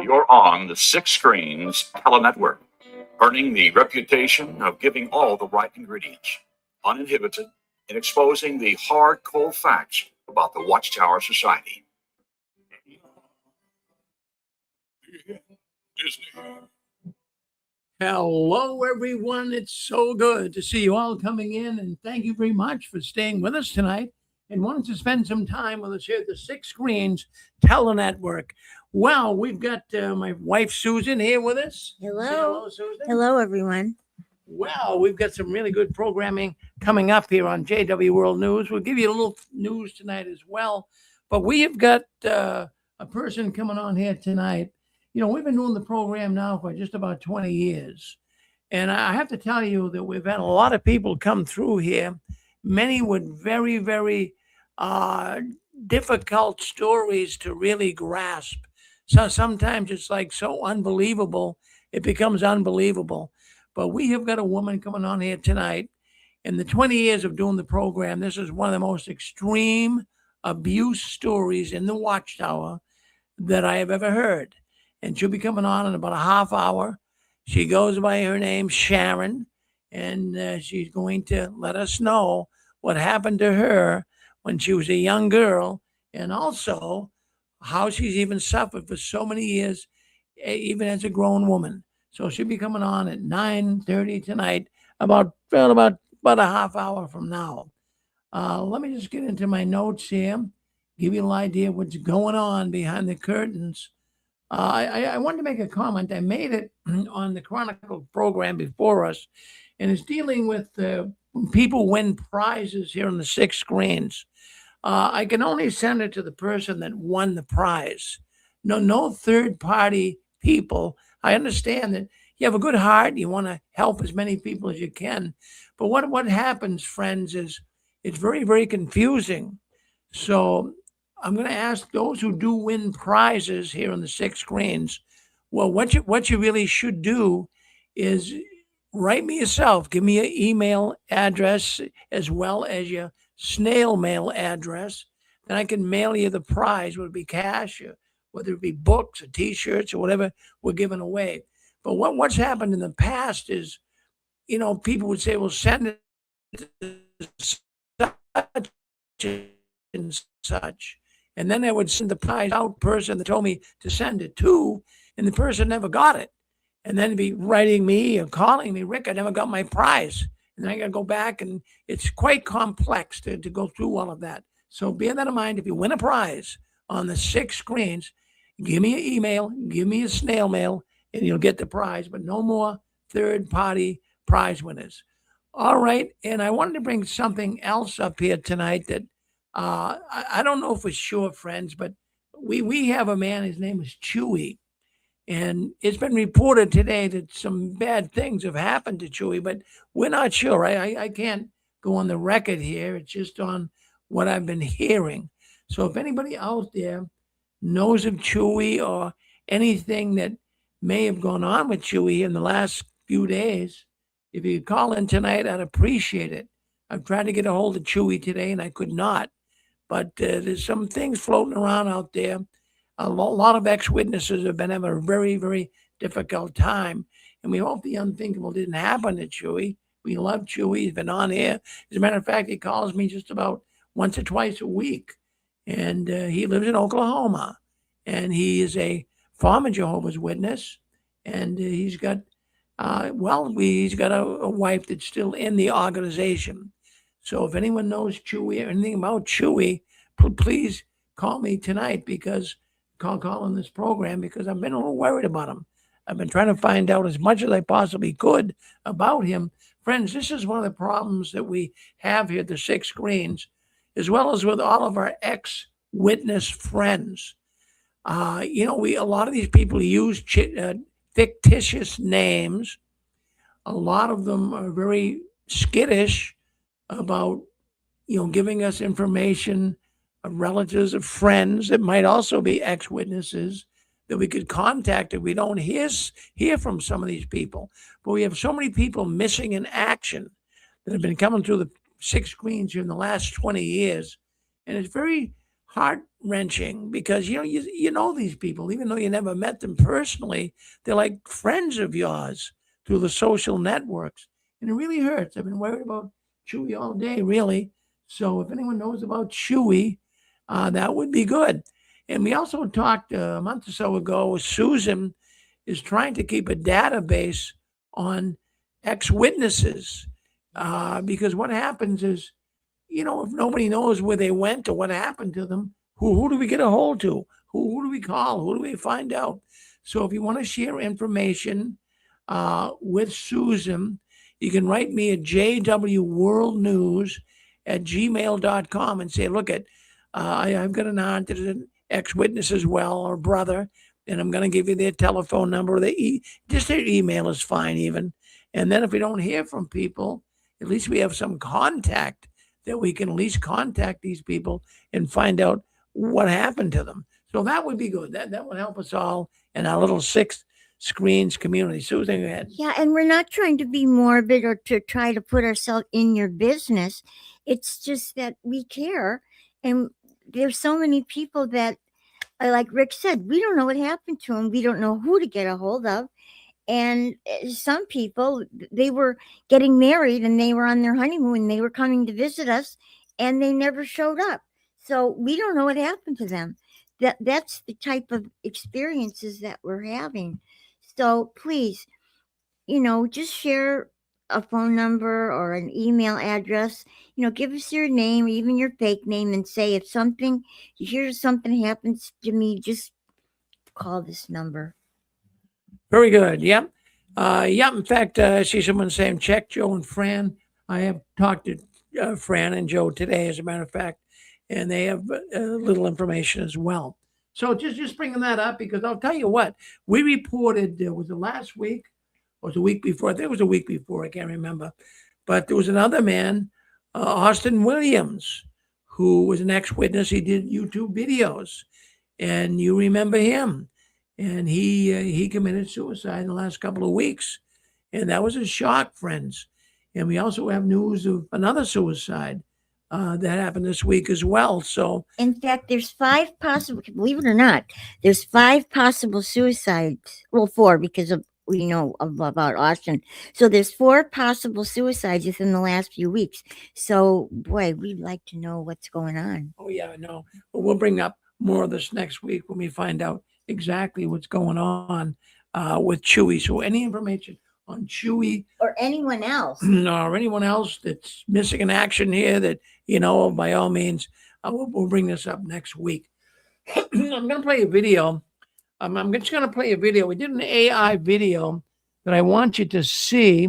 you're on the Six Screens Telenetwork, earning the reputation of giving all the right ingredients, uninhibited, in exposing the hard, cold facts about the Watchtower Society. Hello, everyone. It's so good to see you all coming in, and thank you very much for staying with us tonight and wanting to spend some time with us here at the Six Screens Telenetwork. Well, we've got my wife Susan here with us. Say Hello. Susan. Hello, everyone. Well, we've got some really good programming coming up here on JW World News. We'll give you a little news tonight as well, but we have got a person coming on here tonight. You know, we've been doing the program now for just about 20 years. And I have to tell you that we've had a lot of people come through here, many with very, very difficult stories to really grasp. So sometimes it's like so unbelievable, it becomes unbelievable. But we have got a woman coming on here tonight. In the 20 years of doing the program, this is one of the most extreme abuse stories in the Watchtower that I have ever heard. And she'll be coming on in about a half hour. She goes by her name, Sharon, and she's going to let us know what happened to her when she was a young girl, and also how she's even suffered for so many years, even as a grown woman. So she'll be coming on at 9:30 tonight, about a half hour from now. Let me just get into my notes here, give you an idea of what's going on behind the curtains. I wanted to make a comment. I made it on the Chronicle program before us, and it's dealing with when people win prizes here on the Six Screens. I can only send it to the person that won the prize. No third party people. I understand that you have a good heart. You want to help as many people as you can. But what happens, friends, is it's very, very confusing. So I'm going to ask those who do win prizes here on the Six Screens. Well, what you really should do is write me yourself. Give me your email address as well as your snail mail address. Then I can mail you the prize, whether it be cash, or whether it be books or T-shirts or whatever we're giving away. But what's happened in the past is, you know, people would say, "Well, send it to such and such," and then I would send the prize out person that told me to send it to, and the person never got it. And then be writing me or calling me, "Rick, I never got my prize." And then I got to go back, and it's quite complex to go through all of that. So bear that in mind. If you win a prize on the Six Screens, give me your email, give me a snail mail, and you'll get the prize. But no more third party prize winners. All right. And I wanted to bring something else up here tonight that I don't know for sure, friends, but we have a man. His name is Chewy. And it's been reported today that some bad things have happened to Chewy, but we're not sure. I can't go on the record here. It's just on what I've been hearing. So if anybody out there knows of Chewy or anything that may have gone on with Chewy in the last few days, if you could call in tonight, I'd appreciate it. I've tried to get a hold of Chewy today and I could not. But there's some things floating around out there. A lot of ex-witnesses have been having a very, very difficult time. And we hope the unthinkable didn't happen to Chewy. We love Chewy. He's been on here. As a matter of fact, he calls me just about once or twice a week. And he lives in Oklahoma. And he is a former Jehovah's Witness. And he's got, he's got a wife that's still in the organization. So if anyone knows Chewy or anything about Chewy, please call me tonight because call in this program because I've been a little worried about him. I've been trying to find out as much as I possibly could about him. Friends, this is one of the problems that we have here at the Six Screens, as well as with all of our ex-witness friends. A lot of these people use fictitious names. A lot of them are very skittish about, giving us information of relatives, of friends that might also be ex-witnesses that we could contact if we don't hear from some of these people. But we have so many people missing in action that have been coming through the Six Screens here in the last 20 years. And it's very heart wrenching because you know these people, even though you never met them personally, they're like friends of yours through the social networks, and it really hurts. I've been worried about Chewy all day, really. So if anyone knows about Chewy, that would be good. And we also talked a month or so ago. Susan is trying to keep a database on ex-witnesses because what happens is, if nobody knows where they went or what happened to them, who do we get a hold to? Who do we call? Who do we find out? So if you want to share information with Susan, you can write me at jwworldnews@gmail.com and say, look, I've got an aunt that is an ex-witness as well, or brother, and I'm going to give you their telephone number. Just their email is fine even. And then if we don't hear from people, at least we have some contact that we can at least contact these people and find out what happened to them. So that would be good. That would help us all in our little six screens community. Susan, go ahead. Yeah, and we're not trying to be morbid or to try to put ourselves in your business. It's just that we care. And there's so many people that, like Rick said, we don't know what happened to them. We don't know who to get a hold of. And some people, they were getting married and they were on their honeymoon. They were coming to visit us and they never showed up. So we don't know what happened to them. That's the type of experiences that we're having. So please, just share a phone number or an email address. Give us your name, even your fake name, and say if you hear something happens to me, just call this number. Very good. Yep. Yep. In fact, I see someone saying check Joe and Fran. I have talked to Fran and Joe today, as a matter of fact, and they have little information as well. So just bringing that up because I'll tell you what we reported. Was it last week or was it the week before? I think it was a week before. I can't remember. But there was another man, Austin Williams, who was an ex-witness. He did YouTube videos, and you remember him. And he committed suicide in the last couple of weeks, and that was a shock, friends. And we also have news of another suicide that happened this week as well. So, in fact, there's 5 possible. Believe it or not, there's 5 possible suicides. Well, 4 because of we know about Austin. So there's 4 possible suicides within the last few weeks. So, boy, we'd like to know what's going on. Oh yeah, no, but we'll bring up more of this next week when we find out exactly what's going on with Chewy. So any information on Chewy or anyone else or anyone else that's missing in action here that, by all means, we'll bring this up next week. I'm going to play a video. I'm just going to play a video. We did an AI video that I want you to see,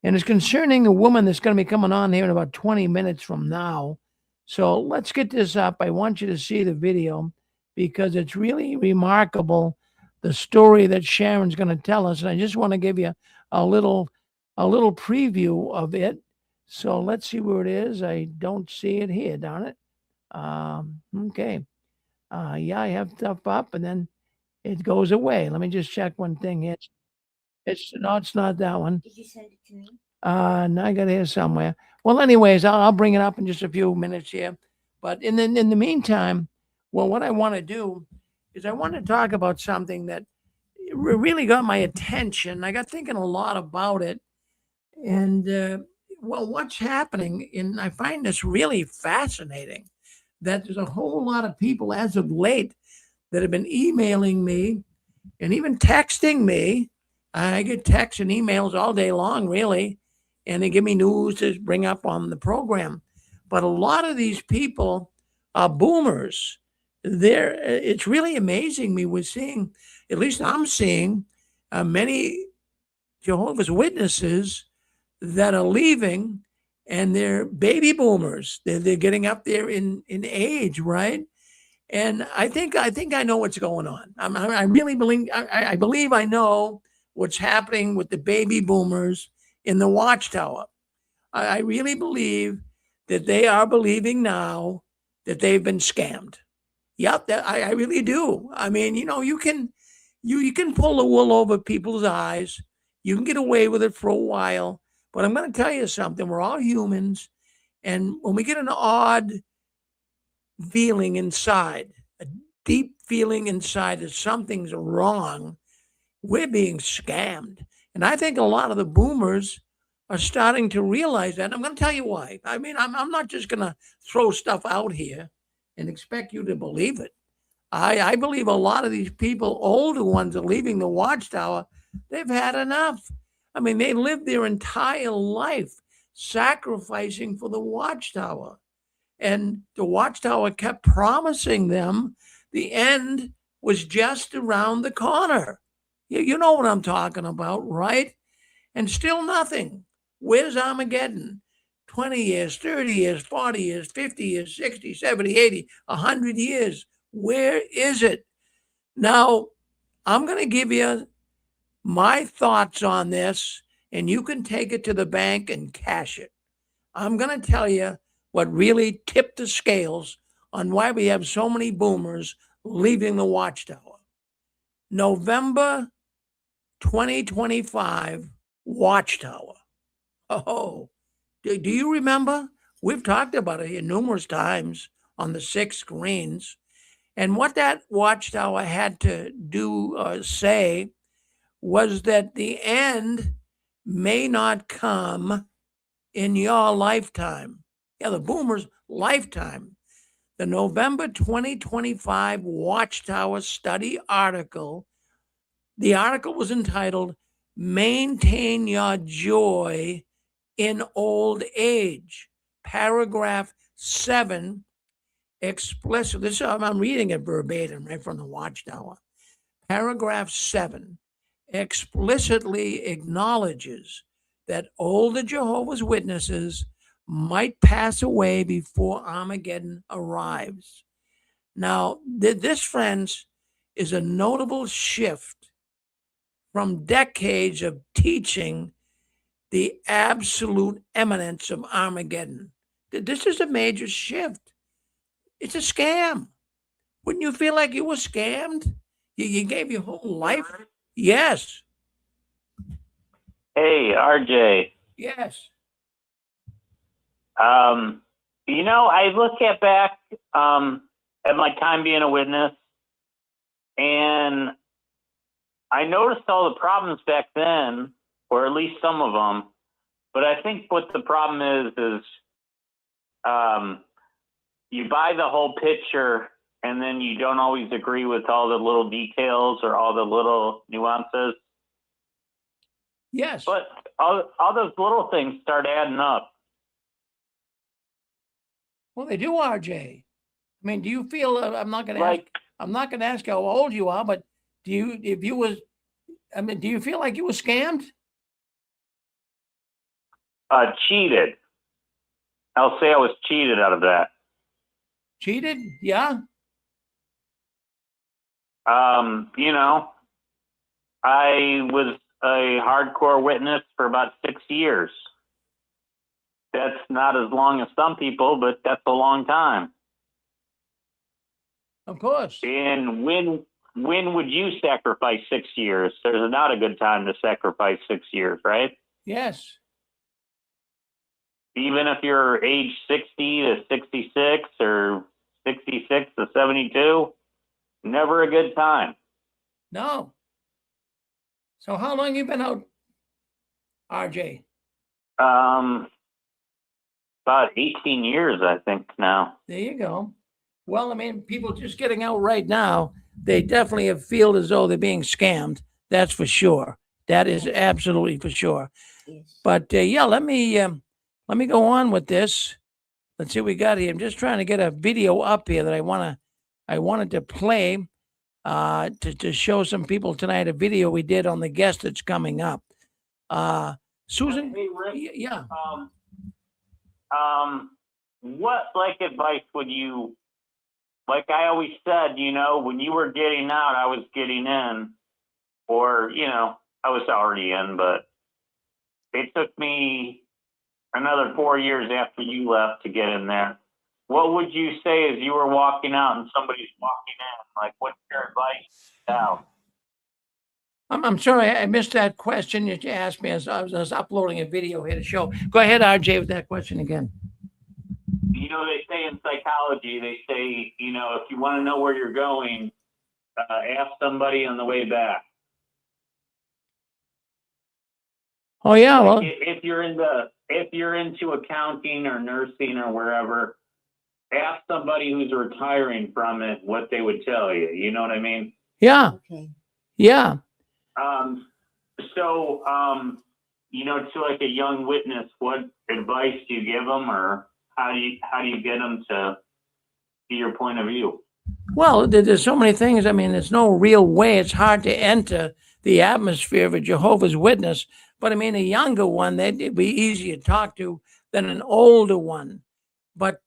and it's concerning a woman that's going to be coming on here in about 20 minutes from now. So let's get this up. I want you to see the video because it's really remarkable, the story that Sharon's going to tell us. And I just want to give you a little preview of it. So let's see where it is. I don't see it here, darn it. Okay. Yeah, I have stuff up and then it goes away. Let me just check one thing. It's not that one. Did you send it to me? No, I got it here somewhere. Well, anyways, I'll bring it up in just a few minutes here. But in the meantime, what I want to do is I want to talk about something that really got my attention. I got thinking a lot about it. And, what's happening, and I find this really fascinating, that there's a whole lot of people as of late that have been emailing me and even texting me. I get texts and emails all day long, really, and they give me news to bring up on the program. But a lot of these people are boomers. It's really amazing me. We're seeing, at least I'm seeing, many Jehovah's Witnesses that are leaving, and they're baby boomers. They're getting up there in age, right? And I think I know what's going on. I really believe I believe I know what's happening with the baby boomers in the Watchtower. I really believe that they are believing now that they've been scammed. Yep, I really do. I mean, you can pull the wool over people's eyes. You can get away with it for a while, but I'm going to tell you something. We're all humans, and when we get an odd feeling inside, a deep feeling inside that something's wrong. We're being scammed. And I think a lot of the boomers are starting to realize that. I'm going to tell you why. I mean, I'm not just going to throw stuff out here and expect you to believe it. I believe a lot of these people, older ones, are leaving the Watchtower. They've had enough. I mean, they lived their entire life sacrificing for the Watchtower. And the Watchtower kept promising them the end was just around the corner. You know what I'm talking about, right? And still nothing. Where's Armageddon? 20 years, 30 years, 40 years, 50 years, 60, 70, 80, 100 years. Where is it? Now, I'm going to give you my thoughts on this, and you can take it to the bank and cash it. I'm going to tell you what really tipped the scales on why we have so many boomers leaving the Watchtower. November 2025, Watchtower. Oh, do you remember? We've talked about it here numerous times on the 6 screens. And what that Watchtower had to do or say was that the end may not come in your lifetime. Yeah, the boomers' lifetime. The November 2025 Watchtower study article, the article was entitled, Maintain Your Joy in Old Age. Paragraph 7, explicit. This I'm reading it verbatim right from the Watchtower. Paragraph 7 explicitly acknowledges that older Jehovah's Witnesses might pass away before Armageddon arrives. Now, this, friends, is a notable shift from decades of teaching the absolute imminence of Armageddon. This is a major shift. It's a scam. Wouldn't you feel like you were scammed? You gave your whole life? Yes. Hey, RJ. Yes. I look back at my time being a witness, and I noticed all the problems back then, or at least some of them. But I think what the problem is you buy the whole picture, and then you don't always agree with all the little details or all the little nuances. Yes. But all those little things start adding up. Well, they do, RJ. I mean, do you feel? I'm not going to Like, ask how old you are, but do you feel like you were scammed? cheated. I'll say I was cheated out of that. Cheated? Yeah. I was a hardcore witness for about 6 years. That's not as long as some people, but that's a long time. Of course. And when would you sacrifice 6 years? There's not a good time to sacrifice 6 years, right? Yes. Even if you're age 60 to 66 or 66 to 72, never a good time. No. So how long you been out, RJ? About 18 years, I think now. There you go. Well, I mean, people just getting out right now, they definitely feel as though they're being scammed. That's for sure. That is absolutely for sure. Yes. But yeah, let me go on with this. Let's see what we got here. I'm just trying to get a video up here that I wanted to play to show some people tonight a video we did on the guest that's coming up. Susan? Hey, Rick, Yeah. what advice would you, like I always said, when you were getting out, I was getting in, or, I was already in, but it took me another 4 years after you left to get in there. What would you say as you were walking out and somebody's walking in? Like, what's your advice now? I'm sorry, I missed that question that you asked me as I was uploading a video here to show. Go ahead, RJ, with that question again. you know, they say in psychology, they say, you know, if you want to know where you're going, ask somebody on the way back. Oh yeah, Like well, if you're into accounting or nursing or wherever, ask somebody who's retiring from it what they would tell you. You know what I mean? yeah, Okay. yeah. So, you know, to like a young witness, what advice do you give them, or how do you get them to see your point of view? Well, there's so many things. I mean, there's no real way. It's hard to enter the atmosphere of a Jehovah's Witness. But I mean, a younger one, they'd be easier to talk to than an older one. But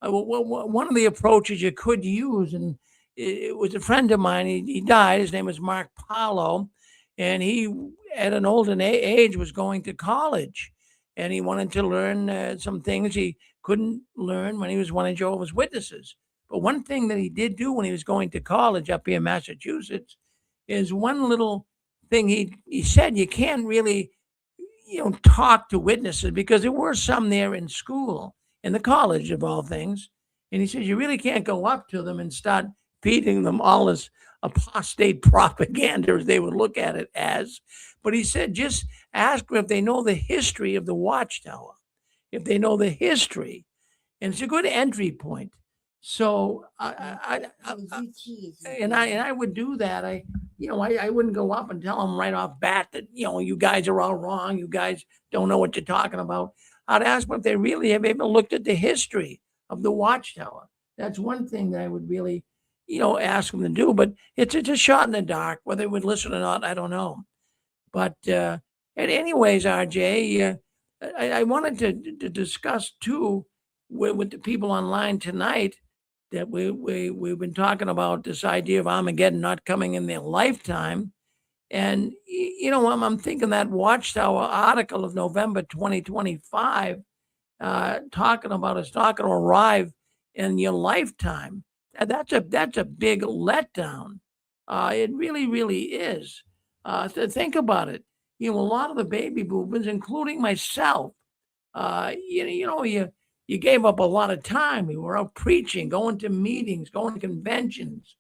one of the approaches you could use, and it was a friend of mine, he died. His name was Mark Paulo. And he, at an older age, was going to college. And he wanted to learn some things he couldn't learn when he was one of Jehovah's Witnesses. But one thing that he did do when he was going to college up here in Massachusetts is one little thing he said, you can't really, talk to witnesses, because there were some there in school, in the college of all things. And he says, you really can't go up to them and start feeding them all this apostate propaganda, as they would look at it as. But he said, just ask them if they know the history of the Watchtower, if they know the history. And it's a good entry point. So I would do that. I wouldn't go up and tell them right off bat that, you guys are all wrong. You guys don't know what you're talking about. I'd ask them if they really have ever looked at the history of the Watchtower. That's one thing that I would really, ask them to do. But it's a shot in the dark. Whether they would listen or not, I don't know. But anyways, RJ, I wanted to discuss too with the people online tonight that we've been talking about this idea of Armageddon not coming in their lifetime. And, I'm thinking that Watchtower article of November 2025 talking about it's not going to arrive in your lifetime. That's a big letdown. It really, really is. Think about it. A lot of the baby boomers, including myself, you gave up a lot of time. We were out preaching, going to meetings, going to conventions.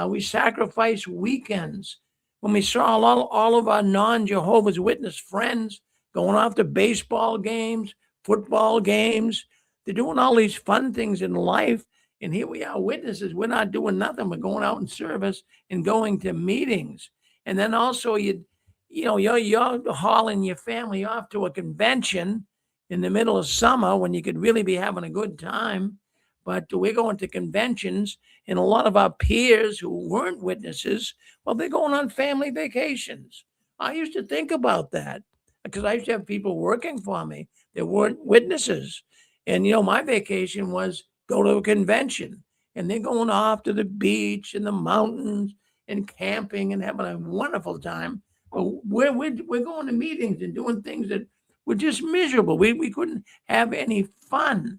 We sacrificed weekends. When we saw all of our non-Jehovah's Witness friends going off to baseball games, football games, they're doing all these fun things in life. And here we are, witnesses. We're not doing nothing. We're going out in service and going to meetings. And then also you're hauling your family off to a convention in the middle of summer when you could really be having a good time. But we're going to conventions, and a lot of our peers who weren't witnesses, well, they're going on family vacations. I used to think about that because I used to have people working for me that weren't witnesses. And, my vacation was go to a convention, and they're going off to the beach and the mountains and camping and having a wonderful time. But we're going to meetings and doing things that were just miserable. We couldn't have any fun.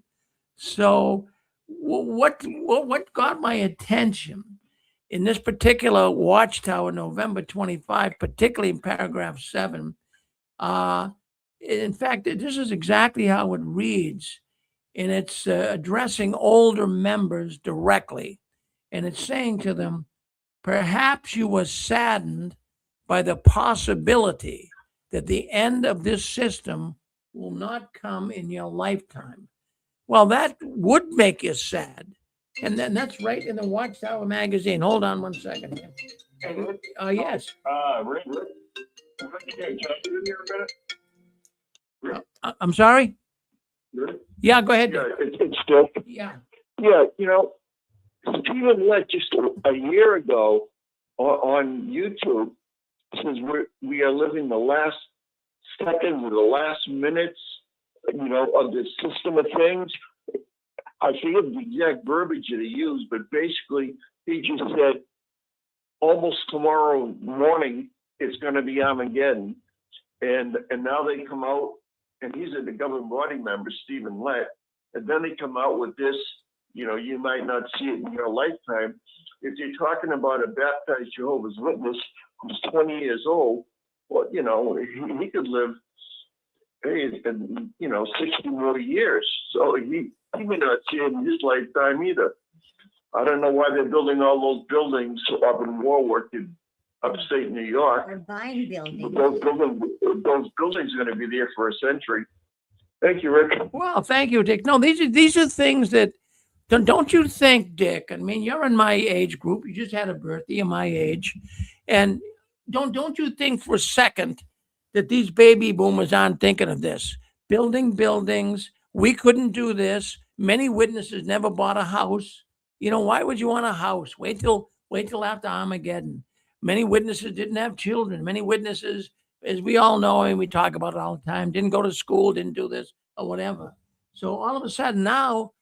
So what got my attention in this particular Watchtower, November 25, particularly in paragraph 7, in fact, this is exactly how it reads, and it's addressing older members directly. And it's saying to them, perhaps you were saddened by the possibility that the end of this system will not come in your lifetime. Well, that would make you sad. And then that's right in the Watchtower magazine. Hold on one second. Yes. Rick, I'm sorry? Rick? Yeah, go ahead. Yeah, it's still. Yeah. Yeah, Stephen Lett just a year ago on YouTube says we are living the last seconds or the last minutes, of this system of things. I forget the exact verbiage that he used, but basically he just said almost tomorrow morning it's going to be Armageddon, and now they come out, and he's a government body member, Stephen Lett, and then they come out with this. You might not see it in your lifetime. If you're talking about a baptized Jehovah's Witness who's 20 years old, well, he could live, 60 more years. So He may not see it in his lifetime either. I don't know why they're building all those buildings up in Warwick in upstate New York. Or buying buildings. Those buildings are going to be there for a century. Thank you, Rick. Well, thank you, Dick. No, these are things that don't you think, Dick? I mean, you're in my age group. You just had a birthday, you're my age, and don't you think for a second that these baby boomers aren't thinking of this? Building buildings. We couldn't do this. Many witnesses never bought a house. You know, why would you want a house? Wait till after Armageddon. Many witnesses didn't have children. Many witnesses, as we all know, and we talk about it all the time, didn't go to school, didn't do this or whatever. So all of a sudden now,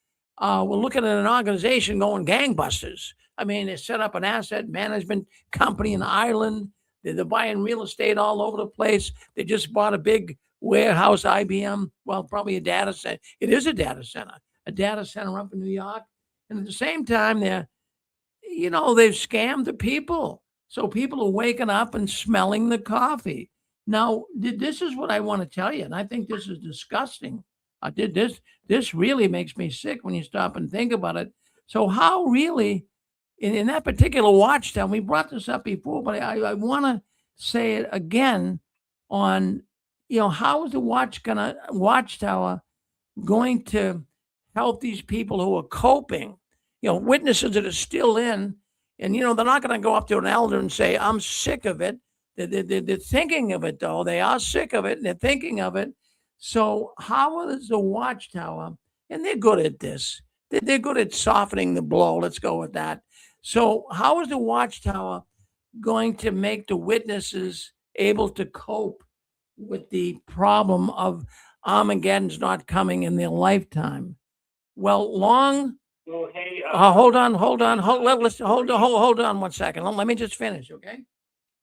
we're looking at an organization going gangbusters. I mean, they set up an asset management company in Ireland. They're buying real estate all over the place. They just bought a big warehouse, IBM. Well, probably a data center. It is a data center up in New York. And at the same time, they've scammed the people. So people are waking up and smelling the coffee. Now, this is what I want to tell you, and I think this is disgusting. This really makes me sick when you stop and think about it. So how really, in that particular Watchtower, we brought this up before, but I want to say it again on, how is the Watchtower going to help these people who are coping, witnesses that are still in, and, they're not going to go up to an elder and say, I'm sick of it. They're thinking of it, though. They are sick of it, and they're thinking of it. So how is the Watchtower, and they're good at this, they're good at softening the blow. Let's go with that. So how is the Watchtower going to make the witnesses able to cope with the problem of Armageddon's not coming in their lifetime? Well, Well, hey, hold on 1 second. Let me just finish, okay?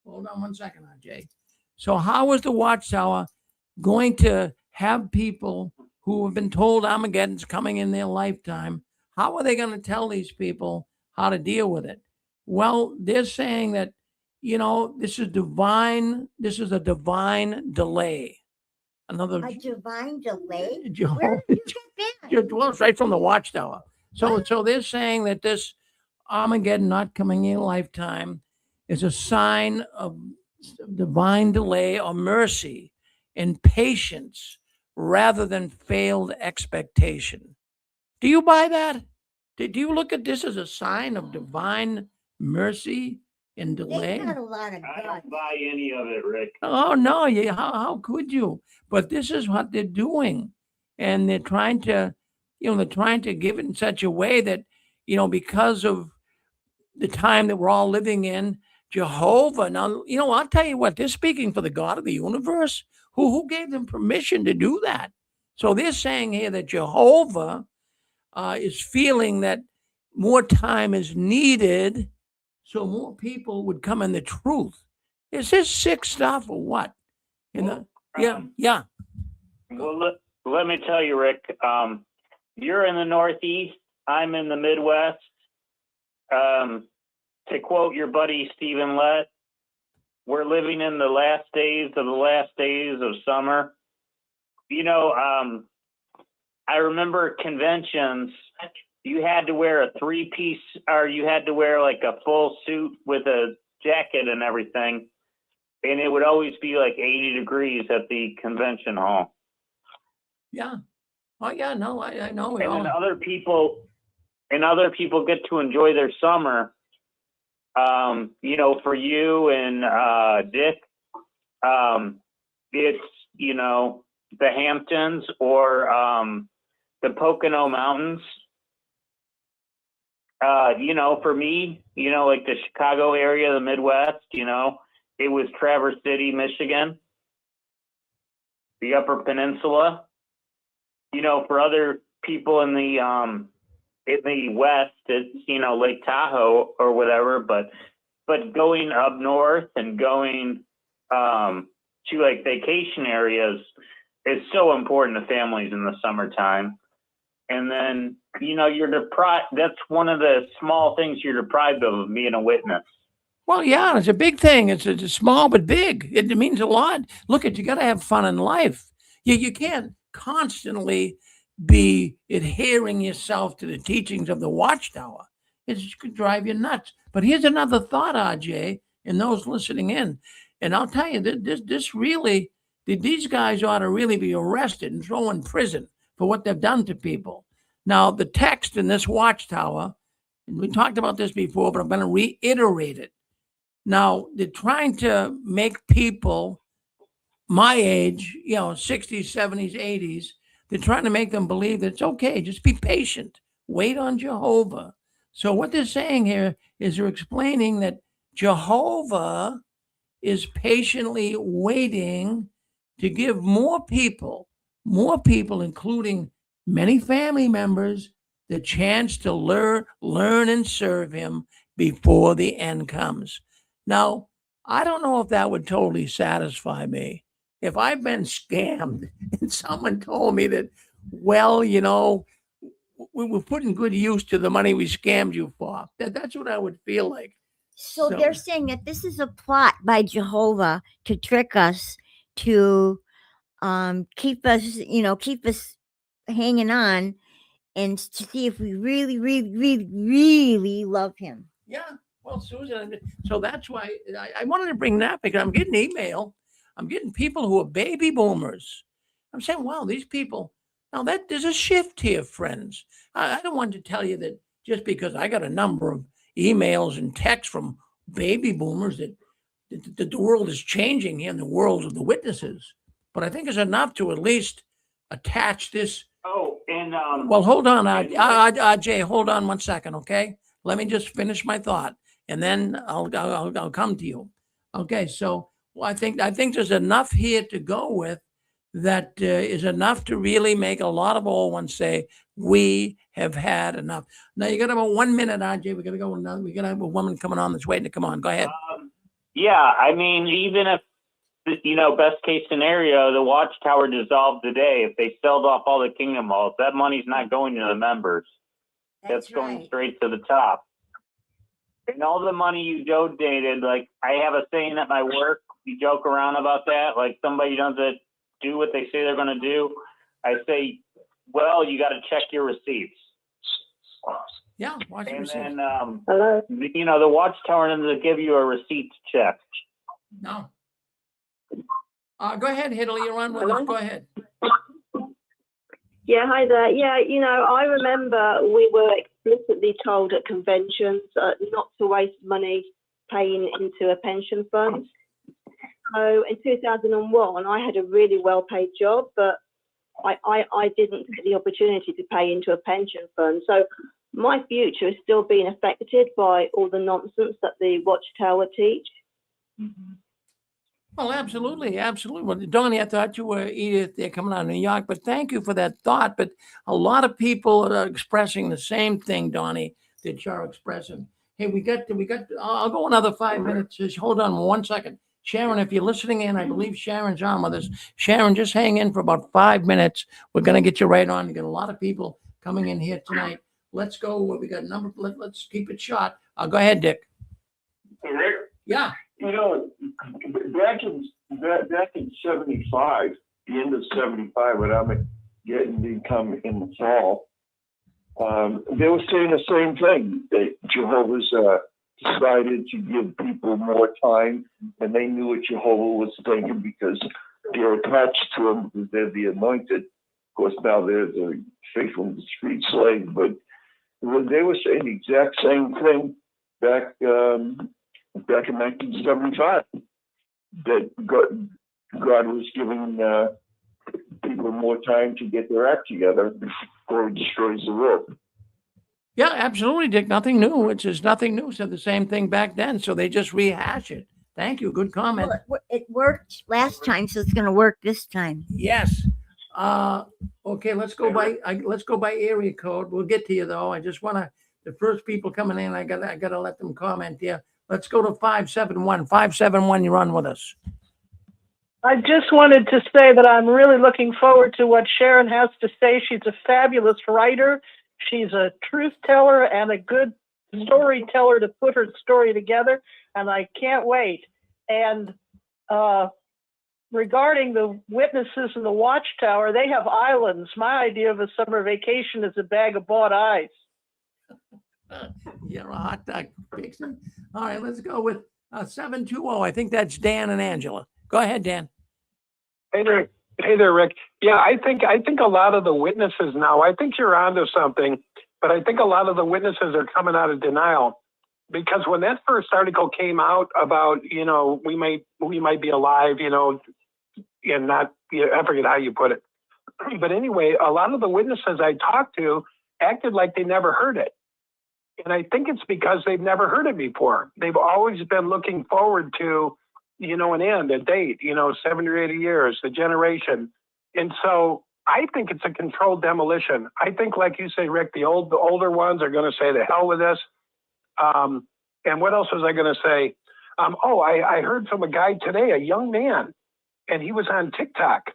Hold on 1 second, RJ. So how is the Watchtower going to have people who have been told Armageddon's coming in their lifetime? How are they going to tell these people how to deal with it? Well, they're saying that, this is a divine delay. A divine delay? Where Jehovah, did you get that? well, it's right from the Watchtower. So they're saying that this Armageddon not coming in your lifetime is a sign of divine delay or mercy and patience rather than failed expectation. Do you buy that? Do you look at this as a sign of divine mercy and delay? They got a lot of I guts. don't buy any of it, Rick. Oh no, how could you? But this is what they're doing. And they're trying to, give it in such a way that, because of the time that we're all living in, Jehovah. Now, I'll tell you what, they're speaking for the God of the universe. Who gave them permission to do that? So they're saying here that Jehovah is feeling that more time is needed so more people would come in the truth. Is this sick stuff or what? Yeah. Well, let me tell you, Rick. You're in the Northeast. I'm in the Midwest. To quote your buddy Stephen Lett, we're living in the last days of summer. I remember conventions. You had to wear a 3-piece, or you had to wear like a full suit with a jacket and everything. And it would always be like 80 degrees at the convention hall. Yeah. Oh yeah, no, I know. And then other people get to enjoy their summer. For you and Dick, it's the Hamptons or the Pocono Mountains. For me, like the Chicago area, the Midwest, it was Traverse City, Michigan, the Upper Peninsula. For other people in the West, it's Lake Tahoe or whatever. But going up north and going to like vacation areas is so important to families in the summertime. And then you're deprived. That's one of the small things you're deprived of being a witness. Well, yeah, it's a big thing. It's small but big. It means a lot. Look, you got to have fun in life. You can't constantly be adhering yourself to the teachings of the Watchtower. It could drive you nuts. But here's another thought, RJ, and those listening in. And I'll tell you, this really, these guys ought to really be arrested and thrown in prison for what they've done to people. Now, the text in this Watchtower, and we talked about this before, but I'm going to reiterate it. Now, they're trying to make people my age, 60s, 70s, 80s, they're trying to make them believe that it's okay. Just be patient. Wait on Jehovah. So what they're saying here is they're explaining that Jehovah is patiently waiting to give more people, including many family members, the chance to learn and serve him before the end comes. Now, I don't know if that would totally satisfy me. If I've been scammed and someone told me that, well, we were putting good use to the money we scammed you for, that's what I would feel like. So they're saying that this is a plot by Jehovah to trick us, to keep us hanging on, and to see if we really, really, really, really love him. Yeah. Well, Susan, so that's why I wanted to bring that, because I'm getting email. I'm getting people who are baby boomers. I'm saying, wow, these people. Now that there's a shift here, friends. I don't want to tell you that just because I got a number of emails and texts from baby boomers that the world is changing here in the world of the witnesses. But I think it's enough to at least attach this. Oh, and Well, hold on, Jay. Hold on 1 second, okay? Let me just finish my thought, and then I'll come to you. Okay, so I think there's enough here to go with that is enough to really make a lot of old ones say, we have had enough. Now you got about 1 minute, RJ. We got to go. We got to have a woman coming on that's waiting to come on. Go ahead. yeah, I mean, even if, best case scenario, the Watchtower dissolved today, if they sold off all the Kingdom Halls, that money's not going to the members. That's going right. straight to the top. And all the money you donated, like I have a saying at my work, we joke around about that. Like somebody doesn't do what they say they're going to do. I say, well, you got to check your receipts. Yeah, watch And yourself. then, Hello? the Watchtower and to give you a receipt check. No. Go ahead, Hiddle. You're on with us. Hello? Go ahead. Yeah, hi there. Yeah, I remember we were explicitly told at conventions not to waste money paying into a pension fund. So in 2001, I had a really well-paid job, but I didn't get the opportunity to pay into a pension fund. So my future is still being affected by all the nonsense that the Watchtower teach. Mm-hmm. Well, absolutely, absolutely. Well, Donnie, I thought you were Edith. They're coming out of New York, but thank you for that thought. But a lot of people are expressing the same thing, Donnie, that you're expressing. Hey, we got. I'll go another 5 minutes. Just hold on 1 second, Sharon. If you're listening in, I believe Sharon's on with us. Sharon, just hang in for about 5 minutes. We're gonna get you right on. You got a lot of people coming in here tonight. Let's go. We got a number. Let's keep it short. Go ahead, Dick. Hey, Rick, Yeah. back in 75, the end of 75, when I'm getting to come in the fall, they were saying the same thing. That Jehovah's decided to give people more time, and they knew what Jehovah was thinking because they're attached to him because they're the anointed. Of course, now they're the faithful and discreet slave, but they were saying the exact same thing back in 1975, that God was giving people more time to get their act together before he destroys the world. Yeah, absolutely, Dick. Nothing new. It's just nothing new. Said the same thing back then, so they just rehash it. Thank you. Good comment. Well, it worked last time, so it's going to work this time. Yes. Okay, let's go by area code. We'll get to you though. I just want to, the first people coming in, I gotta let them comment here. Let's go to 571. 571, you're on with us. I just wanted to say that I'm really looking forward to what Sharon has to say. She's a fabulous writer. She's a truth teller and a good storyteller to put her story together, and I can't wait. And regarding the witnesses in the Watchtower, they have islands. My idea of a summer vacation is a bag of bought ice. You're a hot dog fixer. All right, let's go with 720. I think that's Dan and Angela. Go ahead, Dan. Hey there, Rick. Yeah, I think a lot of the witnesses now, I think you're onto something, but I think a lot of the witnesses are coming out of denial, because when that first article came out about, we might be alive, and not, I forget how you put it. But anyway, a lot of the witnesses I talked to acted like they never heard it. And I think it's because they've never heard it before. They've always been looking forward to, an end, a date, 70 or 80 years, a generation. And so I think it's a controlled demolition. I think, like you say, Rick, the older ones are going to say, the hell with this. And what else was I going to say? I heard from a guy today, a young man, and he was on TikTok,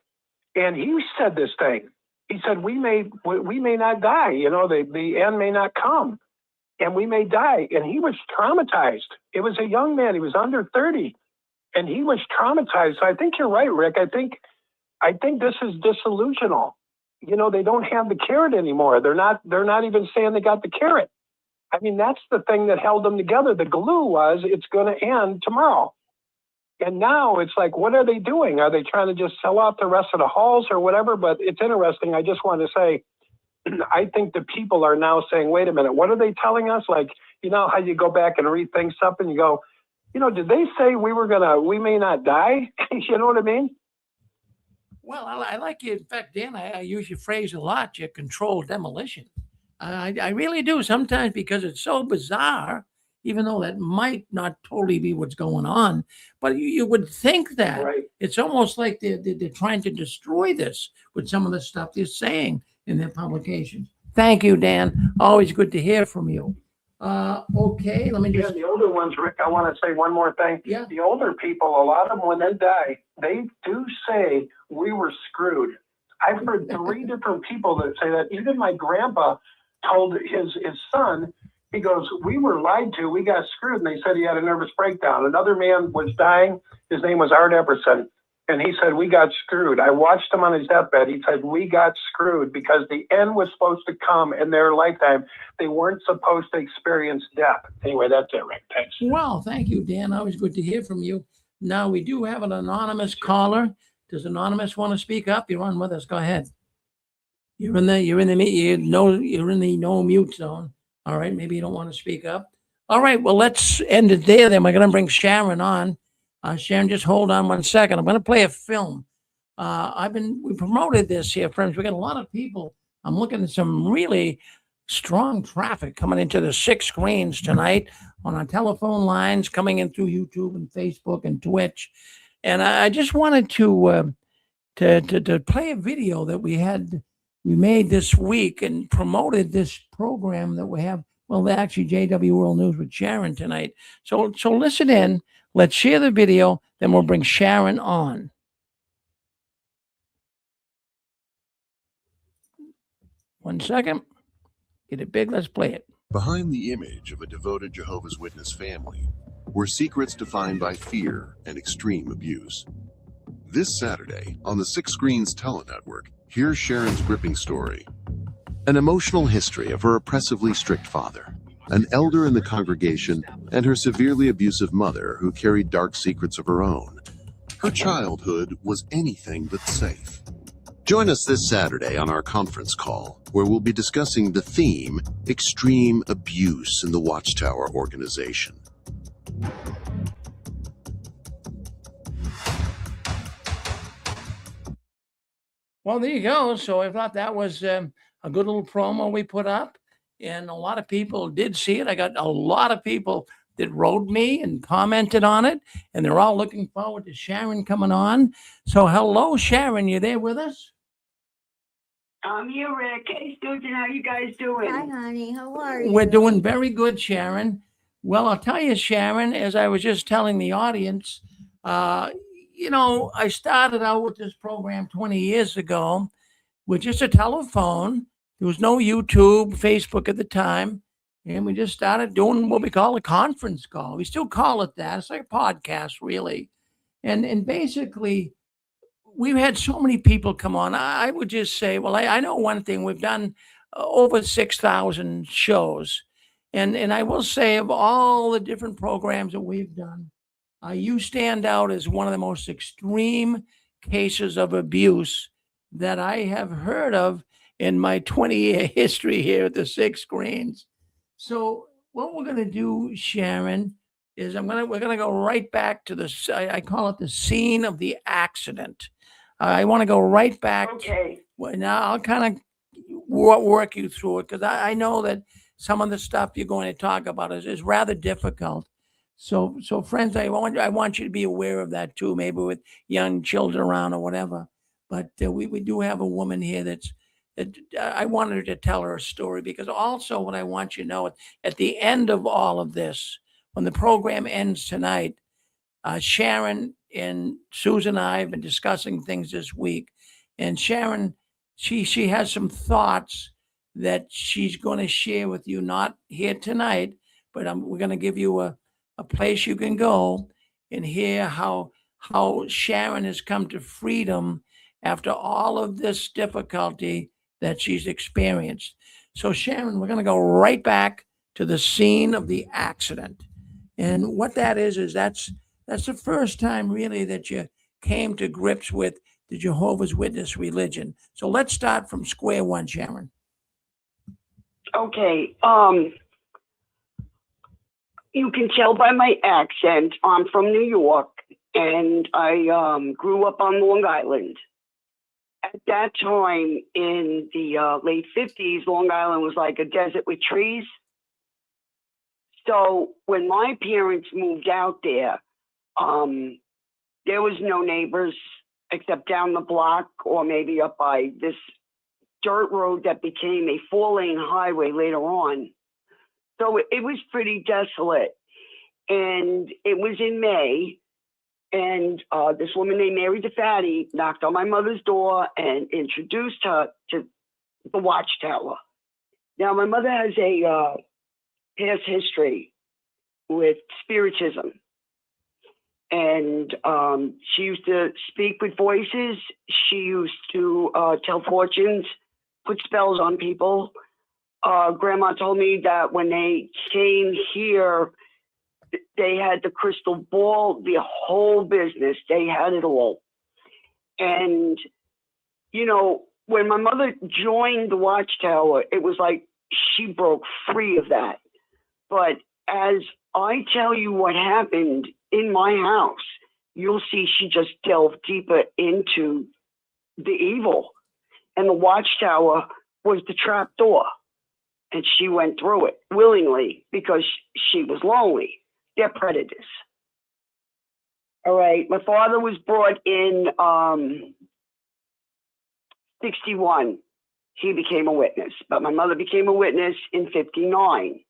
and he said this thing. He said, we may not die, the end may not come, and we may die. And he was traumatized. It was a young man. He was under 30, and he was traumatized. So I think you're right, Rick. I think this is disillusional. They don't have the carrot anymore. They're not even saying they got the carrot. I mean, that's the thing that held them together. The glue was, it's going to end tomorrow. And now it's like, what are they doing? Are they trying to just sell out the rest of the halls or whatever? But it's interesting. I just want to say, I think the people are now saying, wait a minute, what are they telling us? Like, how you go back and rethink something, you go, did they say we may not die? You know what I mean? Well, I like you. In fact, Dan, I use your phrase a lot, your controlled demolition. I really do sometimes, because it's so bizarre, even though that might not totally be what's going on. But you would think that. Right. It's almost like they're trying to destroy this with some of the stuff they're saying in their publications. Thank you, Dan. Always good to hear from you. Okay, let me just. Yeah, the older ones, Rick, I want to say one more thing. Yeah. The older people, a lot of them, when they die, they do say, we were screwed. I've heard 3 different people that say that. Even my grandpa told his son, he goes, we were lied to, we got screwed. And they said he had a nervous breakdown. Another man was dying. His name was Art Everson. And he said, we got screwed. I watched him on his deathbed. He said, we got screwed because the end was supposed to come in their lifetime. They weren't supposed to experience death. Anyway, that's it, Rick. Thanks. Well, thank you, Dan. Always good to hear from you. Now, we do have an anonymous caller. Does Anonymous want to speak up? You're on with us. Go ahead. You're in the no mute zone. All right. Maybe you don't want to speak up. All right. Well, let's end it there. Then we're going to bring Sharon on. Sharon, just hold on 1 second. I'm going to play a film. We promoted this here, friends. We got a lot of people. I'm looking at some really strong traffic coming into the 6 screens tonight on our telephone lines, coming in through YouTube and Facebook and Twitch. And I just wanted to play a video that we made this week and promoted this program that we have. Well, actually, JW World News with Sharon tonight. So listen in. Let's share the video. Then we'll bring Sharon on. One second. Get it big. Let's play it. Behind the image of a devoted Jehovah's Witness family were secrets defined by fear and extreme abuse. This Saturday, on the 6 Screens Telenetwork, here's Sharon's gripping story. An emotional history of her oppressively strict father, an elder in the congregation, and her severely abusive mother who carried dark secrets of her own. Her childhood was anything but safe. Join us this Saturday on our conference call, where we'll be discussing the theme, Extreme Abuse in the Watchtower Organization. Well, there you go. So I thought that was a good little promo we put up, and a lot of people did see it. I got a lot of people that wrote me and commented on it, and they're all looking forward to Sharon coming on. So hello, Sharon. You there with us? I'm here, Rick. Hey, Susan, how you guys doing? Hi, honey. How are you? We're doing very good, Sharon. Well, I'll tell you, Sharon, as I was just telling the audience, I started out with this program 20 years ago with just a telephone. There was no YouTube, Facebook at the time. And we just started doing what we call a conference call. We still call it that. It's like a podcast, really. And basically, we've had so many people come on. I would just say, well, I know one thing. We've done over 6,000 shows. And I will say, of all the different programs that we've done, you stand out as one of the most extreme cases of abuse that I have heard of in my 20-year history here at the Six Screens. So what we're going to do, Sharon, is we're gonna go right back to I call it the scene of the accident. I want to go right back. Okay. Well, now I'll kind of work you through it because I know that some of the stuff you're going to talk about is rather difficult. So friends, I want you to be aware of that too. Maybe with young children around or whatever. But we do have a woman here that I wanted her to tell her story because also what I want you to know at the end of all of this, when the program ends tonight, Sharon and Susan and I have been discussing things this week, and Sharon, she has some thoughts that she's going to share with you, not here tonight, but we're going to give you a place you can go and hear how Sharon has come to freedom after all of this difficulty that she's experienced. So Sharon, we're going to go right back to the scene of the accident. And what that is that's the first time really that you came to grips with the Jehovah's Witness religion. So let's start from square one, Sharon. Okay. You can tell by my accent, I'm from New York, and I grew up on Long Island. At that time, in the late 50s, Long Island was like a desert with trees. So when my parents moved out there was no neighbors except down the block or maybe up by this dirt road that became a 4-lane highway later on. So it was pretty desolate. And it was in May. And this woman named Mary DeFatti knocked on my mother's door and introduced her to the Watchtower. Now, my mother has a past history with spiritism. And she used to speak with voices. She used to tell fortunes, put spells on people. Grandma told me that when they came here, they had the crystal ball, the whole business. They had it all. And, you know, when my mother joined the Watchtower, it was like she broke free of that. But as I tell you what happened in my house, you'll see she just delved deeper into the evil. And the Watchtower was the trap door. And she went through it willingly because she was lonely. They're predators. All right. My father was brought in 61. He became a witness, but my mother became a witness in 59.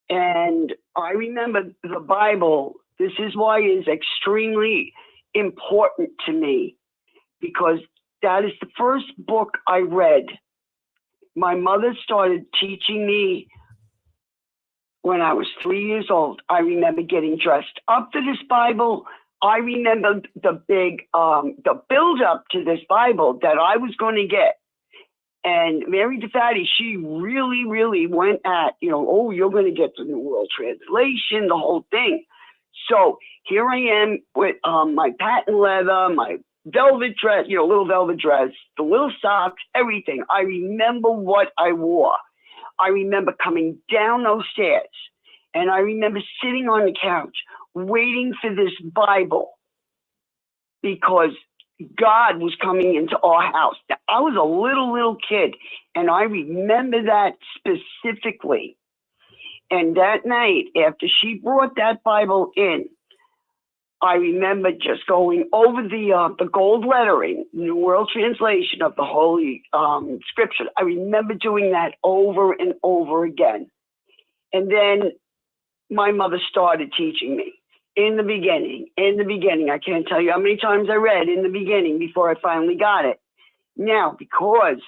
And I remember the Bible. This is why it is extremely important to me, because that is the first book I read. My mother started teaching me when I was 3 years old. I remember getting dressed up to this Bible. I remember the build up to this Bible that I was going to get. And Mary DeFatti, she really, really went at, oh, you're going to get the New World Translation, the whole thing. So here I am with my patent leather, my velvet dress, little velvet dress, the little socks, everything. I remember what I wore. I remember coming down those stairs, and I remember sitting on the couch waiting for this Bible because God was coming into our house. Now, I was a little kid, and I remember that specifically. And that night, after she brought that Bible in, I remember just going over the gold lettering, New World Translation of the Holy Scripture. I remember doing that over and over again. And then my mother started teaching me. In the beginning, I can't tell you how many times I read in the beginning before I finally got it. Now, because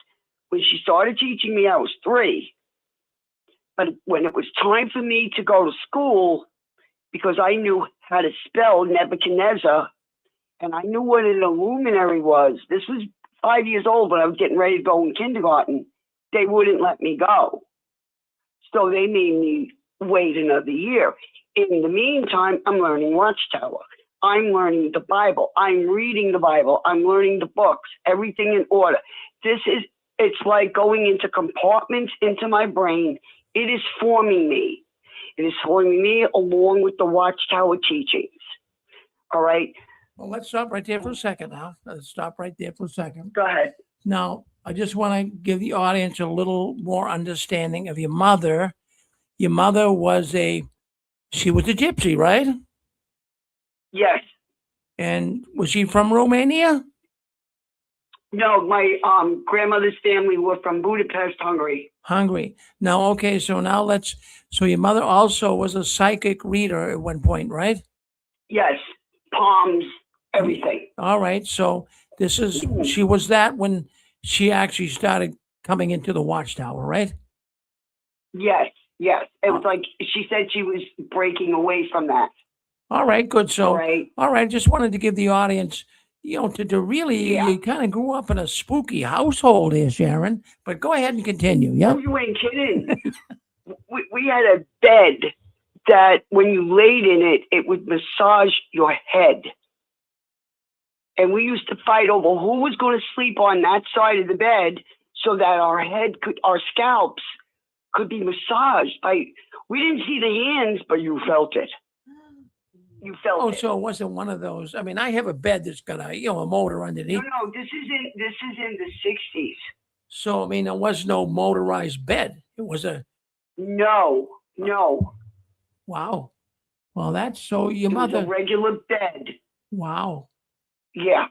when she started teaching me, I was 3. But when it was time for me to go to school, because I knew how to spell Nebuchadnezzar, and I knew what an illuminary was. This was 5 years old, but I was getting ready to go in kindergarten. They wouldn't let me go. So they made me wait another year. In the meantime, I'm learning Watchtower. I'm learning the Bible. I'm reading the Bible. I'm learning the books, everything in order. It's like going into compartments into my brain. It is forming me. It is forming me along with the Watchtower teachings. All right. Well, let's stop right there for a second now. Let's stop right there for a second. Go ahead. Now, I just want to give the audience a little more understanding of your mother. Your mother she was a gypsy, right? Yes. And was she from Romania? No, my grandmother's family were from Budapest, Hungary. Hungary. Now, okay, so so your mother also was a psychic reader at one point, right? Yes. Palms, everything. All right. So she was that when she actually started coming into the Watchtower, right? Yes. Yes. It was like she said she was breaking away from that. All right, good. So, all right. Just wanted to give the audience, to really, you kind of grew up in a spooky household here, Sharon, but go ahead and continue. Yeah. Oh, you ain't kidding. we had a bed that when you laid in it, it would massage your head. And we used to fight over who was going to sleep on that side of the bed so that our scalps could be massaged we didn't see the hands, but you felt it. You felt it. So it wasn't one of those. I mean, I have a bed that's got a motor underneath. No, this is in the 60s. So, I mean, there was no motorized bed. It was No. Wow. Well, that's so your it mother. was a regular bed. Wow. Yeah.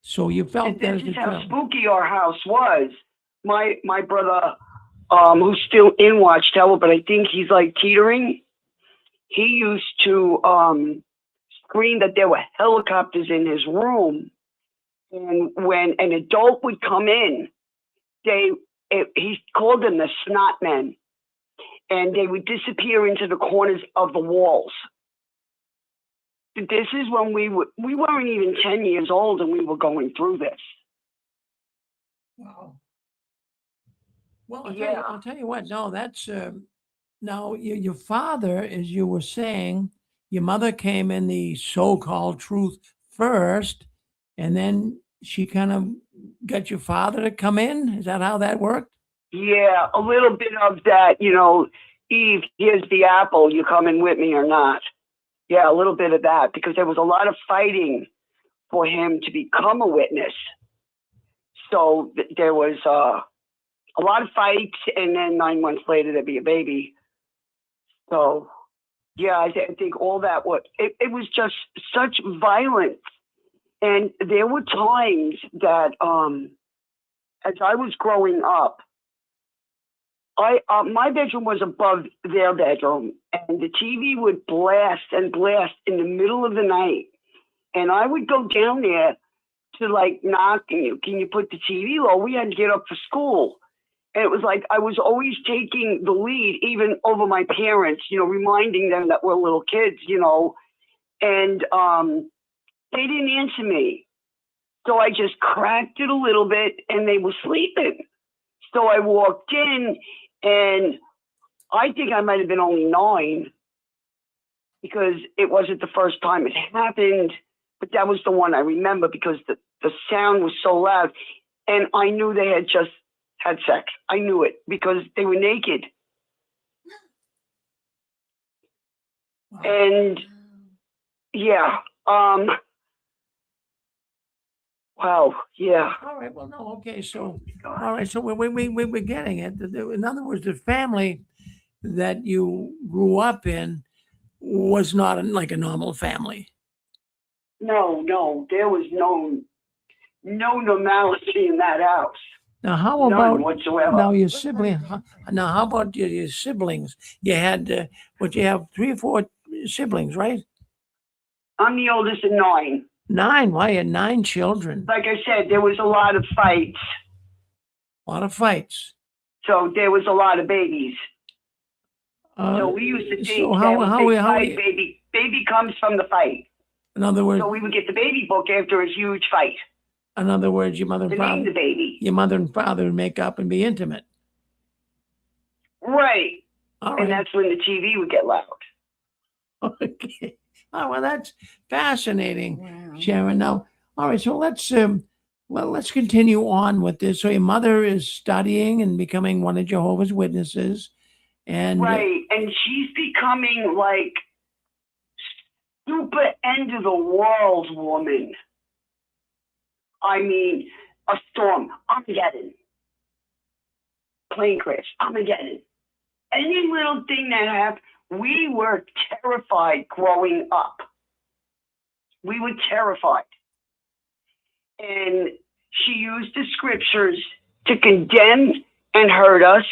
So you felt that this is how spooky our house was. My brother, who's still in Watchtower, but I think he's like teetering. He used to scream that there were helicopters in his room, and when an adult would come in, he called them the snot men, and they would disappear into the corners of the walls. This is when we weren't even 10 years old and we were going through this. Wow. Well, Yeah. I'll tell you what. No, that's now your father, as you were saying, your mother came in the so-called truth first, and then she kind of got your father to come in. Is that how that worked? Yeah, a little bit of that. Eve, here's the apple. You coming with me or not? Yeah, a little bit of that, because there was a lot of fighting for him to become a witness. So there was a lot of fights, and then 9 months later there'd be a baby. So yeah, I think all that it was just such violence. And there were times that as I was growing up, my bedroom was above their bedroom, and the TV would blast and blast in the middle of the night. And I would go down there to knock, can you put the TV low? We had to get up for school. And it was like I was always taking the lead, even over my parents, reminding them that we're little kids, and they didn't answer me. So I just cracked it a little bit, and they were sleeping. So I walked in, and I think I might have been only 9, because it wasn't the first time it happened, but that was the one I remember because the sound was so loud, and I knew they had just had sex. I knew it because they were naked. Wow. And yeah, wow, yeah. All right. Well, no. Okay. So, all right. So we're getting it. In other words, the family that you grew up in was not like a normal family. No, there was no normality in that house. Now, how None about whatsoever. now your sibling? Now, how about your siblings? You had you have 3 or 4 siblings, right? I'm the oldest of 9. 9. Why? You had 9 children. Like I said, there was a lot of fights. A lot of fights. So there was a lot of babies. So we used to think so how baby comes from the fight. In other words, So we would get the baby book after a huge fight your mother to and name the father, baby. your mother and father would make up and be intimate. Right. All And right. that's when the TV would get loud. Okay. Oh, well, that's fascinating, Wow. Sharon. Now, all right. So let's continue on with this. So your mother is studying and becoming one of Jehovah's Witnesses, and Right. And she's becoming like super end of the world woman. I mean, a storm, Armageddon. Plane crash, Armageddon. Any little thing that happened, we were terrified growing up. We were terrified. And she used the scriptures to condemn and hurt us,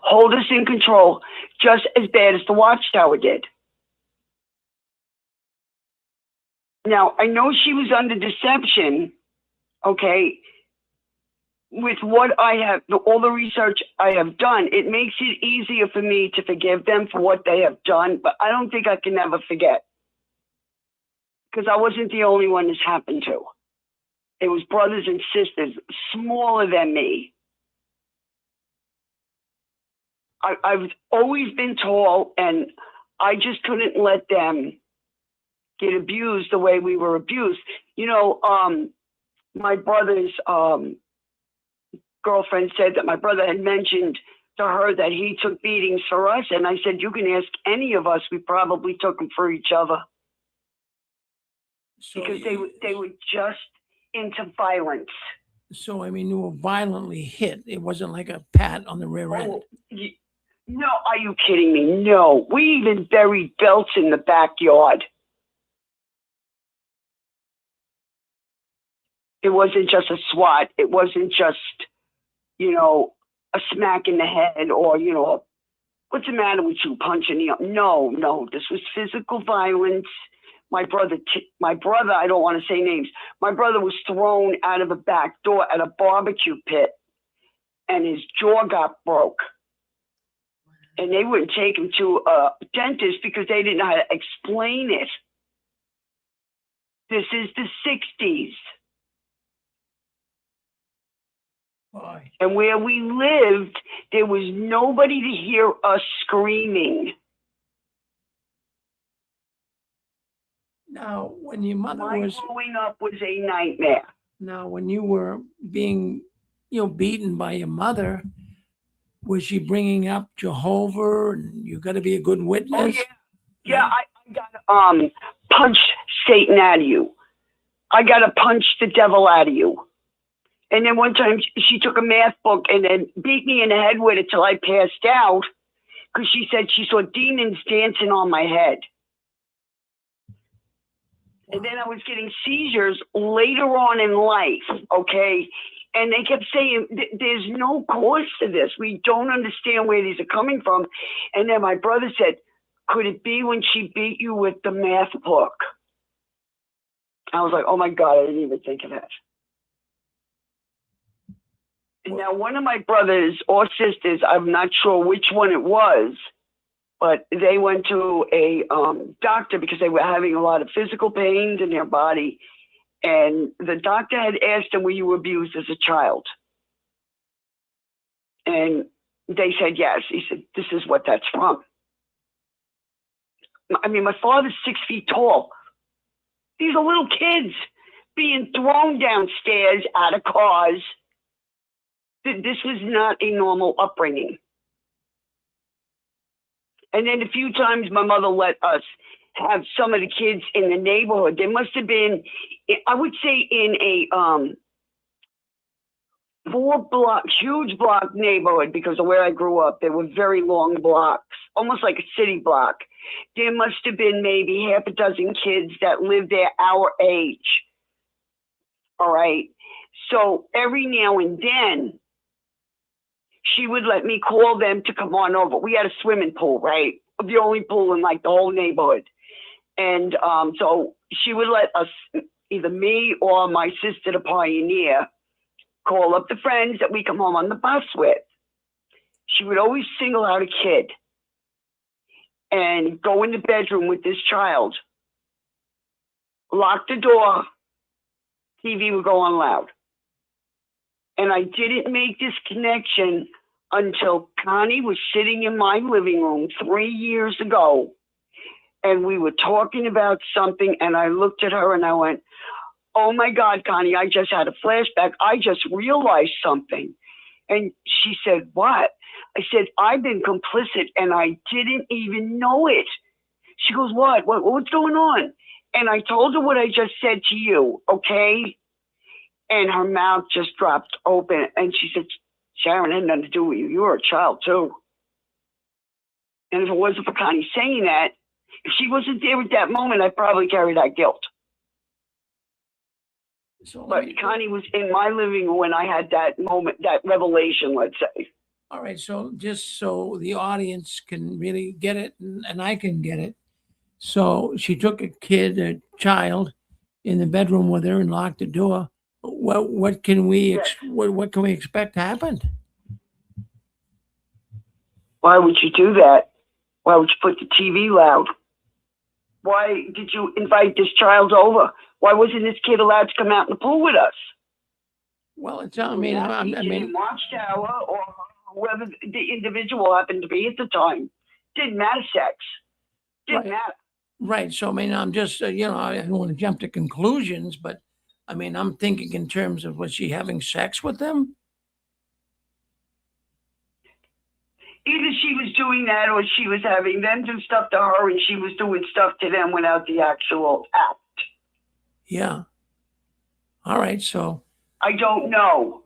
hold us in control, just as bad as the Watchtower did. Now, I know she was under deception, okay? With what I have, all the research I have done, it makes it easier for me to forgive them for what they have done, but I don't think I can ever forget. Because I wasn't the only one this happened to. It was brothers and sisters smaller than me. I've always been tall, and I just couldn't let them get abused the way we were abused. You know, my brother's girlfriend said that my brother had mentioned to her that he took beatings for us, and I said, you can ask any of us, we probably took them for each other. so Because they were just into violence. So I mean, you were violently hit. It wasn't like a pat on the rear end. Oh, no, are you kidding me? No, we even buried belts in the backyard. It wasn't just a swat. It wasn't just, you know, a smack in the head or, you know, what's the matter with you, punching the... No, this was physical violence. My brother, I don't want to say names. My brother was thrown out of a back door at a barbecue pit, and his jaw got broke. And they wouldn't take him to a dentist because they didn't know how to explain it. This is the 60s. Boy. And where we lived, there was nobody to hear us screaming. Now, when your mother My was growing up was a nightmare. now when you were being, beaten by your mother, was she bringing up Jehovah and you got to be a good witness? Oh, yeah, I got to punch Satan out of you. I got to punch the devil out of you. And then one time she took a math book and then beat me in the head with it till I passed out because she said she saw demons dancing on my head. And then I was getting seizures later on in life, okay? And they kept saying, there's no cause to this. We don't understand where these are coming from. And then my brother said, could it be when she beat you with the math book? I was like, oh my God, I didn't even think of that. And now one of my brothers or sisters, I'm not sure which one it was, but they went to a doctor because they were having a lot of physical pains in their body. And the doctor had asked them, were you abused as a child? And they said, yes. He said, this is what that's from. I mean, my father's 6 feet tall. These are little kids being thrown downstairs out of cars. This was not a normal upbringing. And then a few times my mother let us have some of the kids in the neighborhood. There must have been, I would say, in a 4-block, huge block neighborhood, because of where I grew up, there were very long blocks, almost like a city block. There must have been maybe half a dozen kids that lived there our age. All right. So every now and then, she would let me call them to come on over. We had a swimming pool, right? The only pool in like the whole neighborhood. And so she would let us, either me or my sister, the pioneer, call up the friends that we come home on the bus with. She would always single out a kid and go in the bedroom with this child lock the door, TV would go on loud. And I didn't make this connection until Connie was sitting in my living room 3 years ago. And we were talking about something, and I looked at her and I went, oh my God, Connie, I just had a flashback. I just realized something. And she said, what? I said, I've been complicit and I didn't even know it. She goes, what's going on? And I told her what I just said to you, okay? And her mouth just dropped open. And she said, Sharon, it had nothing to do with you. You were a child too. And if it wasn't for Connie saying that, if she wasn't there at that moment, I'd probably carry that guilt. But Connie was in my living room when I had that moment, that revelation, let's say. All right, so just so the audience can really get it, and I can get it. So she took a child, in the bedroom with her and locked the door. What can we what can we expect happened? Why would you do that? Why would you put the TV loud? Why did you invite this child over? Why wasn't this kid allowed to come out in the pool with us? Well, it's I mean, Watchtower or whoever the individual happened to be at the time. Didn't matter sex. Didn't matter. Right. So, I mean, I'm just, I don't want to jump to conclusions, but I mean, I'm thinking in terms of, was she having sex with them? Either she was doing that or she was having them do stuff to her and she was doing stuff to them without the actual act. Yeah. All right. So. I don't know.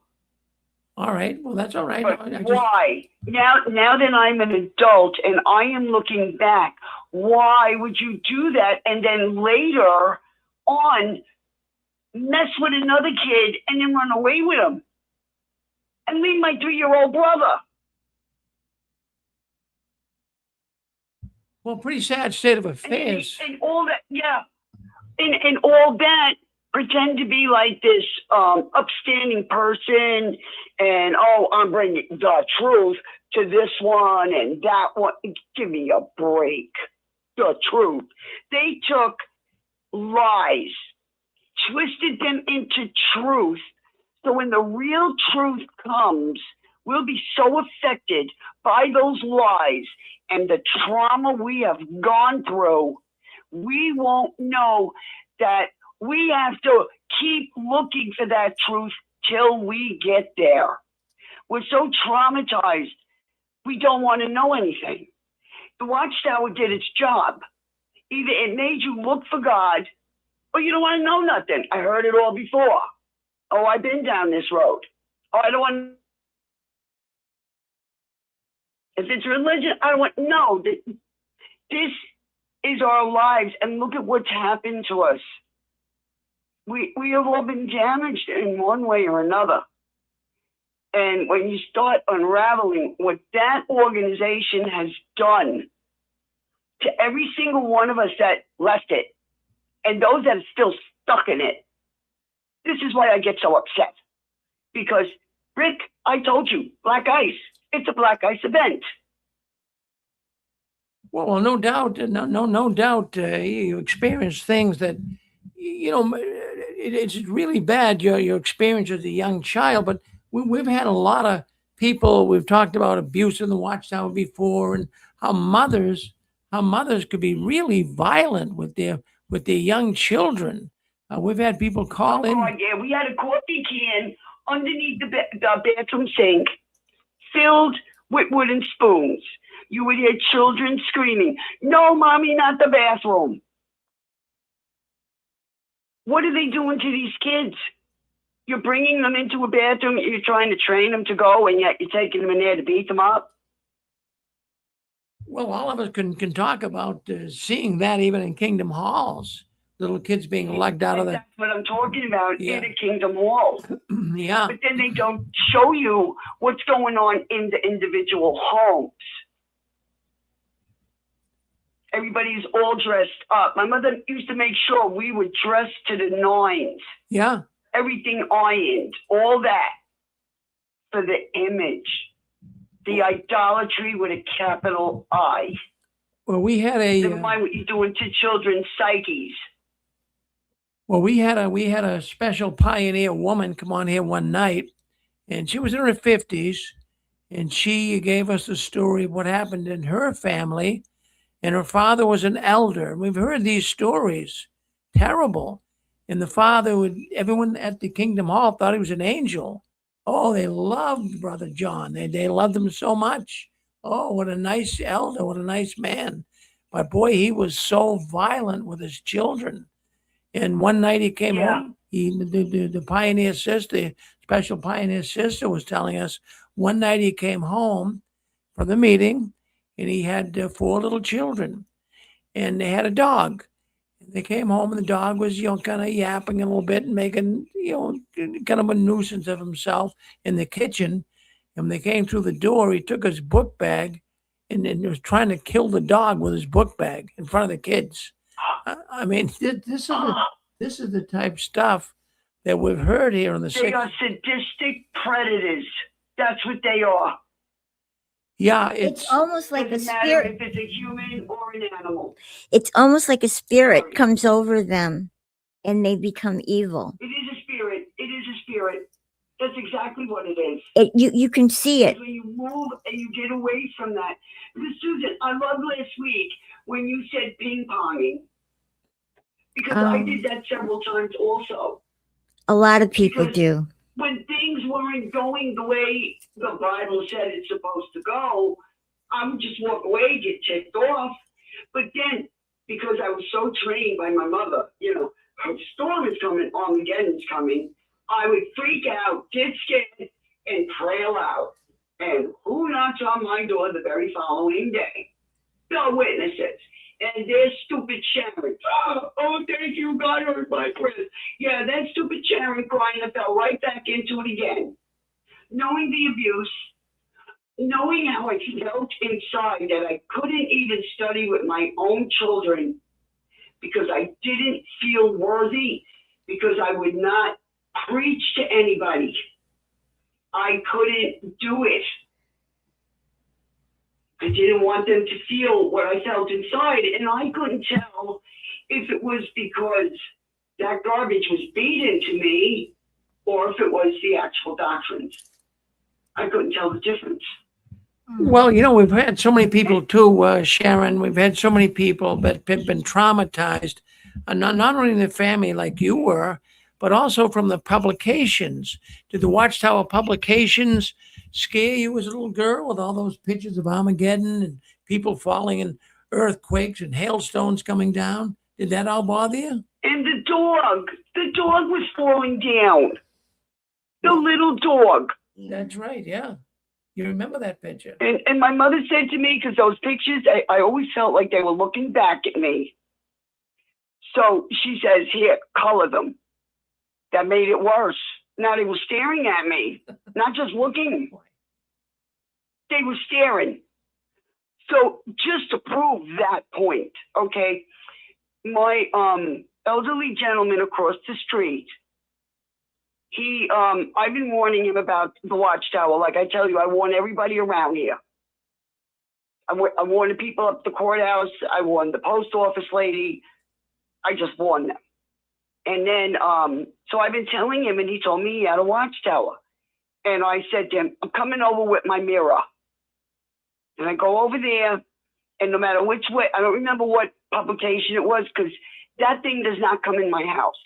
All right. Well, that's all right. But why? Now that I'm an adult and I am looking back, why would you do that and then later on mess with another kid and then run away with him and leave my 3-year-old brother? Well, pretty sad state of affairs. And all that, yeah. And all that, pretend to be like this upstanding person and, oh, I'm bringing the truth to this one and that one. Give me a break. The truth. They took lies, twisted them into truth. So when the real truth comes, we'll be so affected by those lies and the trauma we have gone through, we won't know that we have to keep looking for that truth till we get there. We're so traumatized, we don't want to know anything. The Watchtower did its job. Either it made you look for God, or you don't want to know nothing. I heard it all before. Oh, I've been down this road. Oh, I don't want. If it's religion, I don't want. No, this is our lives, and look at what's happened to us. We have all been damaged in one way or another. And when you start unraveling what that organization has done to every single one of us that left it, and those that are still stuck in it, this is why I get so upset. Because, Rick, I told you, black ice, it's a black ice event. Well, no doubt, no doubt, you experience things that, it's really bad, your experience as a young child, but we've had a lot of people, we've talked about abuse in the Watchtower before, and how mothers could be really violent with their young children. We've had people call in. Oh, yeah, we had a coffee can underneath the bathroom sink filled with wooden spoons. You would hear children screaming, "No, mommy, not the bathroom." What are they doing to these kids? You're bringing them into a bathroom, you're trying to train them to go, and yet you're taking them in there to beat them up? Well, all of us can talk about seeing that even in Kingdom Halls. Little kids being lugged out of the... That's what I'm talking about, in the Kingdom Hall. Yeah. But then they don't show you what's going on in the individual homes. Everybody's all dressed up. My mother used to make sure we were dressed to the nines. Yeah. Everything ironed, all that for the image. The idolatry with a capital I. Well, we had a... Never mind what you're doing to children's psyches. Well, we had a special pioneer woman come on here one night, and she was in her 50s, and she gave us the story of what happened in her family. And her father was an elder. We've heard these stories, terrible. And the father would, everyone at the Kingdom Hall thought he was an angel. Oh, they loved Brother John. They loved him so much. Oh, what a nice elder, what a nice man. But boy, he was so violent with his children. And one night he came home. The pioneer sister, special pioneer sister, was telling us one night he came home from the meeting, and he had 4 little children, and they had a dog. And they came home, and the dog was, kind of yapping a little bit and making, kind of a nuisance of himself in the kitchen. And when they came through the door, he took his book bag and was trying to kill the dog with his book bag in front of the kids. I mean, this is the type of stuff that we've heard here on the They six. are sadistic predators. That's what they are. Yeah, It's almost like a Doesn't matter spirit. if it's a human or an animal. It's almost like a spirit Sorry. comes over them and they become evil. It is a spirit. It is a spirit. That's exactly what it is. You can see it. When you move and you get away from that. Because Susan, I loved last week when you said ping ponging. Because I did that several times also. A lot of people Because do. when things weren't going the way the Bible said it's supposed to go, I would just walk away, get ticked off. But then, because I was so trained by my mother, a storm is coming, Armageddon's coming, I would freak out, get scared, and pray aloud. And who knocks on my door the very following day? The witnesses. And there's stupid Sharon. Oh, thank you, God heard my prayers. Yeah, that stupid Sharon crying, I fell right back into it again. Knowing the abuse, knowing how I felt inside that I couldn't even study with my own children because I didn't feel worthy, because I would not preach to anybody. I couldn't do it. I didn't want them to feel what I felt inside, and I couldn't tell if it was because that garbage was beat into me or if it was the actual doctrines. I couldn't tell the difference. Well, we've had so many people too, Sharon. We've had so many people that have been traumatized, not only in the family like you were, but also from the publications. Did the Watchtower publications scare you as a little girl with all those pictures of Armageddon and people falling and earthquakes and hailstones coming down? Did that all bother you? And the dog was falling down. The little dog. That's right, yeah. You remember that picture. And my mother said to me, because those pictures, I always felt like they were looking back at me. So she says, here, color them. That made it worse. Now they were staring at me, not just looking. They were staring. So just to prove that point, okay, my elderly gentleman across the street, I've been warning him about the Watchtower. Like I tell you, I warn everybody around here. I warn the people up the courthouse. I warn the post office lady. I just warn them. And then, so I've been telling him, and he told me he had a Watchtower. And I said to him, I'm coming over with my mirror. And I go over there, and no matter which way, I don't remember what publication it was, because that thing does not come in my house.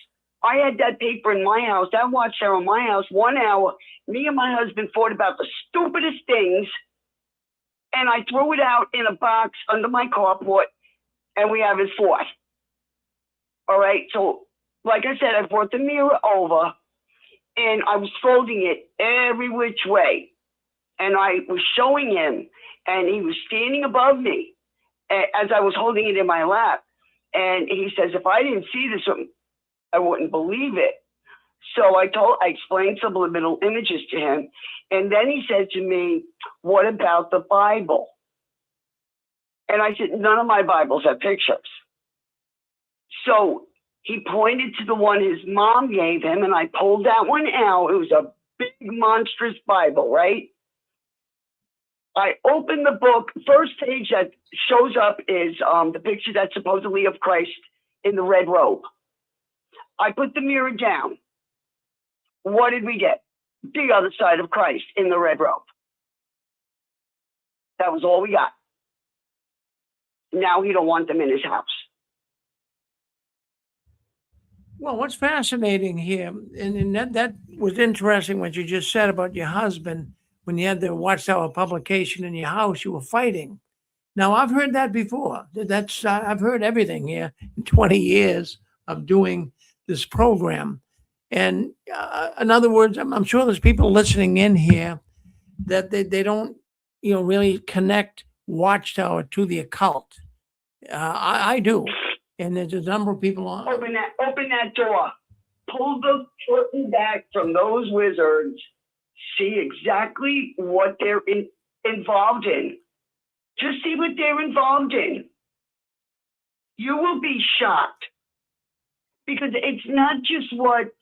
I had that paper in my house, that Watchtower in my house, 1 hour. Me and my husband fought about the stupidest things, and I threw it out in a box under my carport, and we haven't fought. All right, so like I said, I brought the mirror over, and I was folding it every which way, and I was showing him, and he was standing above me as I was holding it in my lap, and he says, if I didn't see this, I wouldn't believe it. So I explained subliminal images to him, and then he said to me, what about the Bible? And I said, none of my Bibles have pictures. So he pointed to the one his mom gave him, and I pulled that one out. It was a big, monstrous Bible, right? I opened the book. First page that shows up is the picture that's supposedly of Christ in the red robe. I put the mirror down. What did we get? The other side of Christ in the red robe. That was all we got. Now he don't want them in his house. Well, what's fascinating here, and that was interesting what you just said about your husband. When you had the Watchtower publication in your house, you were fighting. Now, I've heard that before. I've heard everything here in 20 years of doing this program. And in other words, I'm sure there's people listening in here that they don't, really connect Watchtower to the occult. I do. And there's a number of people on. Open that door. Pull the curtain back from those wizards. See exactly what they're involved in. Just see what they're involved in. You will be shocked. Because it's not just what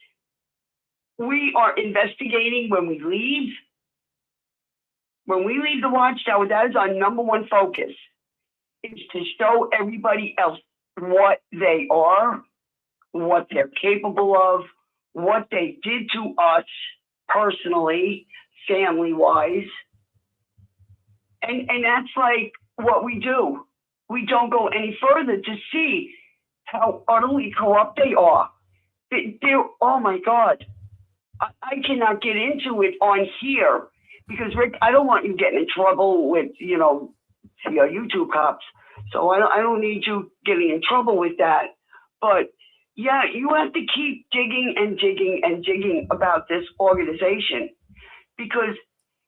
we are investigating when we leave. When we leave the Watchtower, that is our number one focus. It's to show everybody else what they are, what they're capable of, what they did to us personally, family-wise. And that's like what we do. We don't go any further to see how utterly corrupt they are. They're, oh my God. I cannot get into it on here because, Rick, I don't want you getting in trouble with, your YouTube cops. So I don't need you getting in trouble with that. But yeah, you have to keep digging and digging and digging about this organization because,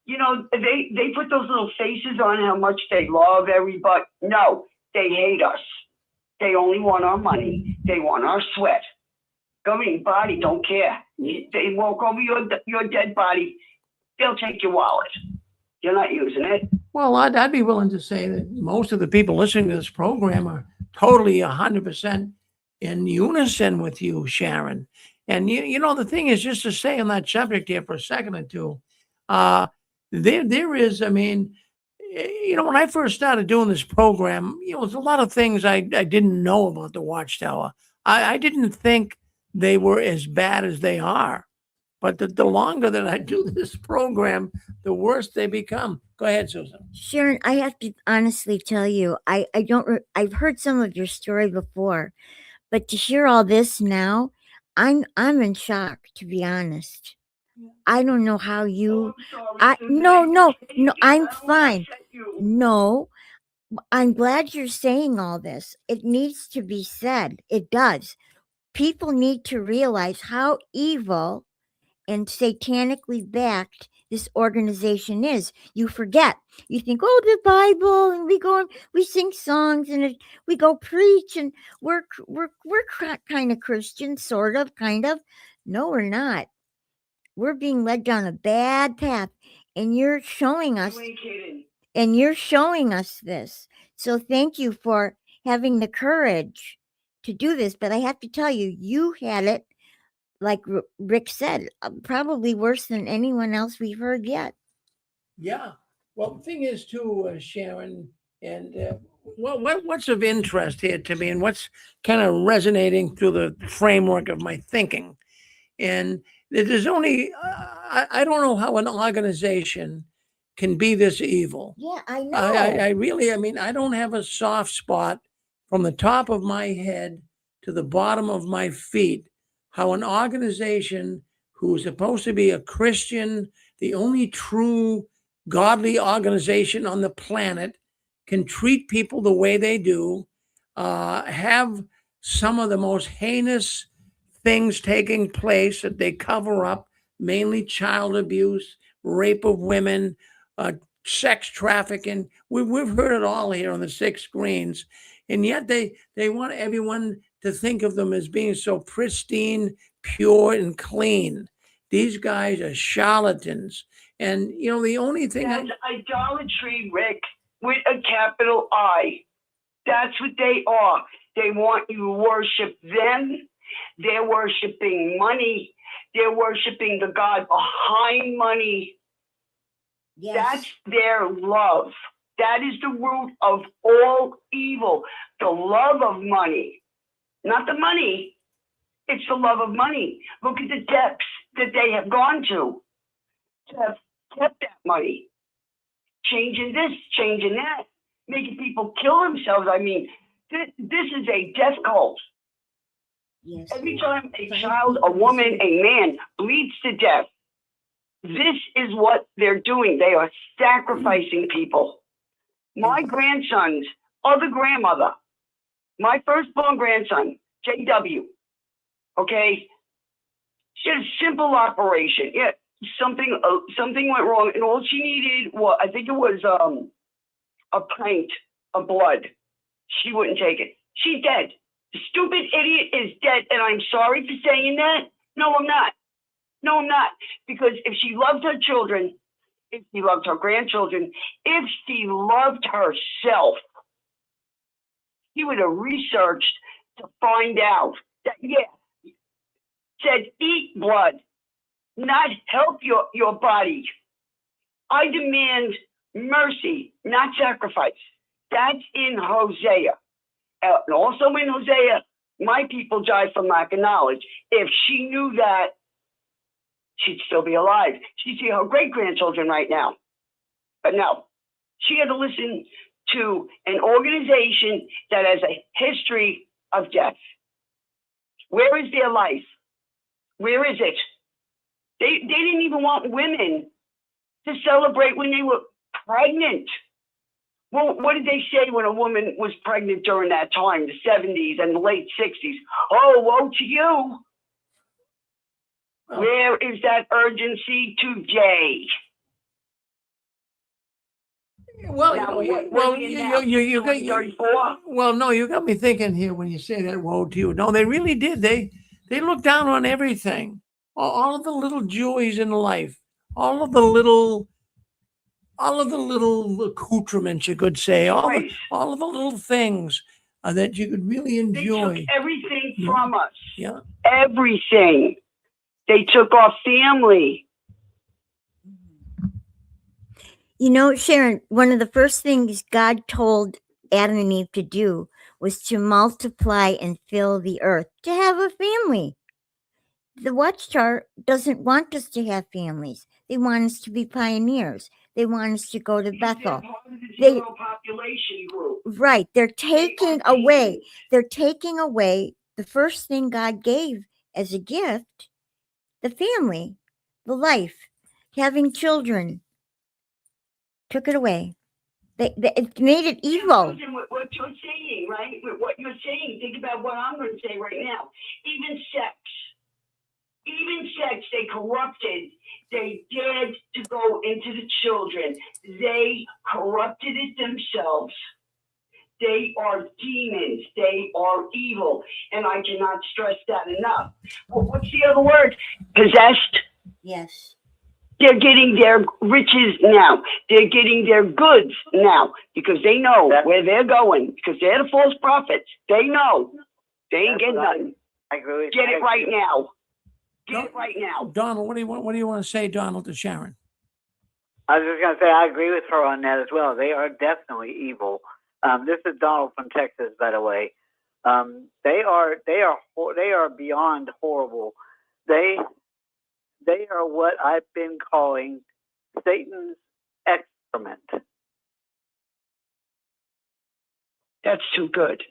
they put those little faces on how much they love everybody. No, they hate us. They only want our money. They want our sweat. Governing body don't care. They walk over your dead body. They'll take your wallet. You're not using it. Well, I'd be willing to say that most of the people listening to this program are totally 100% in unison with you, Sharon. And the thing is, just to stay on that subject here for a second or two, there is, when I first started doing this program, there's a lot of things I didn't know about the Watchtower. I didn't think they were as bad as they are. But the longer that I do this program, the worse they become. Go ahead, Susan. Sharon, I have to honestly tell you, I've heard some of your story before, but to hear all this now, I'm in shock, to be honest. I don't know how you. No, I'm fine. No, I'm glad you're saying all this. It needs to be said. It does. People need to realize how evil and satanically backed this organization is. You forget. You think, oh, the Bible, and we go and we sing songs and we go preach, and we're kind of Christian, sort of, kind of. No, we're not. We're being led down a bad path, and you're showing us. And you're showing us this. So thank you for having the courage to do this. But I have to tell you, you had it, like Rick said, probably worse than anyone else we've heard yet. Yeah. Well, the thing is, too, Sharon, and what's of interest here to me and what's kind of resonating through the framework of my thinking. And there's only, I don't know how an organization can be this evil. Yeah, I know. I really, I don't have a soft spot from the top of my head to the bottom of my feet. How an organization who's supposed to be a Christian, the only true godly organization on the planet, can treat people the way they do, have some of the most heinous things taking place that they cover up, mainly child abuse, rape of women, sex trafficking. We've heard it all here on the 6 screens. And yet they want everyone to think of them as being so pristine, pure, and clean. These guys are charlatans. And, the only thing... That's idolatry, Rick, with a capital I. That's what they are. They want you to worship them. They're worshiping money. They're worshiping the God behind money. Yes. That's their love. That is the root of all evil. The love of money. Not the money. It's the love of money. Look at the depths that they have gone to have kept that money. Changing this, changing that, making people kill themselves. I mean, this is a death cult. Yes. Every time a child, a woman, a man bleeds to death, this is what they're doing. They are sacrificing people. My grandson's other grandmother, my firstborn grandson, JW, okay, she had a simple operation. Yeah, something went wrong, and all she needed was, I think it was a pint of blood. She wouldn't take it. She's dead. The stupid idiot is dead, and I'm sorry for saying that. No, I'm not. No, I'm not. Because if she loved her children, if she loved her grandchildren, if she loved herself, she would have researched to find out that, yeah, said eat blood, not help your body. I demand mercy, not sacrifice. That's in Hosea. And also in Hosea, my people died from lack of knowledge. If she knew that, she'd still be alive. She'd see her great-grandchildren right now. But no, she had to listen to an organization that has a history of death. Where is their life? Where is it? They didn't even want women to celebrate when they were pregnant. Well, what did they say when a woman was pregnant during that time, the 70s and the late 60s? Oh, woe to you. Where is that urgency today? Well, Now, you know, what- well, what's in now? you got 34? well, no, you got me thinking here when you say that. Woe to you! No, they really did. They looked down on everything, all of the little joys in life, all of the little accoutrements, you could say, Right. all of the little things that you could really They enjoy. took everything Yeah. from us. Yeah. Everything. They took our family. You know, Sharon, one of the first things God told Adam and Eve to do was to multiply and fill the earth, to have a family. The Watchtower doesn't want us to have families. They want us to be pioneers. They want us to go to They're Bethel. part of the They- zero population group. Right. They're taking They are away. demons. They're taking away the first thing God gave as a gift, the family, the life, having children. Took it away. It made it evil. Susan, what you're saying, right? With what you're saying, think about what I'm going to say right now. Even sex, they corrupted. They dared to go into the children. They corrupted it themselves. They are demons. They are evil. And I cannot stress that enough. What's the other word? Possessed. Yes. They're getting their riches now. They're getting their goods now because they know where they're going because they're the false prophets. They know. They ain't getting nothing. I agree with Get it right now. Get Don't- it right now. Donald, what do you want to say, Donald, to Sharon? I was just going to say I agree with her on that as well. They are definitely evil. This is Donald from Texas, by the way. They are beyond horrible. They are what I've been calling Satan's excrement. That's too good.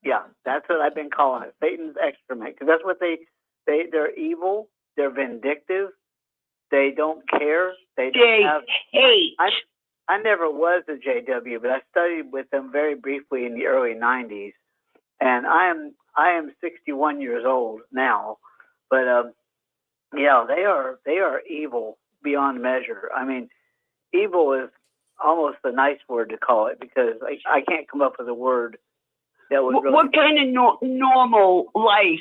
Yeah, that's what I've been calling it, Satan's excrement, because that's what they're evil. They're vindictive. They don't care. They hate. I never was a JW, but I studied with them very briefly in the early '90s, and I am 61 years old now, but yeah, they are evil beyond measure. I mean, evil is almost a nice word to call it because I can't come up with a word that would really. What kind of normal life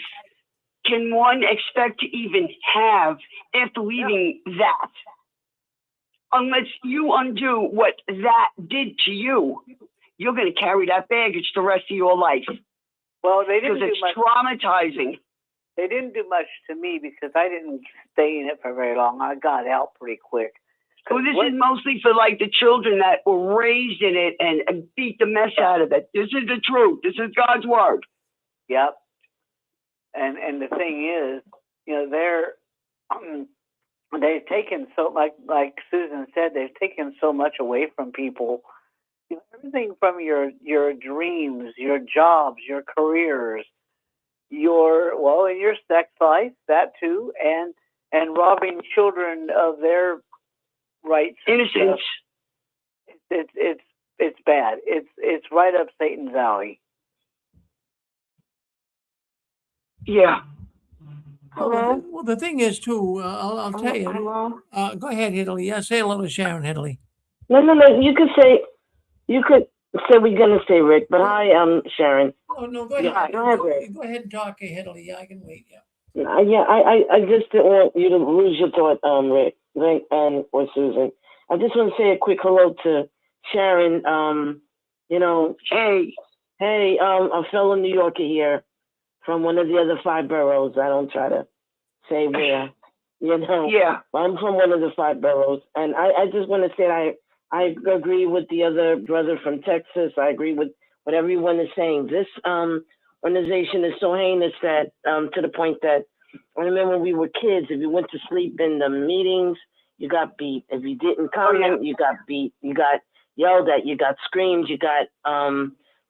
can one expect to even have after leaving that? Unless you undo what that did to you, you're going to carry that baggage the rest of your life. Well, they didn't because do it's much. traumatizing. They didn't do much to me because I didn't stay in it for very long. I got out pretty quick. Well, this is mostly for like the children that were raised in it and beat the mess out of it. This is the truth. This is God's word. Yep. And the thing is, they've taken so, like Susan said, they've taken so much away from people. Everything from your dreams, your jobs, your careers, your sex life, that too, and robbing children of their rights. Innocence. It's bad. It's right up Satan's alley. Yeah. Well, the thing is too. I'll tell you. Hello? Go ahead, Italy. Yeah, say hello to Sharon, Italy. No. You could say what you're gonna say, Rick. But hi, Sharon. Oh no, go Yeah, ahead. go ahead, Rick. Go ahead and talk, Italy. Yeah, I can wait. Yeah. I just didn't want you to lose your thought, Rick, or Susan. I just want to say a quick hello to Sharon. Hey, a fellow New Yorker here from one of the other 5 boroughs. I don't try to say where, Yeah. I'm from one of the 5 boroughs, and I just want to say I agree with the other brother from Texas. I agree with what everyone is saying. This organization is so heinous that to the point that I remember when we were kids, if you went to sleep in the meetings, you got beat. If you didn't comment, you got beat. You got yelled at. You got screamed. You got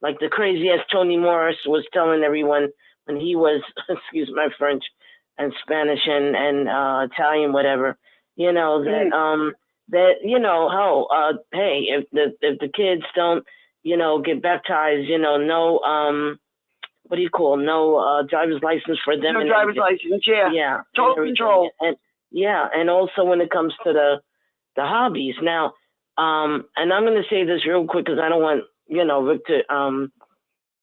like the crazy as Toni Morris was telling everyone when he was, excuse my French and Spanish and Italian, whatever. Hey, if the kids don't, get baptized, no driver's license for them. No driver's license, yeah. Yeah. Total control. And also when it comes to the hobbies. Now, and I'm going to say this real quick because I don't want, Rick to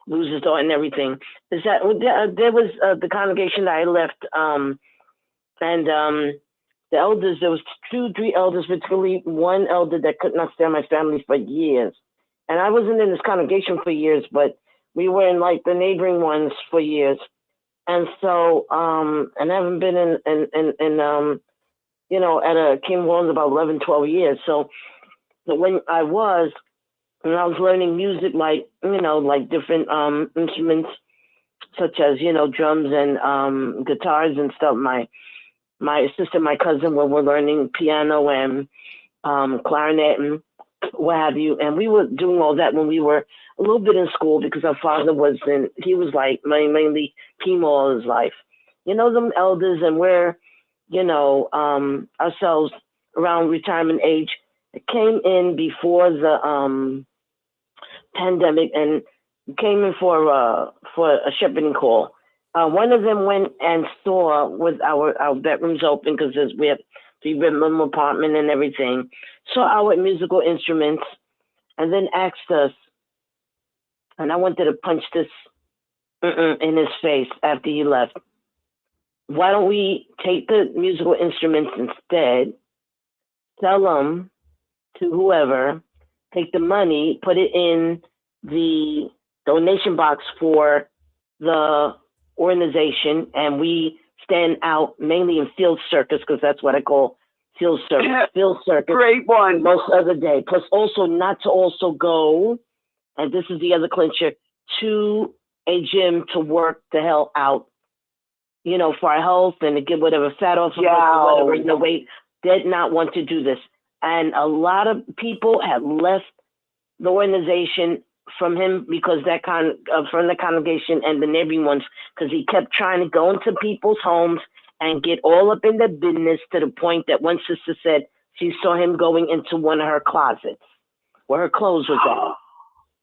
lose his thought and everything, is that there was the congregation that I left, and the elders, there was 2-3 elders, particularly one elder that could not stand my family for years. And I wasn't in this congregation for years, but we were in like the neighboring ones for years. And so, and I haven't been in at a King Warren's about 11, 12 years. So when I was learning music, like different instruments, such as, drums and guitars and stuff, my sister, my cousin, were learning piano and clarinet and what have you. And we were doing all that when we were a little bit in school because our father he was like mainly chemo all his life. Them elders, and we're, ourselves around retirement age. It came in before the pandemic and came in for a shepherding call. One of them went and saw with our bedrooms open because we have 3-bedroom apartment and everything. Saw our musical instruments and then asked us, and I wanted to punch this in his face after he left. Why don't we take the musical instruments instead, sell them to whoever, take the money, put it in the donation box for the organization, and we stand out mainly in field circus because that's what I call field circus. Field circus. Great one. Most of the day. Plus also not to also go, and this is the other clincher, to a gym to work the hell out, for our health and to get whatever fat off of us or whatever the weight. Did not want to do this. And a lot of people have left the organization from him because from the congregation and the neighboring ones, because he kept trying to go into people's homes and get all up in their business to the point that one sister said she saw him going into one of her closets where her clothes was at.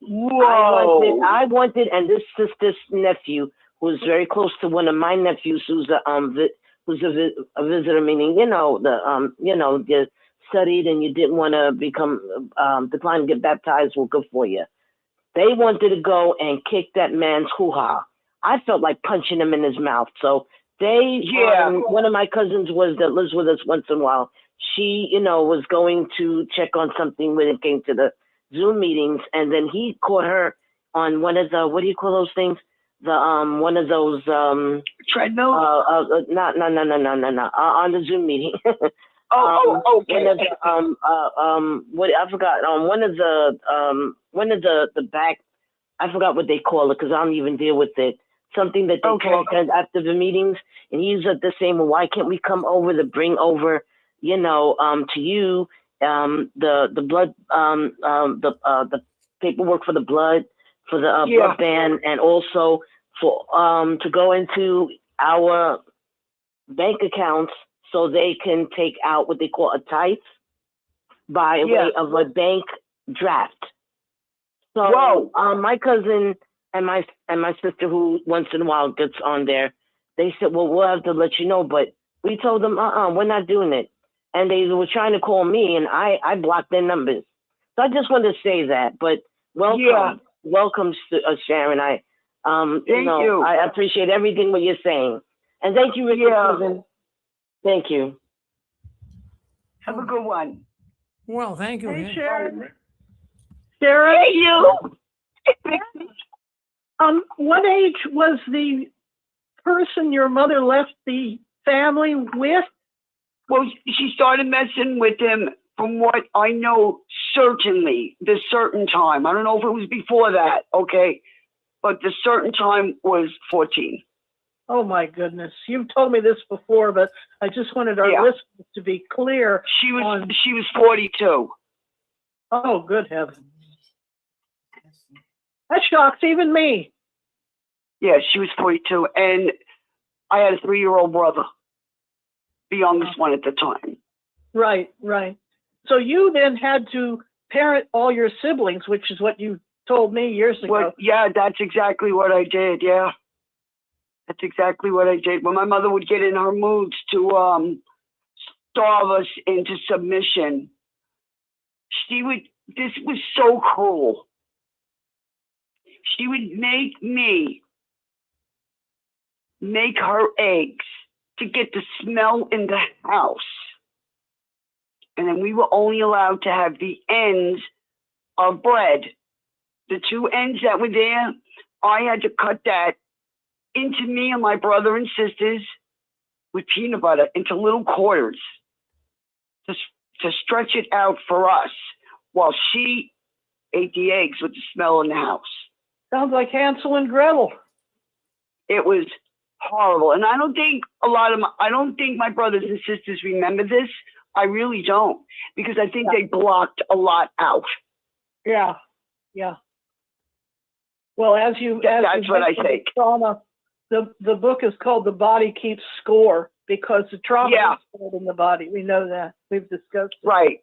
Whoa! I wanted, and this sister's nephew, who's very close to one of my nephews, who's a visitor, meaning you studied and you didn't want to decline to get baptized. Well, good for you. They wanted to go and kick that man's hoo-ha. I felt like punching him in his mouth. So one of my cousins that lives with us once in a while, she, was going to check on something when it came to the Zoom meetings. And then he caught her on one of the, what do you call those things? One of those, treadmills? No, on the Zoom meeting. Okay. What I forgot. One of the back. I forgot what they call it because I don't even deal with it. something that they Okay. talk after the meetings, and he's at the same. Well, why can't we come over to bring over, to you, the blood, the paperwork for the blood, for the blood ban, and also for to go into our bank accounts so they can take out what they call a tithe by way of a bank draft. So my cousin and my sister, who once in a while gets on there, they said, well, we'll have to let you know, but we told them, we're not doing it. And they were trying to call me, and I blocked their numbers. So I just wanted to say that, but welcome, Sharon. Thank you. I appreciate everything what you're saying. And thank you, Rick. Thank you. Have a good one. Well, thank you. Hey, Sharon. Sharon. Hey, you. What age was the person your mother left the family with? Well, she started messing with him, from what I know, certainly the certain time. I don't know if it was before that, okay? But the certain time was 14. Oh my goodness. You've told me this before, but I just wanted our listeners to be clear. She was 42. Oh, good heavens. That shocks even me. Yeah, she was 42. And I had a 3-year-old brother, the youngest one at the time. Right. So you then had to parent all your siblings, which is what you told me years ago. Well, yeah, that's exactly what I did. Yeah. That's exactly what I did. When my mother would get in her moods to starve us into submission, this was so cruel. She would make her eggs to get the smell in the house. And then we were only allowed to have the ends of bread. The 2 ends that were there, I had to cut that into me and my brother and sisters with peanut butter into little quarters to stretch it out for us while she ate the eggs with the smell in the house. Sounds like Hansel and Gretel. It was horrible. And I don't think my brothers and sisters remember this. I really don't, because I think they blocked a lot out. Yeah. Well, that's what I think. Trauma, the book is called The Body Keeps Score, because the trauma is stored in the body. We know that. We've discussed it. Right.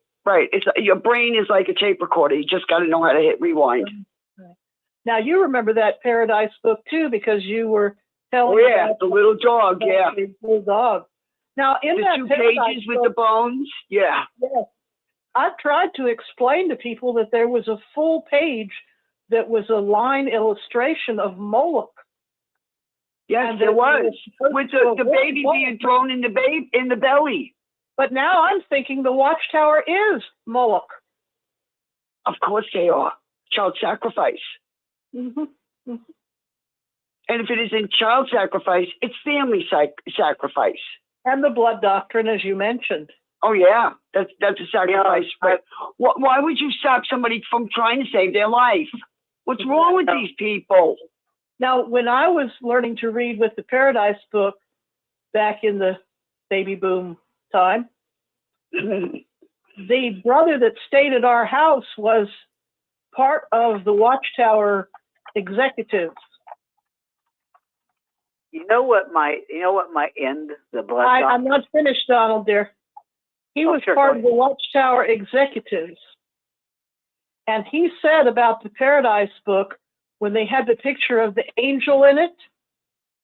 It's your brain is like a tape recorder. You just got to know how to hit rewind. Right. Now you remember that Paradise book too, because you were telling about the little dog. Yeah, the little dog. Now in the that 2 Paradise pages with book, the bones. Yeah. Yes. I've tried to explain to people that there was a full page that was a line illustration of Moloch. Yes, there was, with the baby being thrown in the belly. But now I'm thinking the Watchtower is Moloch. Of course they are. Child sacrifice. Mm-hmm. Mm-hmm. And if it isn't child sacrifice, it's family sacrifice. And the blood doctrine, as you mentioned. Oh yeah, that's a sacrifice. But why would you stop somebody from trying to save their life? What's wrong with these people? Now, when I was learning to read with the Paradise book back in the baby boom time, the brother that stayed at our house was part of the Watchtower executives. You know what might end the blood? I'm not finished, Donald, dear. He was part of the Watchtower executives. And he said about the Paradise book, when they had the picture of the angel in it,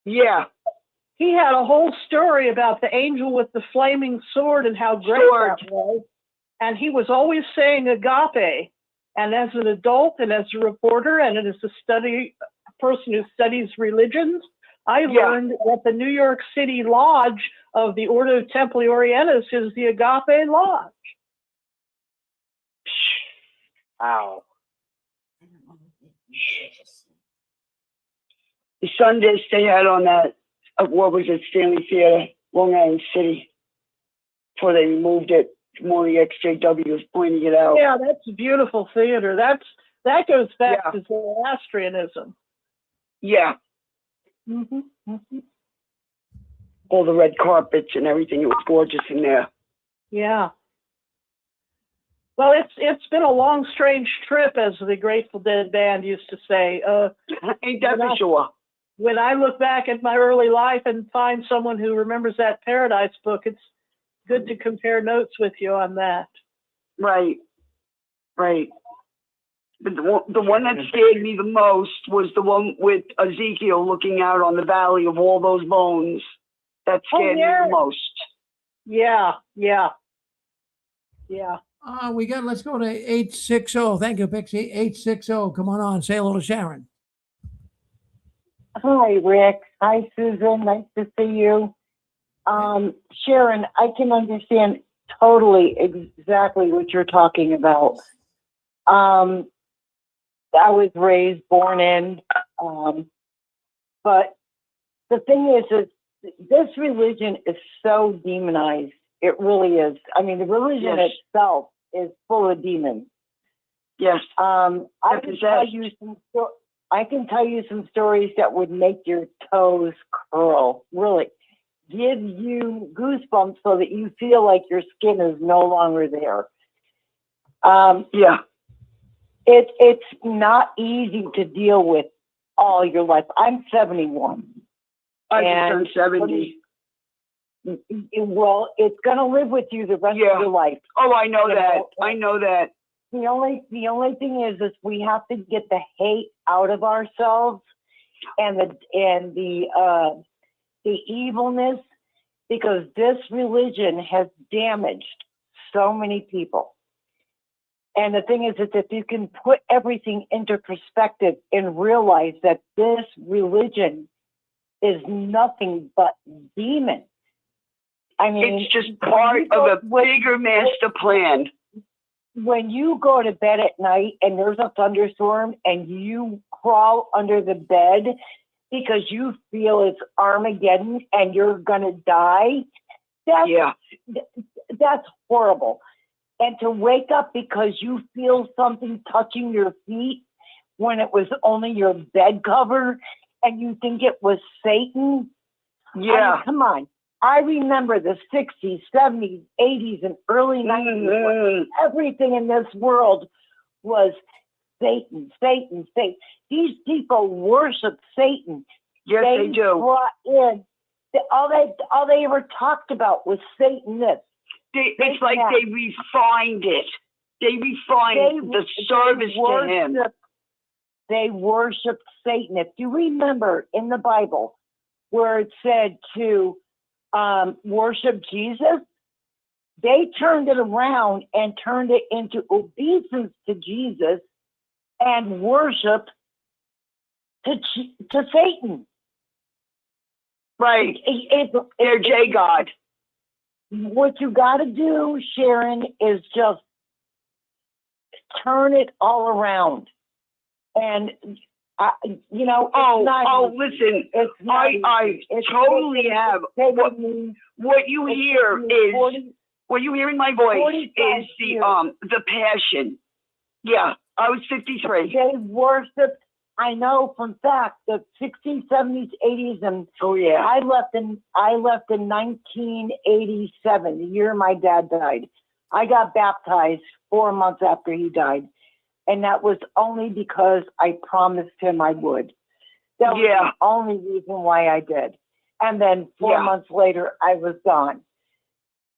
he had a whole story about the angel with the flaming sword and how great that was. And he was always saying agape. And as an adult and as a reporter and as a person who studies religions, I learned that the New York City Lodge of the Ordo Templi Orientis is the Agape Lodge. Wow. The Sundays they had on that, what was it, Stanley Theater, Long Island City, before they removed it. More the XJW was pointing it out. Yeah, that's a beautiful theater. That goes back to Zoroastrianism. Yeah. All the red carpets and everything. It was gorgeous in there. Yeah. Well, it's been a long, strange trip, as the Grateful Dead band used to say. Ain't that for sure? When I look back at my early life and find someone who remembers that Paradise book, it's good to compare notes with you on that. Right. Right. But the one that scared me the most was the one with Ezekiel looking out on the valley of all those bones. That scared me the most. Yeah. Let's go to 860. Thank you, Pixie. 860. Come on. Say hello to Sharon. Hi, Rick. Hi, Susan. Nice to see you. Sharon, I can understand totally exactly what you're talking about. I was raised, born in, but the thing is this religion is so demonized. It really is. I mean, the religion itself is full of demons. Yes. I can tell you some stories that would make your toes curl. Really, give you goosebumps so that you feel like your skin is no longer there. It's not easy to deal with all your life. I'm 71. I just turned 70. Well, it's going to live with you the rest of your life. Oh, I know that. I know that. The only thing is we have to get the hate out of ourselves and the evilness, because this religion has damaged so many people. And the thing is that if you can put everything into perspective and realize that this religion is nothing but demon. I mean, it's just part of a bigger master plan. When you go to bed at night and there's a thunderstorm and you crawl under the bed because you feel it's Armageddon and you're gonna die, that's horrible. And to wake up because you feel something touching your feet when it was only your bed cover and you think it was Satan. I mean, come on. I remember the 60s, 70s, 80s, and early 90s. When everything in this world was Satan. These people worship Satan. Yes, they do. Brought in, all they ever talked about was Satan. It's like they refined it. They refined the service to him. They worshiped Satan. If you remember in the Bible where it said to worship Jesus, they turned it around and turned it into obeisance to Jesus and worship to Satan. Right. They're J God. What you got to do, Sharon, is just turn it all around. And listen, I totally have. What you hear in my voice is the passion. Yeah, I was 53. They worship. I know from fact the 60s, 70s, 80s, and I left in 1987, the year my dad died. I got baptized 4 months after he died. And that was only because I promised him I would. That was the only reason why I did. And then 4 months later, I was gone.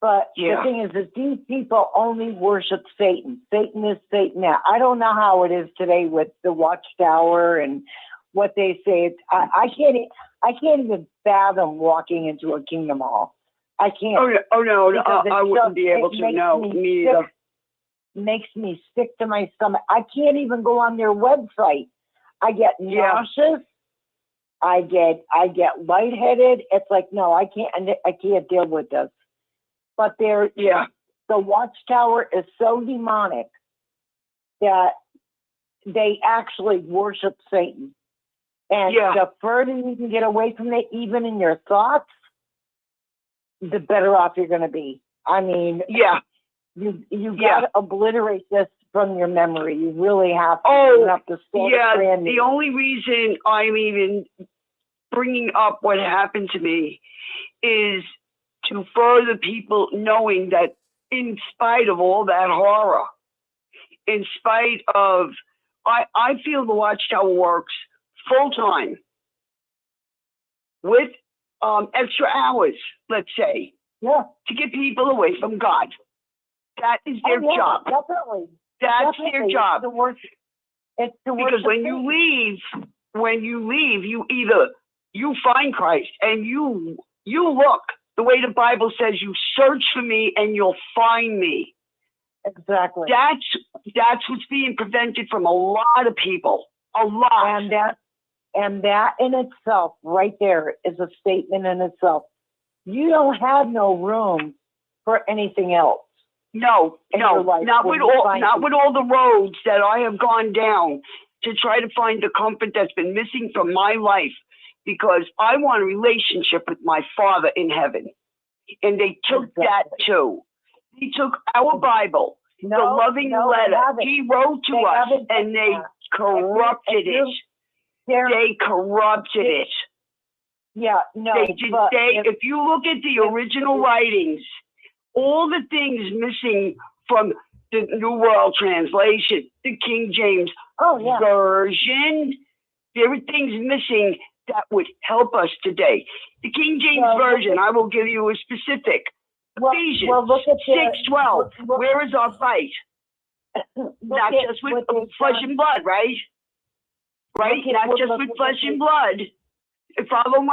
But the thing is that these people only worship Satan. Satan is Satan now. I don't know how it is today with the Watchtower and what they say. I can't even fathom walking into a Kingdom Hall. I can't. Oh no, I wouldn't be able to. No, me either. Makes me sick to my stomach. I can't even go on their website. I get nauseous. I get lightheaded. It's like, no, I can't deal with this. But the Watchtower is so demonic that they actually worship Satan. And the further you can get away from it, even in your thoughts, the better off you're going to be. I mean, you got to obliterate this from your memory. You really have to. You have to start brand new. The only reason I'm even bringing up what happened to me is to further people knowing that in spite of all that horror, in spite of, I feel the Watchtower works full time with extra hours, let's say, to get people away from God. That is their job. Definitely. That's their job. It's the work because when you leave, you find Christ and you look the way the Bible says, you search for me and you'll find me. Exactly. That's what's being prevented from a lot of people. A lot. And that in itself, right there, is a statement in itself. You don't have no room for anything else. No, not with all the roads that I have gone down to try to find the comfort that's been missing from my life, because I want a relationship with my Father in heaven. And they took that too. They took our Bible, the loving letter he wrote to us, and they corrupted it. They corrupted it. Yeah, no. If you look at the original writings, all the things missing from the New World Translation, the King James Version, there are things missing that would help us today. The King James Version, I will give you a specific. Ephesians 6:12. Where is our fight? Not just with flesh and blood, right? Right? Not just with flesh and blood. Follow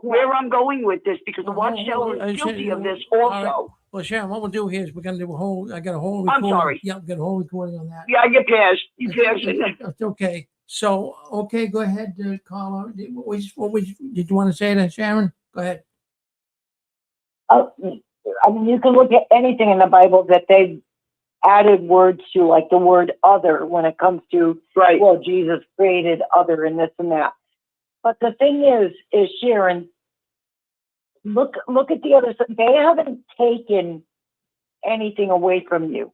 where I'm going with this, because the Watchtower is guilty of this also. Right. Well, Sharon, what we'll do here is we're going to do I got a whole recording. I'm sorry. Yeah, got a whole recording on that. Yeah, I get past. You passed it. That's okay. So, go ahead, caller. Did you want to say that, Sharon? Go ahead. I mean, you can look at anything in the Bible that they've added words to, like the word other, when it comes to, well, Jesus created other and this and that. But the thing is Sharon, look at the other side. They haven't taken anything away from you.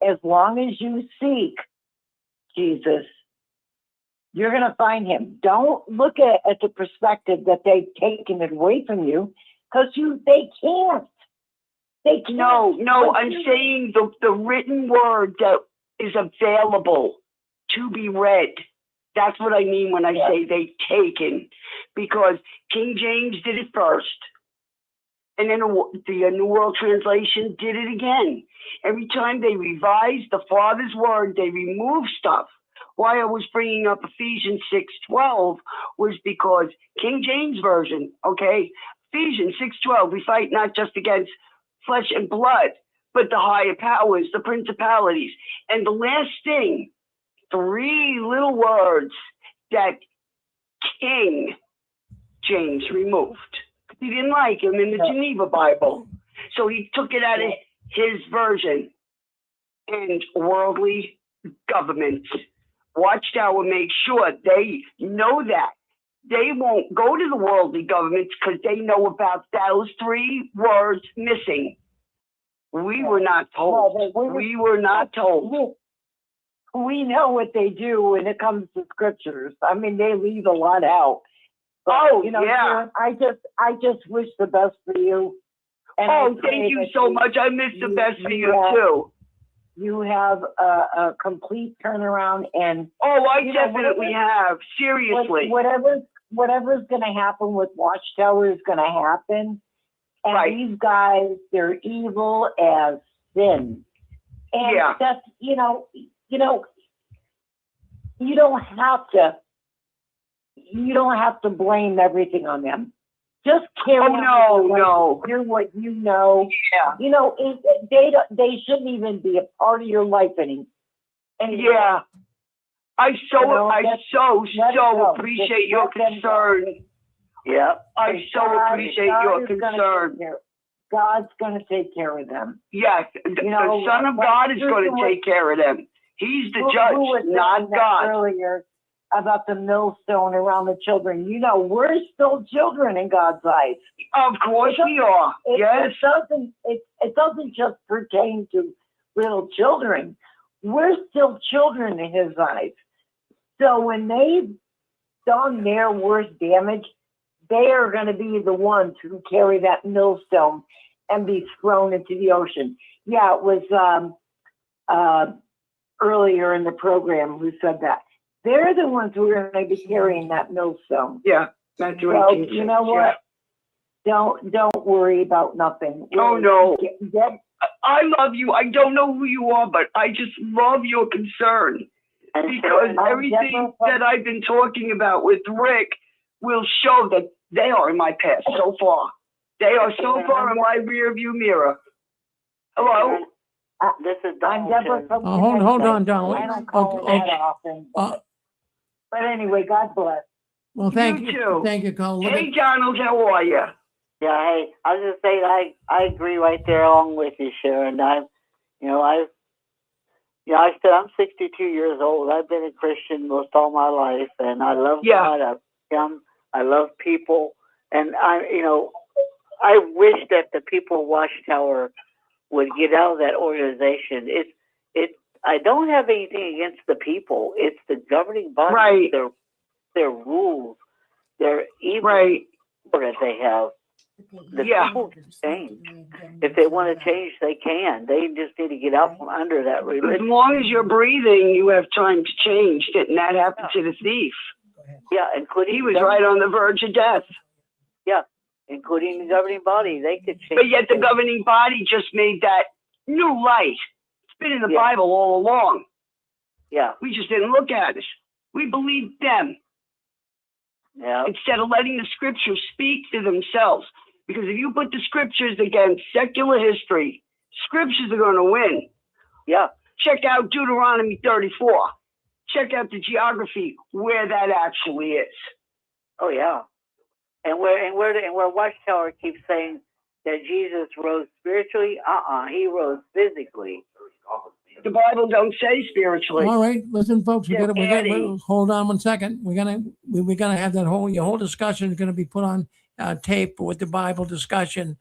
As long as you seek Jesus, you're going to find him. Don't look at the perspective that they've taken it away from you, because they can't. They can't. No, I'm saying the written word that is available to be read. That's what I mean when I say they've taken, because King James did it first. And then the New World Translation did it again. Every time they revised the Father's word, they removed stuff. Why I was bringing up Ephesians 6:12 was because King James Version, okay? Ephesians 6:12, we fight not just against flesh and blood, but the higher powers, the principalities. And the last thing, 3 little words that King James removed. He didn't like him in the Geneva Bible. So he took it out of his version. And worldly governments, Watchtower makes sure they know that. They won't go to the worldly governments because they know about those 3 words missing. We were not told. We were not told. We know what they do when it comes to scriptures. I mean, they leave a lot out. But, Sharon, I just wish the best for you. And thank you so much. I miss the best for you too. You have a complete turnaround, and I definitely have. Seriously, whatever's going to happen with Watchtower is going to happen. And these guys, they're evil as sin. And that's you don't have to blame everything on them. Just carry on. Do what you know. Yeah. They shouldn't even be a part of your life anymore. Yeah. I so appreciate your concern. Yeah. I so appreciate your concern. God's going to take care of them. Yes. The Son of God is going to take care of them. He's the judge, not God. Earlier about the millstone around the children. We're still children in God's eyes. Of course we are. Yes. It doesn't just pertain to little children. We're still children in his eyes. So when they've done their worst damage, they are going to be the ones who carry that millstone and be thrown into the ocean. Yeah, it was earlier in the program who said that. They're the ones who are going to be carrying that millstone. Yeah, Matthew So 18. you know what? Don't worry about nothing. Oh, no. Get I love you. I don't know who you are, but I just love your concern. Because everything that I've been talking about with Rick will show that they are in my past so far. They are so far in my rear view mirror. Hello? This is I'm Deborah from hold on, Don. I don't call her that often. But anyway, God bless. Well, thank You you. too. Thank you, Colin. Hey, Donald, how are you? Yeah, hey, I was just saying, I agree right there along with you, Sharon. I said I'm 62 years old. I've been a Christian most all my life, and I love God. I love people, and I wish that the people of Watchtower would get out of that organization. I don't have anything against the people. It's the governing body, right? Their rules, their evil that they have. The people can change. If they want to change, they can. They just need to get out from under that religion. As long as you're breathing, you have time to change. Didn't that happen to the thief? Yeah, including he was right on the verge of death. Yeah, including the governing body, they could change. But yet the governing body just made that new light. It's been in the Bible all along. Yeah, we just didn't look at it. We believed them. Yeah. Instead of letting the scriptures speak to themselves. Because if you put the scriptures against secular history, scriptures are going to win. Yeah. Check out Deuteronomy 34. Check out the geography where that actually is. Oh yeah. And where Watchtower keeps saying that Jesus rose spiritually, he rose physically. The Bible don't say spiritually. All right, listen, folks. We got to hold on 1 second. We're gonna have that whole discussion is going to be put on tape with the Bible discussion,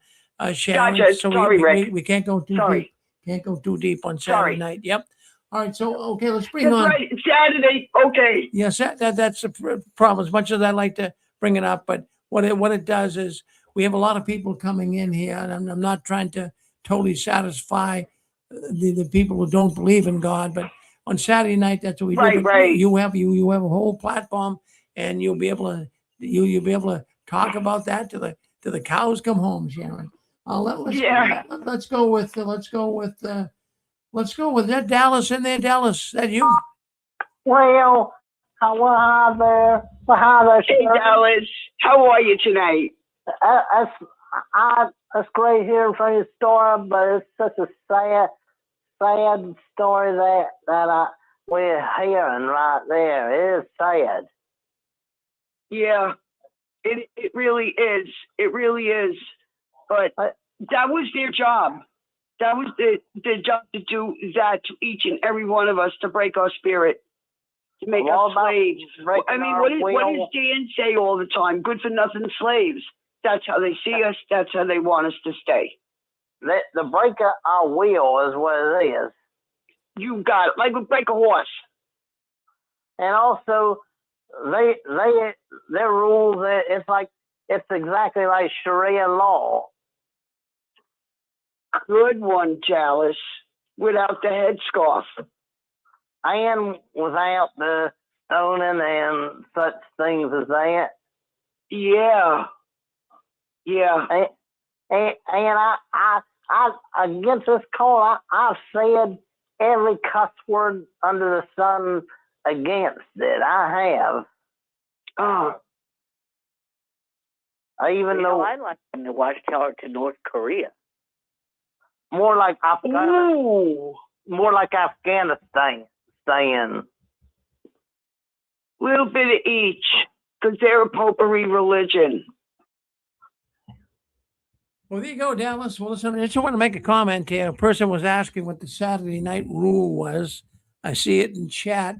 Sharon. Gotcha. So Sorry, Rick. we can't go too deep. Can't go too deep on Saturday night. Yep. All right. So okay, let's bring on. Right. Saturday. Okay. Yes, that's the problem. As much as I like to bring it up, but what it does is we have a lot of people coming in here, and I'm not trying to totally satisfy the people who don't believe in God, but on Saturday night, that's what we do. Right. You have a whole platform, and you'll be able to talk about that till the cows come home, Sharon. Let's go with that Dallas in there. Dallas, that you? Well, hi there, Hey, Dallas. How are you tonight? It's great hearing from your story, but it's such a sad story that we're hearing right there. It is sad. Yeah, it really is. It really is. But that was their job. That was their job to do that to each and every one of us, to break our spirit, to make us slaves. I mean, what does Dan say all the time? Good for nothing slaves. That's how they see us. That's how they want us to stay. The break of our will is what it is. You got it. Like we break a horse. And also, their rules. It's exactly like Sharia law. Good one, Chalice. Without the headscarf. And without the stoning and such things as that. Yeah. Yeah. And I against this call, I've said every cuss word under the sun against it. I have. Even though I like the Watchtower to North Korea. More like Afghanistan. Little bit of each, because they're a potpourri religion. Well, there you go, Dallas. Well, listen, I just want to make a comment here. A person was asking what the Saturday night rule was. I see it in chat.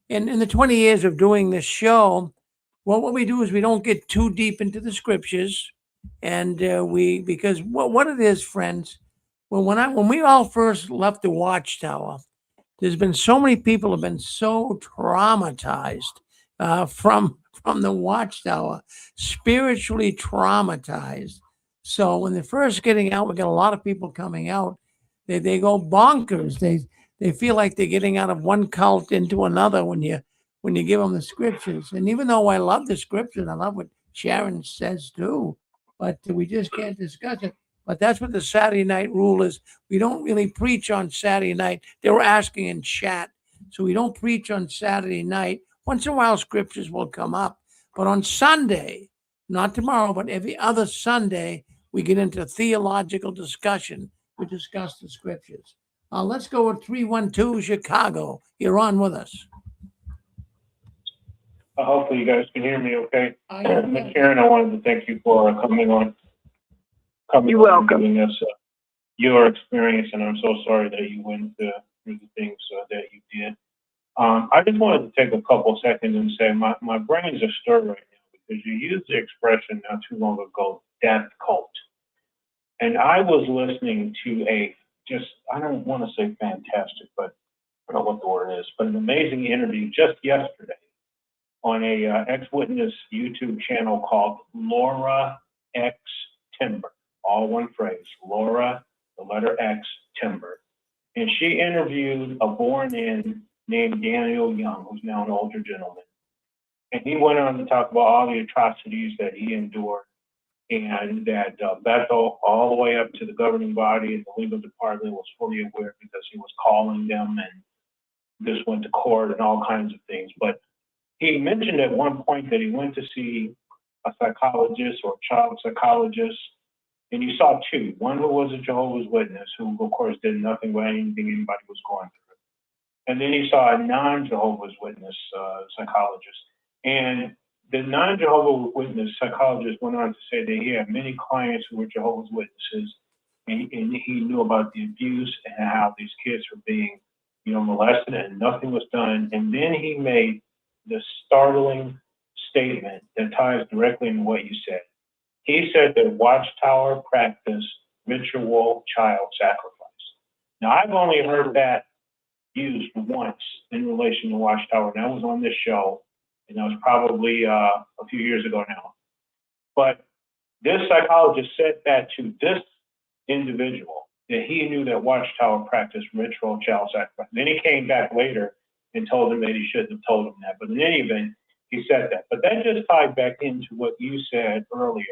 And in the 20 years of doing this show, well, what we do is we don't get too deep into the scriptures. And because what it is, friends, well, when we all first left the Watchtower, there's been so many people have been so traumatized from from the Watchtower, spiritually traumatized. So when they're first getting out, we got a lot of people coming out. They go bonkers. They feel like they're getting out of one cult into another when you give them the scriptures. And even though I love the scriptures, I love what Sharon says too, but we just can't discuss it. But that's what the Saturday night rule is. We don't really preach on Saturday night. They were asking in chat. So we don't preach on Saturday night. Once in a while, scriptures will come up. But on Sunday, not tomorrow, but every other Sunday, we get into theological discussion. We discuss the scriptures. Let's go with 312 Chicago. You're on with us. Hopefully you guys can hear me okay. Yeah. Karen, I wanted to thank you for coming on. You're welcome. Giving us your experience, and I'm so sorry that you went through the things that you did. I just wanted to take a couple seconds and say my brain's astir right now because you used the expression not too long ago, death cult. And I was listening to I don't want to say fantastic, but I don't know what the word is, but an amazing interview just yesterday on a ex-witness YouTube channel called Laura X Timber, all one phrase, Laura, the letter X, Timber. And she interviewed a born-in named Daniel Young, who's now an older gentleman. And he went on to talk about all the atrocities that he endured and that Bethel, all the way up to the governing body and the legal department, was fully aware because he was calling them and this went to court and all kinds of things. But he mentioned at one point that he went to see a psychologist or child psychologist, and he saw two. One who was a Jehovah's Witness, who of course did nothing but anything anybody was going through. And then he saw a non-Jehovah's Witness psychologist. And the non-Jehovah's Witness psychologist went on to say that he had many clients who were Jehovah's Witnesses, and he knew about the abuse and how these kids were being, molested, and nothing was done. And then he made the startling statement that ties directly into what you said. He said that Watchtower practiced ritual child sacrifice. Now, I've only heard that used once in relation to Watchtower, and that was on this show, and that was probably a few years ago now. But this psychologist said that to this individual, that he knew that Watchtower practiced ritual child sacrifice. Then he came back later and told him that he shouldn't have told him that. But in any event, he said that. But that just tied back into what you said earlier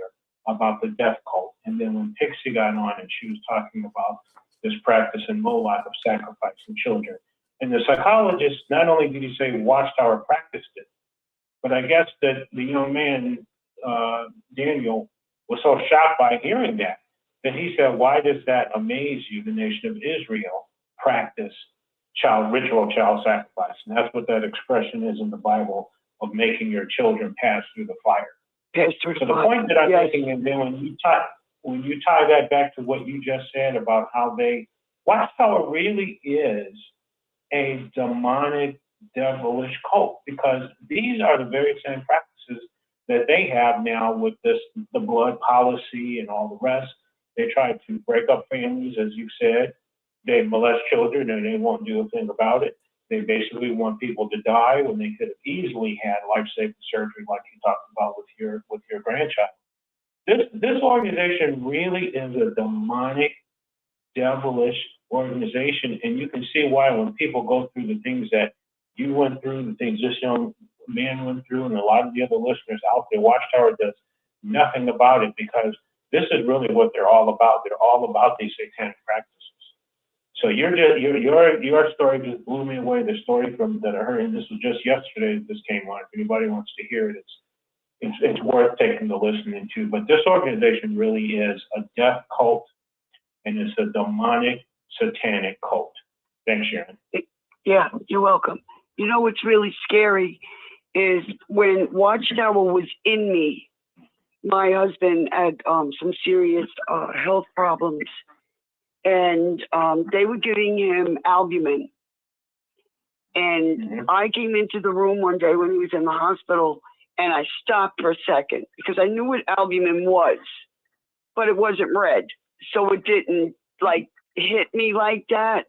about the death cult. And then when Pixie got on and she was talking about this practice in Moloch of sacrificing children. And the psychologist, not only did he say Watchtower practiced it, but I guess that the young man, Daniel, was so shocked by hearing that he said, why does that amaze you? The nation of Israel practice ritual child sacrifice. And that's what that expression is in the Bible, of making your children pass through the fire. So the point that I'm making, and then when you tie that back to what you just said about how Watchtower really is a demonic, devilish cult, because these are the very same practices that they have now with the blood policy and all the rest. They try to break up families, as you said. They molest children and they won't do a thing about it. They basically want people to die when they could have easily had life-saving surgery, like you talked about with your grandchild. This organization really is a demonic, devilish organization, and you can see why when people go through the things that you went through, the things this young man went through, and a lot of the other listeners out there, Watchtower does nothing about it, because this is really what they're all about. They're all about these satanic practices. So your story just blew me away. The story that I heard, and this was just yesterday that this came on. If anybody wants to hear it, it's worth taking the listening to. But this organization really is a death cult, and it's a demonic, satanic cult. Thanks, Sharon. Yeah, you're welcome. You know what's really scary is when Watchtower was in me, my husband had some serious health problems, and they were giving him albumin. And I came into the room one day when he was in the hospital, and I stopped for a second because I knew what albumin was, but it wasn't red, so it didn't hit me like that.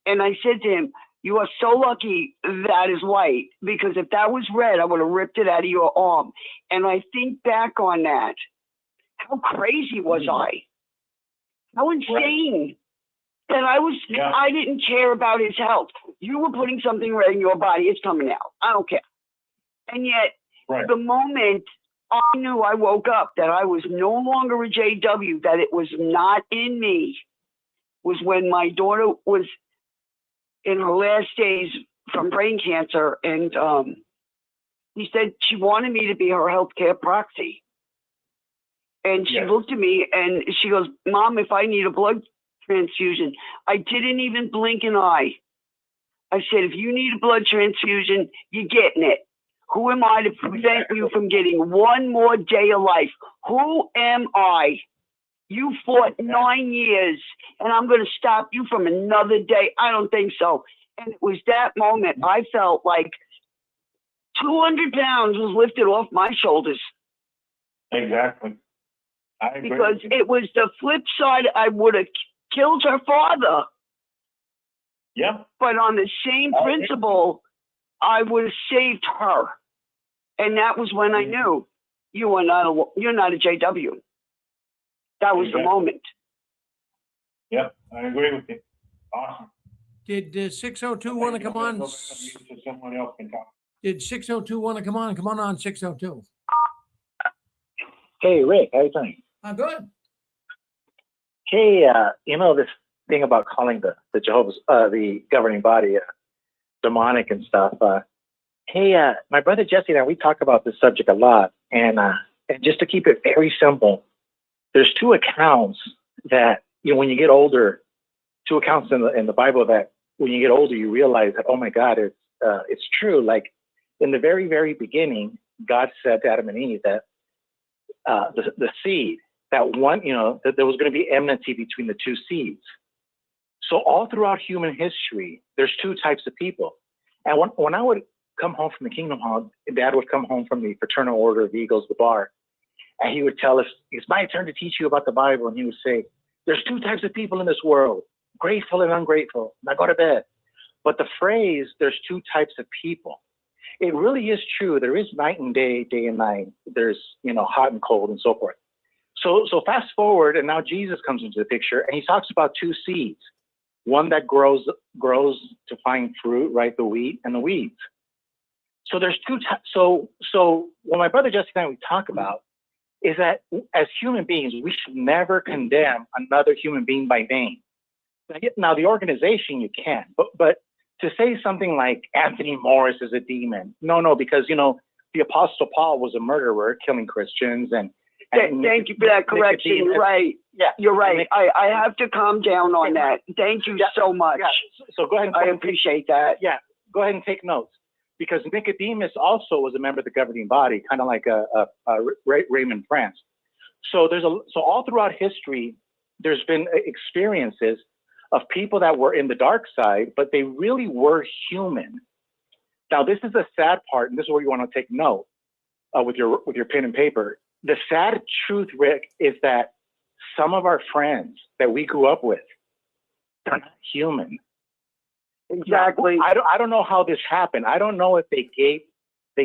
And I said to him, You are so lucky that is white, because if that was red, I would have ripped it out of your arm. And I think back on that. How crazy was I? How insane that I didn't care about his health. You were putting something red in your body, it's coming out. I don't care. And yet, the moment I knew, I woke up that I was no longer a JW, that it was not in me, was when my daughter was in her last days from brain cancer. And he said she wanted me to be her healthcare proxy. And she looked at me and she goes, Mom, if I need a blood transfusion, I didn't even blink an eye. I said, if you need a blood transfusion, you're getting it. Who am I to prevent you from getting one more day of life? Who am I? You fought 9 years and I'm going to stop you from another day. I don't think so. And it was that moment I felt like 200 pounds was lifted off my shoulders. Exactly. I agree. Because it was the flip side. I would have killed her father. Yeah. But on the same principle, I would have saved her. And that was when I knew you're not a JW. That was the moment. Yeah, I agree with you. Awesome. Did 602 want to come on? Someone else can talk. Did 602 want to come on? Come on 602. Hey, Rick, how you doing? I'm good. Hey, this thing about calling the Jehovah's, the governing body demonic and stuff. Hey, my brother Jesse and I, we talk about this subject a lot. And just to keep it very simple, there's two accounts that, when you get older, two accounts in the Bible that when you get older, you realize that, oh my God, it's true. Like in the very, very beginning, God said to Adam and Eve that the seed, that one, that there was going to be enmity between the two seeds. So all throughout human history, there's two types of people. And when I would come home from the Kingdom Hall, Dad would come home from the Fraternal Order of the Eagles, the bar, and he would tell us, it's my turn to teach you about the Bible. And he would say, there's two types of people in this world, grateful and ungrateful. Now go to bed. But the phrase, there's two types of people, it really is true. There is night and day, day and night. There's, hot and cold and so forth. So fast forward, and now Jesus comes into the picture, and he talks about two seeds, one that grows to find fruit, right? The wheat and the weeds. So there's two types. So what my brother Jesse and I, we talk about is that as human beings, we should never condemn another human being by name. Now the organization you can, but to say something like Anthony Morris is a demon, no, because the Apostle Paul was a murderer, killing Christians, and thank you for that correction. You're right. Yeah, you're right. I have to calm down on that. Thank you so much. Yeah. So go ahead. I appreciate that. Yeah, go ahead and take notes, because Nicodemus also was a member of the governing body, kind of like a Raymond France. So so all throughout history, there's been experiences of people that were in the dark side, but they really were human. Now, this is the sad part, and this is where you want to take note with your pen and paper. The sad truth, Rick, is that some of our friends that we grew up with, they're not human. Exactly. Now, I don't know how this happened. I don't know if they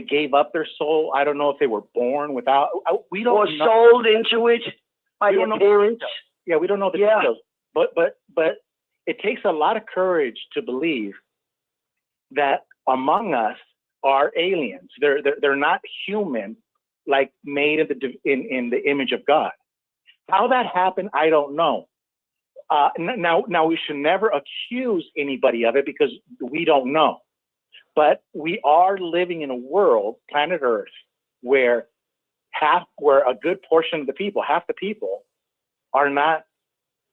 gave up their soul. I don't know if they were born without. We don't. Or know. sold into it by their parents. Yeah, we don't know the details. But it takes a lot of courage to believe that among us are aliens. They're not human, like made in the image of God. How that happened, I don't know. Now we should never accuse anybody of it because we don't know. But we are living in a world, planet Earth, where a good portion of the people, half the people, are not.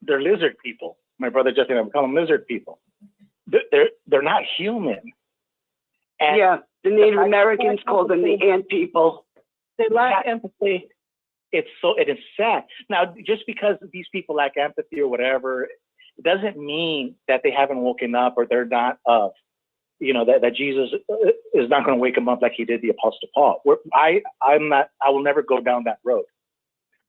They're lizard people. My brother Jesse and I would call them lizard people. They're not human. And yeah, the Native Americans call them the ant people. They lack empathy. It is sad. Now, just because these people lack empathy or whatever, it doesn't mean that they haven't woken up or they're not of, that Jesus is not going to wake them up like he did the Apostle Paul. I will never go down that road.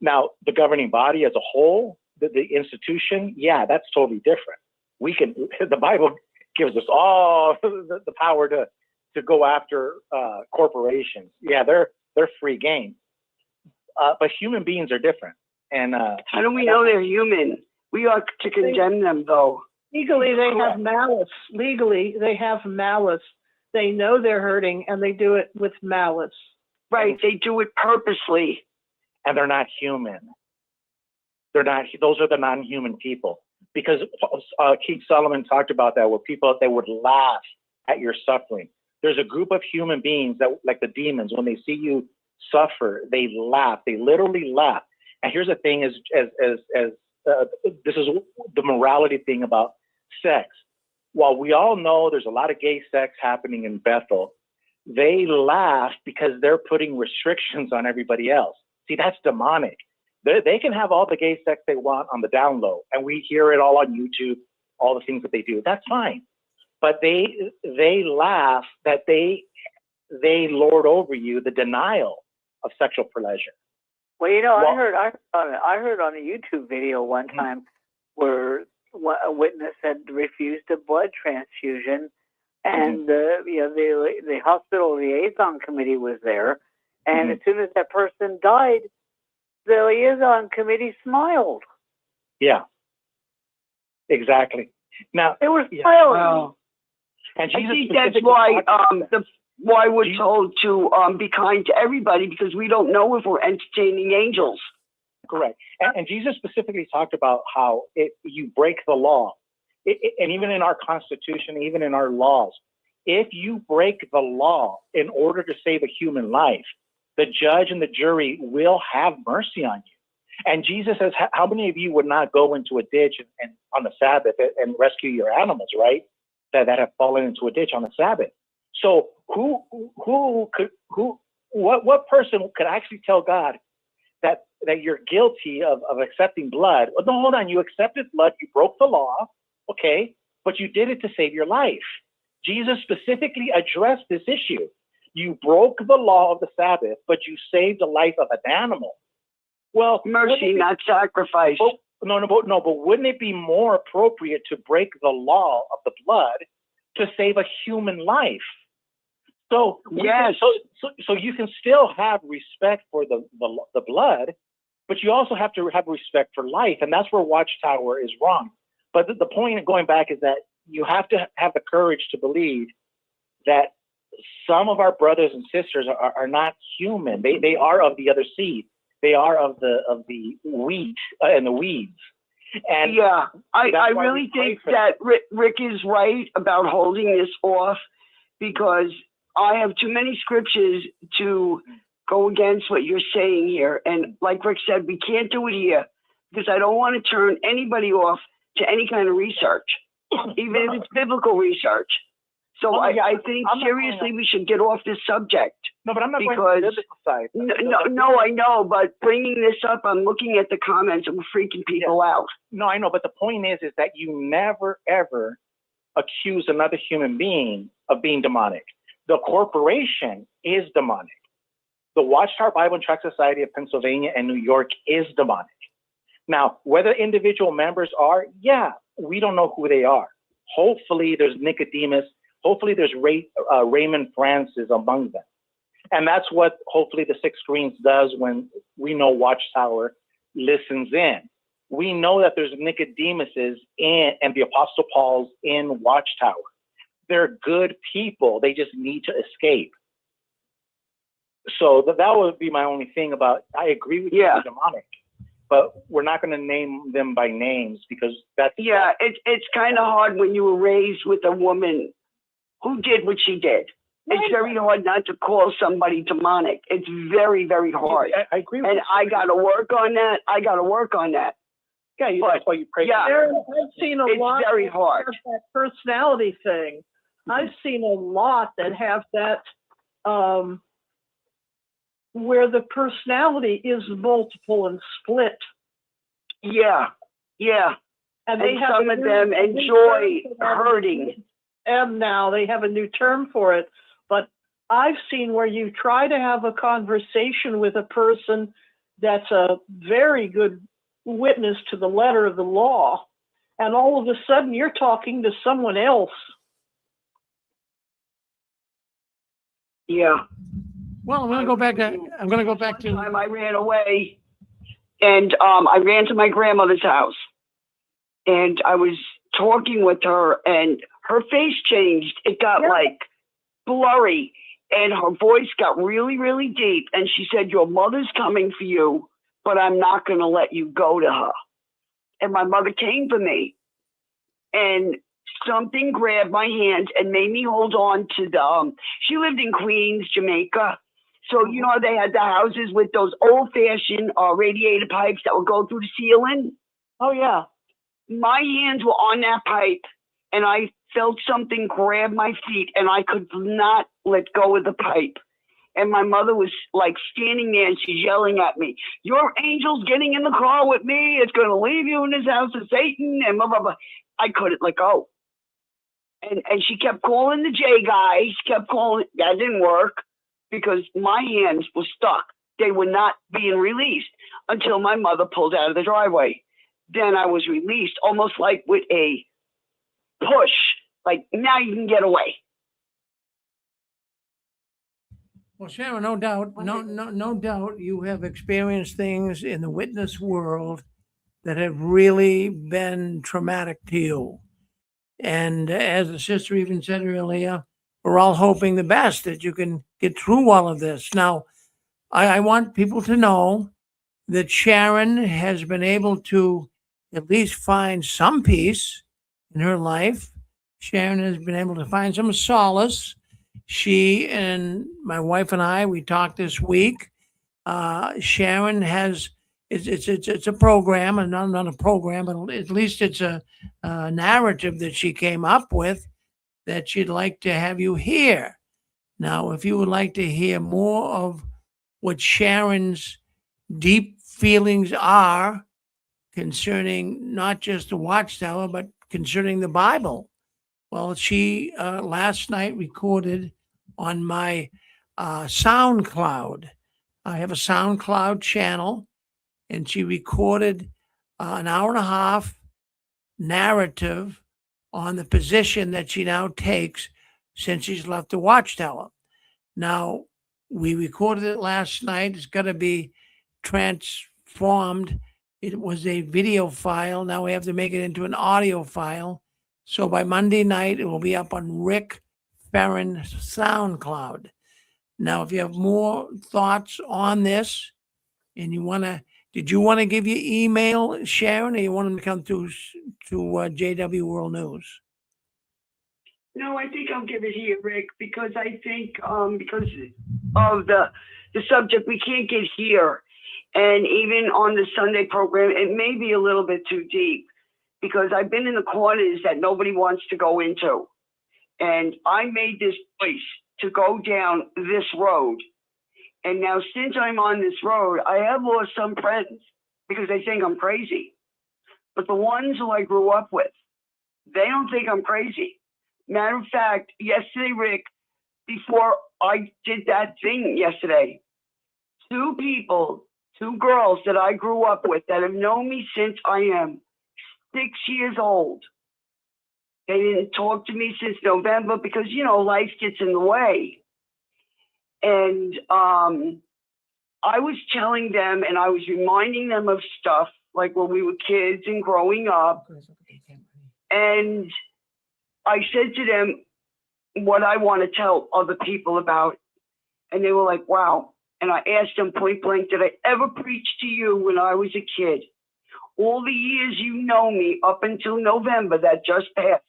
Now, the governing body as a whole, the institution, yeah, that's totally different. The Bible gives us all the power to go after corporations. Yeah, they're free game. But human beings are different. And how do we know they're human? We ought to condemn them, though. Legally, they have malice. Legally, they have malice. They know they're hurting, and they do it with malice. Right, they do it purposely. And they're not human. They're not. Those are the non-human people. Because King Solomon talked about that, where people, they would laugh at your suffering. There's a group of human beings that, like the demons, when they see you suffer, they laugh. They literally laugh. And here's the thing: this is the morality thing about sex. While we all know there's a lot of gay sex happening in Bethel, they laugh because they're putting restrictions on everybody else. See, that's demonic. They can have all the gay sex they want on the down low, and we hear it all on YouTube, all the things that they do. That's fine. But they laugh that they lord over you the denial of sexual pleasure. Well, you know, I heard on a YouTube video one time where a witness had refused a blood transfusion, and the hospital liaison committee was there, and as soon as that person died, the liaison committee smiled. Yeah, exactly. Now they were smiling. Wow. And I think that's why why we're told to be kind to everybody, because we don't know if we're entertaining angels. Correct. And Jesus specifically talked about how you break the law. And even in our Constitution, even in our laws, if you break the law in order to save a human life, the judge and the jury will have mercy on you. And Jesus says, how many of you would not go into a ditch and on the Sabbath and rescue your animals, right? That have fallen into a ditch on the Sabbath. So what person could actually tell God that you're guilty of accepting blood? Well, no, hold on. You accepted blood. You broke the law. Okay. But you did it to save your life. Jesus specifically addressed this issue. You broke the law of the Sabbath, but you saved the life of an animal. Well, mercy, not sacrifice. No, but wouldn't it be more appropriate to break the law of the blood to save a human life? So yes, so you can still have respect for the blood, but you also have to have respect for life, and that's where Watchtower is wrong. But the point of going back is that you have to have the courage to believe that some of our brothers and sisters are not human. They are of the other seed. They are of the wheat and the weeds. And yeah, I really think that Rick is right about holding this off, because I have too many scriptures to go against what you're saying here. And like Rick said, we can't do it here because I don't want to turn anybody off to any kind of research, even if it's biblical research. So I think seriously we should get off this subject. No, but I'm not going to the biblical side. No, I know, but bringing this up, I'm looking at the comments and we're freaking people out. No, I know, but the point is that you never, ever accuse another human being of being demonic. The corporation is demonic. The Watchtower Bible and Tract Society of Pennsylvania and New York is demonic. Now, whether individual members are, we don't know who they are. Hopefully there's Nicodemus. Hopefully there's Raymond Francis among them. And that's what hopefully the Six Screens does when we know Watchtower listens in. We know that there's Nicodemuses and the Apostle Paul's in Watchtower. They're good people. They just need to escape. So that would be my only thing about, I agree with you, they're demonic, but we're not going to name them by names because that's... Yeah, it's kind of hard when you were raised with a woman who did what she did. It's very hard not to call somebody demonic. It's very, very hard. I agree with you. And I got to work on that. Yeah, that's why you pray. Yeah, I've seen a lot. It's very hard. That personality thing. I've seen a lot that have that, where the personality is multiple and split. Yeah. And some of them enjoy hurting. And now they have a new term for it. But I've seen where you try to have a conversation with a person that's a very good witness to the letter of the law, and all of a sudden you're talking to someone else. Yeah. Well, I'm going to go back to. One time I ran away, and I ran to my grandmother's house, and I was talking with her, and her face changed. It got like blurry, and her voice got really, really deep. And she said, "Your mother's coming for you, but I'm not going to let you go to her." And my mother came for me, and something grabbed my hand and made me hold on to the. She lived in Queens, Jamaica. So, you know, they had the houses with those old fashioned radiator pipes that would go through the ceiling. Oh, yeah. My hands were on that pipe, and I felt something grab my feet, and I could not let go of the pipe. And my mother was like standing there, and she's yelling at me, "Your angel's getting in the car with me. It's going to leave you in this house of Satan," and blah, blah, blah. I couldn't let go. And she kept calling the J guy. She kept calling. That didn't work because my hands were stuck. They were not being released until my mother pulled out of the driveway. Then I was released almost like with a push, like now you can get away. Well, Sharon, no doubt, no doubt you have experienced things in the witness world that have really been traumatic to you. And as the sister even said earlier, we're all hoping the best that you can get through all of this. Now, I want people to know that Sharon has been able to at least find some peace in her life. Sharon has been able to find some solace. She and my wife and I, we talked this week. Sharon has, it's a program, and not a program, but at least it's a narrative that she came up with that she'd like to have you hear. Now, if you would like to hear more of what Sharon's deep feelings are concerning not just the Watchtower, but concerning the Bible. Well, she last night recorded on my SoundCloud. I have a SoundCloud channel, and she recorded an hour and a half narrative on the position that she now takes since she's left the Watchtower. Now, we recorded it last night. It's going to be transformed. It was a video file. Now we have to make it into an audio file. So by Monday night, it will be up on Rick Ferrin's SoundCloud. Now, if you have more thoughts on this and you want to, did you want to give your email, Sharon, or you want them to come to JW World News? No, I think I'll give it here, Rick, because I think because of the subject we can't get here. And even on the Sunday program, it may be a little bit too deep because I've been in the corners that nobody wants to go into. And I made this choice to go down this road. And now since I'm on this road, I have lost some friends because they think I'm crazy. But the ones who I grew up with, they don't think I'm crazy. Matter of fact, yesterday, Rick, before I did that thing yesterday, two girls that I grew up with that have known me since I am 6 years old. They didn't talk to me since November because, you know, life gets in the way. And I was telling them and I was reminding them of stuff like when we were kids and growing up. And I said to them what I want to tell other people about. And they were like, wow. And I asked them point blank, did I ever preach to you when I was a kid? All the years you know me up until November that just passed,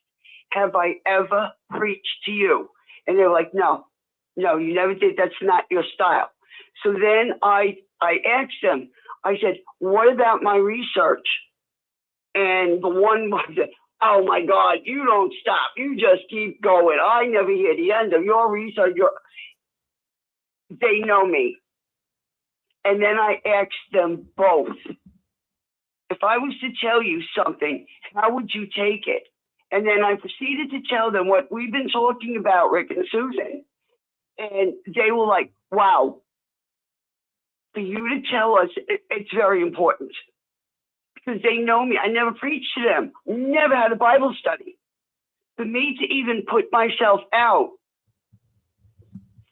have I ever preached to you? And they're like, no, you never did. That's not your style. So then I asked them, I said, what about my research? And the one was, oh my God, you don't stop. You just keep going. I never hear the end of your research. They know me. And then I asked them both, if I was to tell you something, how would you take it? And then I proceeded to tell them what we've been talking about, Rick and Susan. And they were like, wow, for you to tell us, it's very important. Because they know me. I never preached to them. Never had a Bible study. For me to even put myself out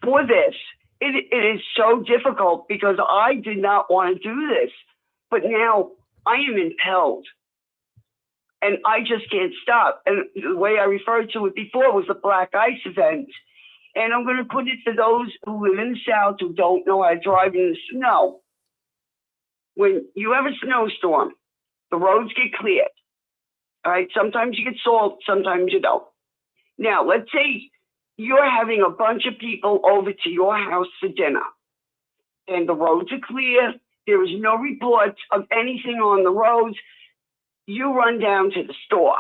for this. It is so difficult because I did not want to do this, but now I am impelled and I just can't stop. And the way I referred to it before was the Black Ice event. And I'm going to put it to those who live in the South who don't know how to drive in the snow. When you have a snowstorm, the roads get cleared. All right. Sometimes you get salt, sometimes you don't. Now, let's say you're having a bunch of people over to your house for dinner, and the roads are clear. There is no reports of anything on the roads. You run down to the store.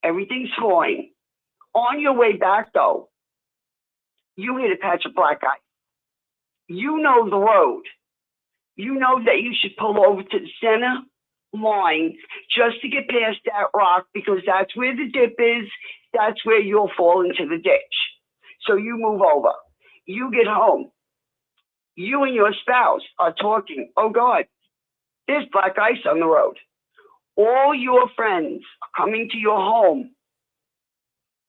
Everything's fine. On your way back, though, you hit a patch of black ice. You know the road. You know that you should pull over to the center line just to get past that rock because that's where the dip is. That's where you'll fall into the ditch. So you move over. You get home. You and your spouse are talking. Oh, God, there's black ice on the road. All your friends are coming to your home.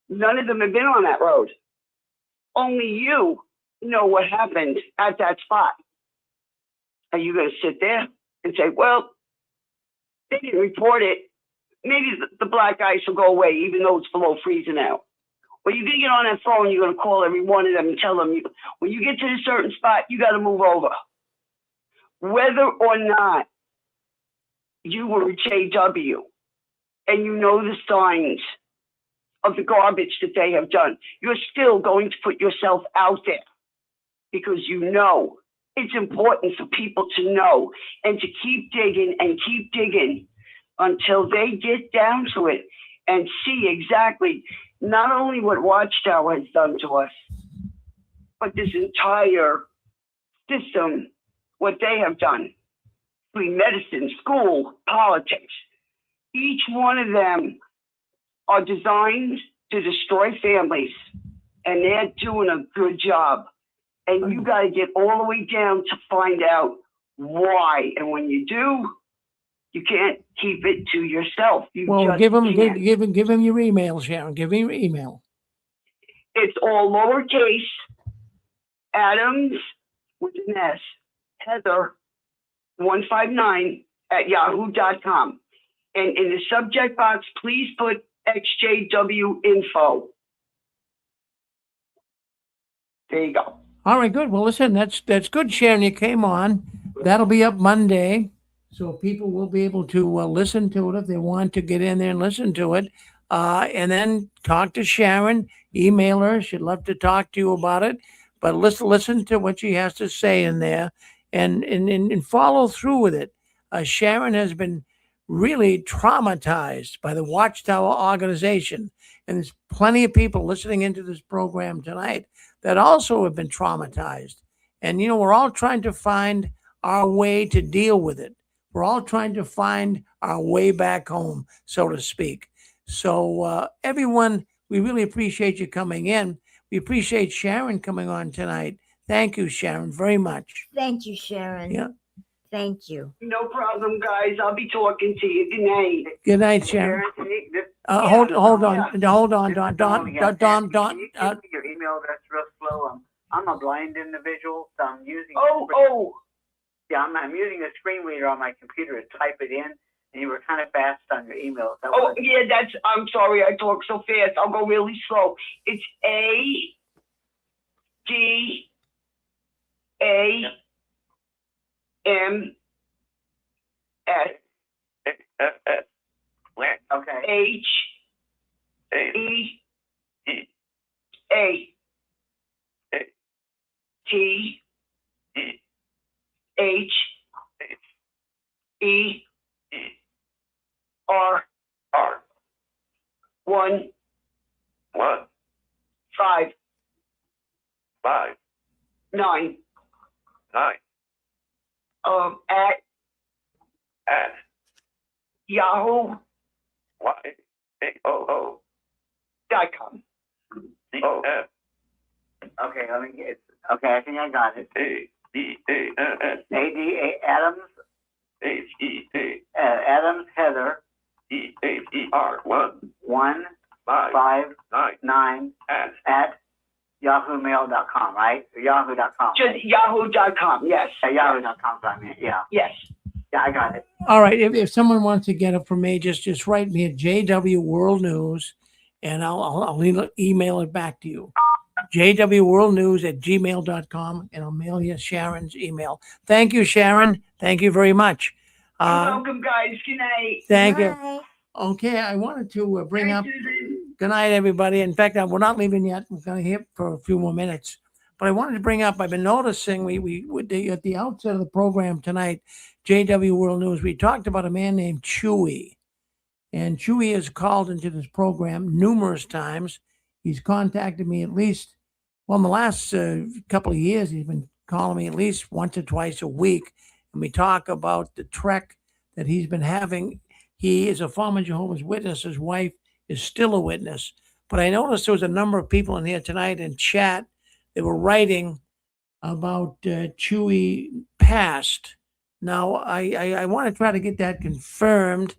None of them have been on that road. Only you know what happened at that spot. Are you going to sit there and say, well, they didn't report it. Maybe the black ice will go away, even though it's below freezing out. Well, you're going to get on that phone, you're going to call every one of them and tell them, when you get to a certain spot, you got to move over. Whether or not you were a JW and you know the signs of the garbage that they have done, you're still going to put yourself out there because you know it's important for people to know and to keep digging and keep digging until they get down to it and see exactly not only what Watchtower has done to us, but this entire system, what they have done. Between medicine, school, politics, each one of them are designed to destroy families, and they're doing a good job. And you got to get all the way down to find out why. And when you do, you can't keep it to yourself. You Well, just give him can't. give him your email, Sharon. Give him your email. It's all lowercase. Adams with an S. Heather 159 at yahoo.com. And in the subject box, please put XJW info. There you go. All right, good. Well, listen, that's good, Sharon. You came on. That'll be up Monday, so people will be able to listen to it if they want to get in there and listen to it. And then talk to Sharon, email her. She'd love to talk to you about it. But listen to what she has to say in there, and follow through with it. Sharon has been really traumatized by the Watchtower organization, and there's plenty of people listening into this program tonight that also have been traumatized. And, we're all trying to find our way to deal with it. We're all trying to find our way back home, so to speak. So, everyone, we really appreciate you coming in. We appreciate Sharon coming on tonight. Thank you, Sharon, very much. Thank you, Sharon. Yeah. Thank you. No problem, guys. I'll be talking to you. Good night. Good night, Sharon. Hold on, Don. Can you give me your email address real slow? I'm a blind individual, so I'm using. Yeah, I'm using a screen reader on my computer to type it in, and you were kind of fast on your email. I'm sorry. I talk so fast. I'll go really slow. It's ADAMS. Okay. One. 5. 9. At Yahoo. .com. Okay, let me get. Okay, I think I got it. ADA Adams. Adams Heather. 1 5 9 at yahoomail.com, right? Or yahoo.com. Just yahoo.com, yes. Yahoo.com, I mean, yeah. Yes. Yeah, I got it. All right. If someone wants to get it from me, just write me at JW World News, and I'll email it back to you. jwworldnews@gmail.com, and I'll mail you Sharon's email. Thank you, Sharon. Thank you very much. You're welcome, guys. Good night. Thank you. Bye. Okay, I wanted to bring Hi, up. Susan. Good night, everybody. In fact, we're not leaving yet. We're going to hear for a few more minutes. But I wanted to bring up. I've been noticing at the outset of the program tonight, JW World News, we talked about a man named Chewy, and Chewy has called into this program numerous times. He's contacted me at least, well, in the last couple of years, he's been calling me at least once or twice a week, and we talk about the trek that he's been having. He is a former Jehovah's Witness. His wife is still a witness. But I noticed there was a number of people in here tonight in chat that were writing about Chewy past. Now, I want to try to get that confirmed.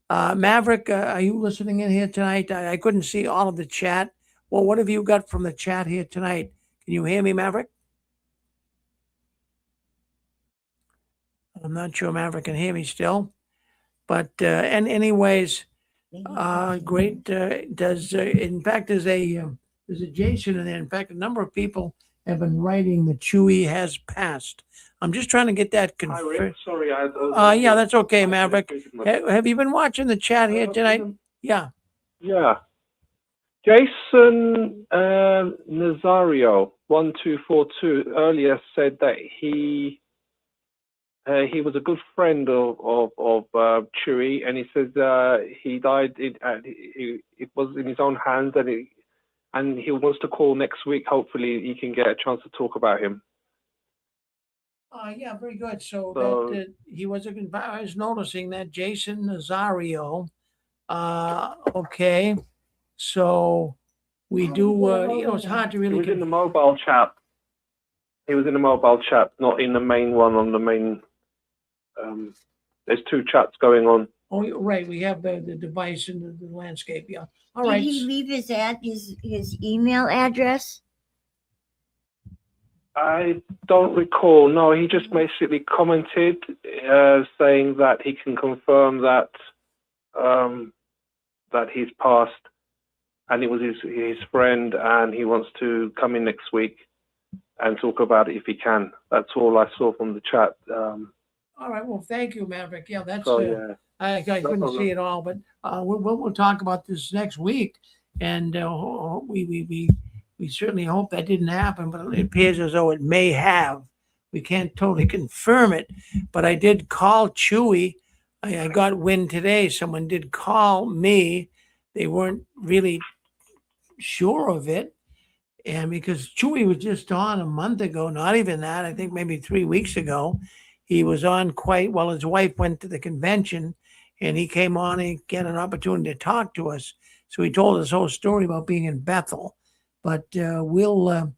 Maverick, are you listening in here tonight? I couldn't see all of the chat. Well, what have you got from the chat here tonight? Can you hear me, Maverick? I'm not sure Maverick can hear me still. But and anyways, great. In fact, there's a Jason in there. In fact, a number of people have been writing that Chewy has passed. I'm just trying to get that confirmed. Sorry, Yeah, that's okay, Maverick. Have you been watching the chat here tonight? Yeah. Yeah. Jason Nazario 1242 earlier said that he was a good friend of Chewy, and he says he died. It was in his own hands, and he wants to call next week. Hopefully, he can get a chance to talk about him. Yeah, very good. So that he was I was noticing that Jason Nazario. Okay, so we do. It's hard to really. He was in the mobile chat. He was in the mobile chat, not in the main one. On the main, there's two chats going on. Oh, right. We have the device and the landscape. Yeah. All Did right. he leave his email address? I don't recall. No, he just basically commented saying that he can confirm that that he's passed, and it was his friend, and he wants to come in next week and talk about it if he can. That's all I saw from the chat. All right. Well, thank you, Maverick. Yeah, that's. Yeah. I couldn't see it all, but we'll talk about this next week, and we certainly hope that didn't happen, but it appears as though it may have. We can't totally confirm it, but I did call Chewy. I got wind today. Someone did call me. They weren't really sure of it. And because Chewy was just on a month ago, not even that, I think maybe 3 weeks ago, he was on quite well. His wife went to the convention and he came on and get an opportunity to talk to us. So he told his whole story about being in Bethel. But I'll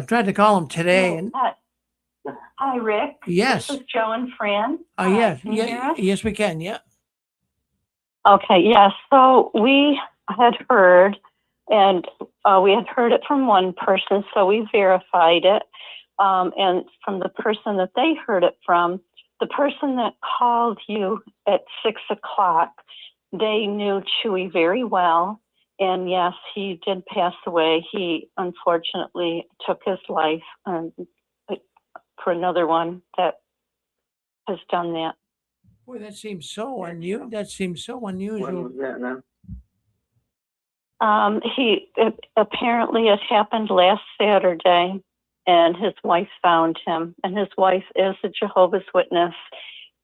try to call him today. And hi, Rick. yes, This is Joe and Fran. Yes, Can you hear us? yes, we can. Yeah. Okay. Yeah. So we had heard, and we had heard it from one person, so we verified it. And from the person that they heard it from, the person that called you at 6 o'clock, they knew Chewy very well. And yes, he did pass away. He unfortunately took his life for another one that has done that. Boy, that seems so unusual. That seems so unusual. Apparently it happened last Saturday, and his wife found him. And his wife is a Jehovah's Witness,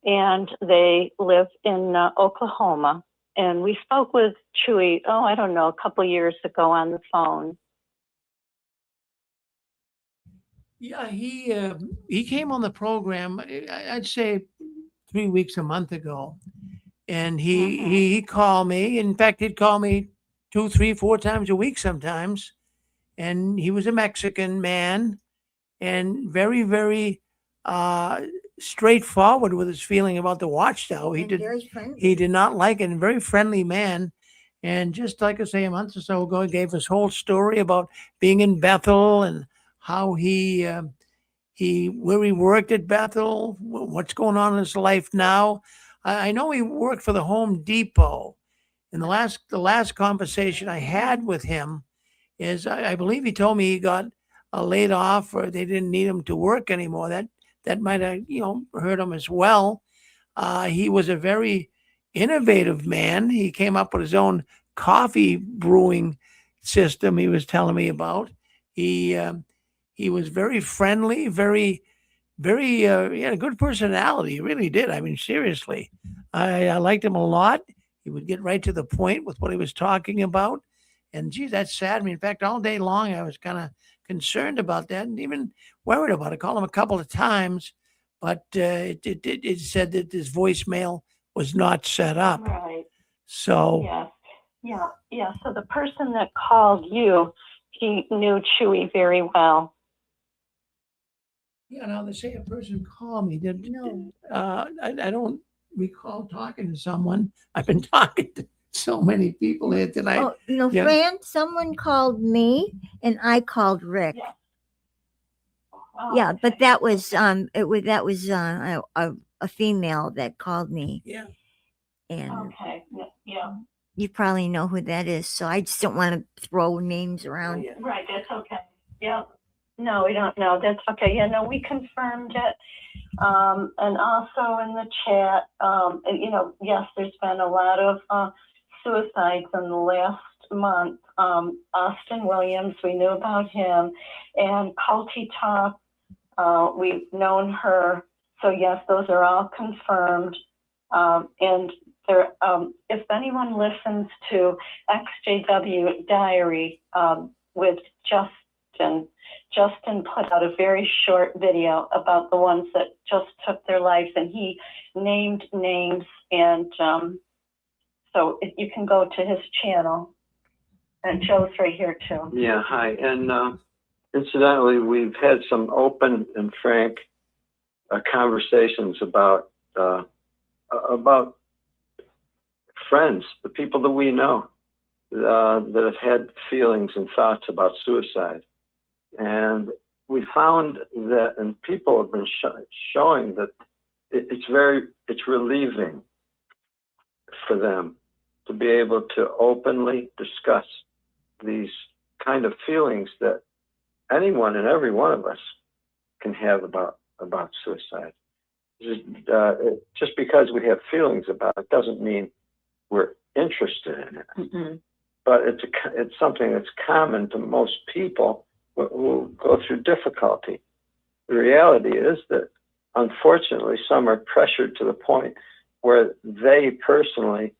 and they live in Oklahoma. And we spoke with Chewy, I don't know, a couple years ago on the phone. Yeah, he came on the program, I'd say 3 weeks, a month ago. And he called me. In fact, he'd call me 2, 3, 4 times a week sometimes. And he was a Mexican man and very, very straightforward with his feeling about the Watchtower. He did not like it, and very friendly man. And just like I say, a month or so ago, he gave his whole story about being in Bethel and how where he worked at Bethel, what's going on in his life now. I know he worked for the Home Depot. And the last conversation I had with him is I believe he told me he got laid off or they didn't need him to work anymore. That might have hurt him as well. He was a very innovative man. He came up with his own coffee brewing system. He was telling me about. He was very friendly, he had a good personality. He really did. I mean, seriously, I liked him a lot. He would get right to the point with what he was talking about. And geez, that saddened me. In fact, all day long, I was kind of concerned about that and even worried about it. I called him a couple of times, but it said that his voicemail was not set up. Right. So Yeah. So the person that called you, he knew Chewy very well. yeah, now they say a person called me. I don't recall talking to someone. I've been talking to so many people here tonight. Oh, Yeah. Fran, someone called me and I called Rick. Yeah. Yeah, but that was a female that called me. Yeah. And Okay. Yeah. you probably know who that is, so I just don't want to throw names around. Right. That's okay. Yeah. No, we don't know. That's okay. Yeah. No, we confirmed it. And also in the chat, yes, there's been a lot of suicides in the last month. Austin Williams, we knew about him, and Culty Talk, we've known her. So yes, those are all confirmed. And there, if anyone listens to XJW Diary with Justin put out a very short video about the ones that just took their lives, and he named names. And so you can go to his channel, and Joe's right here too. Yeah, hi. And incidentally, we've had some open and frank conversations about friends, the people that we know that have had feelings and thoughts about suicide. And we found that, and people have been showing that it's relieving for them to be able to openly discuss these kind of feelings that anyone and every one of us can have about suicide. Just because we have feelings about it doesn't mean we're interested in it. Mm-hmm. But it's something that's common to most people who go through difficulty. The reality is that, unfortunately, some are pressured to the point where they personally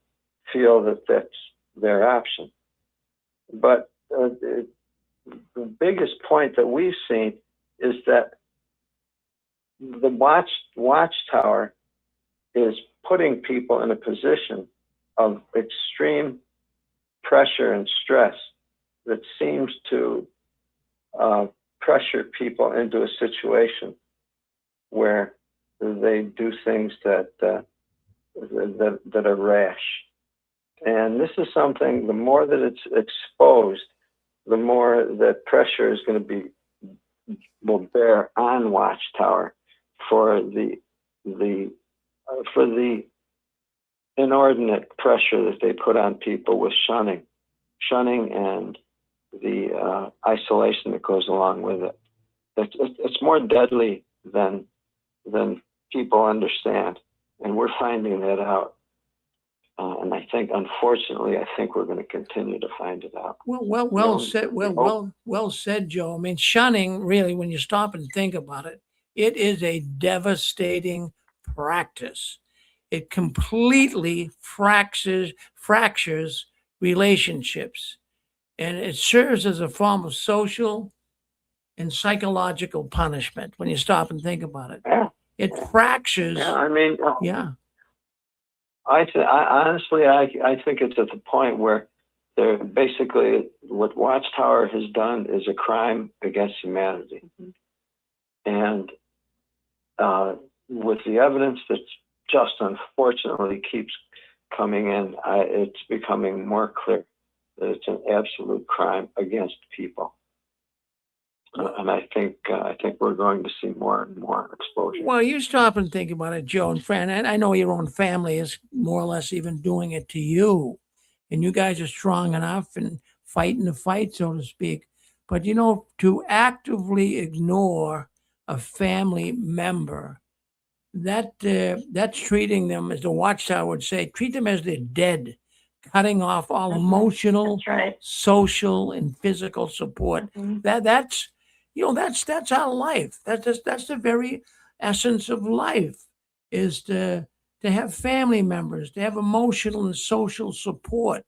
feel that that's their option. But the biggest point that we've seen is that the Watchtower is putting people in a position of extreme pressure and stress that seems to pressure people into a situation where they do things that are rash. And this is something, the more that it's exposed, the more that pressure is going to will bear on Watchtower for the inordinate pressure that they put on people with shunning and the isolation that goes along with it. It's more deadly than people understand, and we're finding that out. And I think, unfortunately, we're going to continue to find it out. Well said. Well said, Joe. I mean, shunning, really, when you stop and think about it, it is a devastating practice. It completely fractures relationships, and it serves as a form of social and psychological punishment when you stop and think about it. Yeah. It fractures. Yeah, I mean, yeah. Honestly, I think it's at the point where they're basically, what Watchtower has done is a crime against humanity. And with the evidence that just unfortunately keeps coming in, it's becoming more clear that it's an absolute crime against people. And I think we're going to see more and more exposure. Well, you stop and think about it, Joe and Fran. And I know your own family is more or less even doing it to you. And you guys are strong enough and fighting the fight, so to speak. But, to actively ignore a family member, that's treating them, as the Watchtower would say, treat them as they're dead, cutting off all emotional, social, and physical support. That's our life. That's the very essence of life, is to have family members, to have emotional and social support.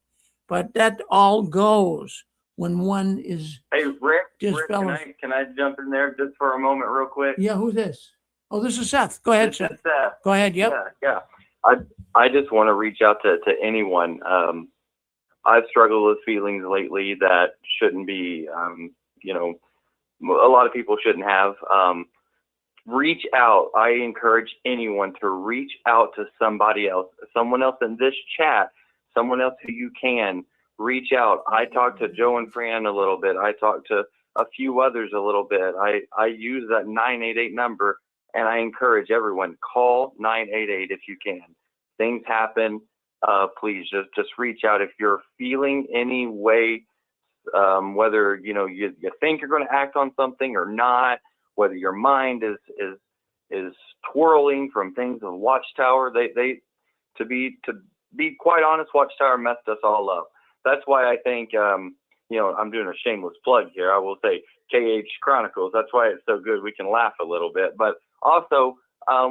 But that all goes when one is Hey, Rick, just Rick, fellas. can I jump in there just for a moment real quick? Yeah, who's this? Oh, this is Seth. Go ahead, This Seth. is Seth. Go ahead. Yep. Yeah. I just want to reach out to anyone. I've struggled with feelings lately that shouldn't be, a lot of people shouldn't have. Reach out. I encourage anyone to reach out to somebody else, someone else in this chat, someone else who you can reach out. I talked to Joe and Fran a little bit. I talked to a few others a little bit. I use that 988 number, and I encourage everyone, call 988 if you can. Things happen. Please just reach out if you're feeling any way, whether you think you're going to act on something or not, whether your mind is twirling from things of Watchtower. To be quite honest, Watchtower messed us all up. That's why I think I'm doing a shameless plug here. I will say KH Chronicles. That's why it's so good. We can laugh a little bit, but also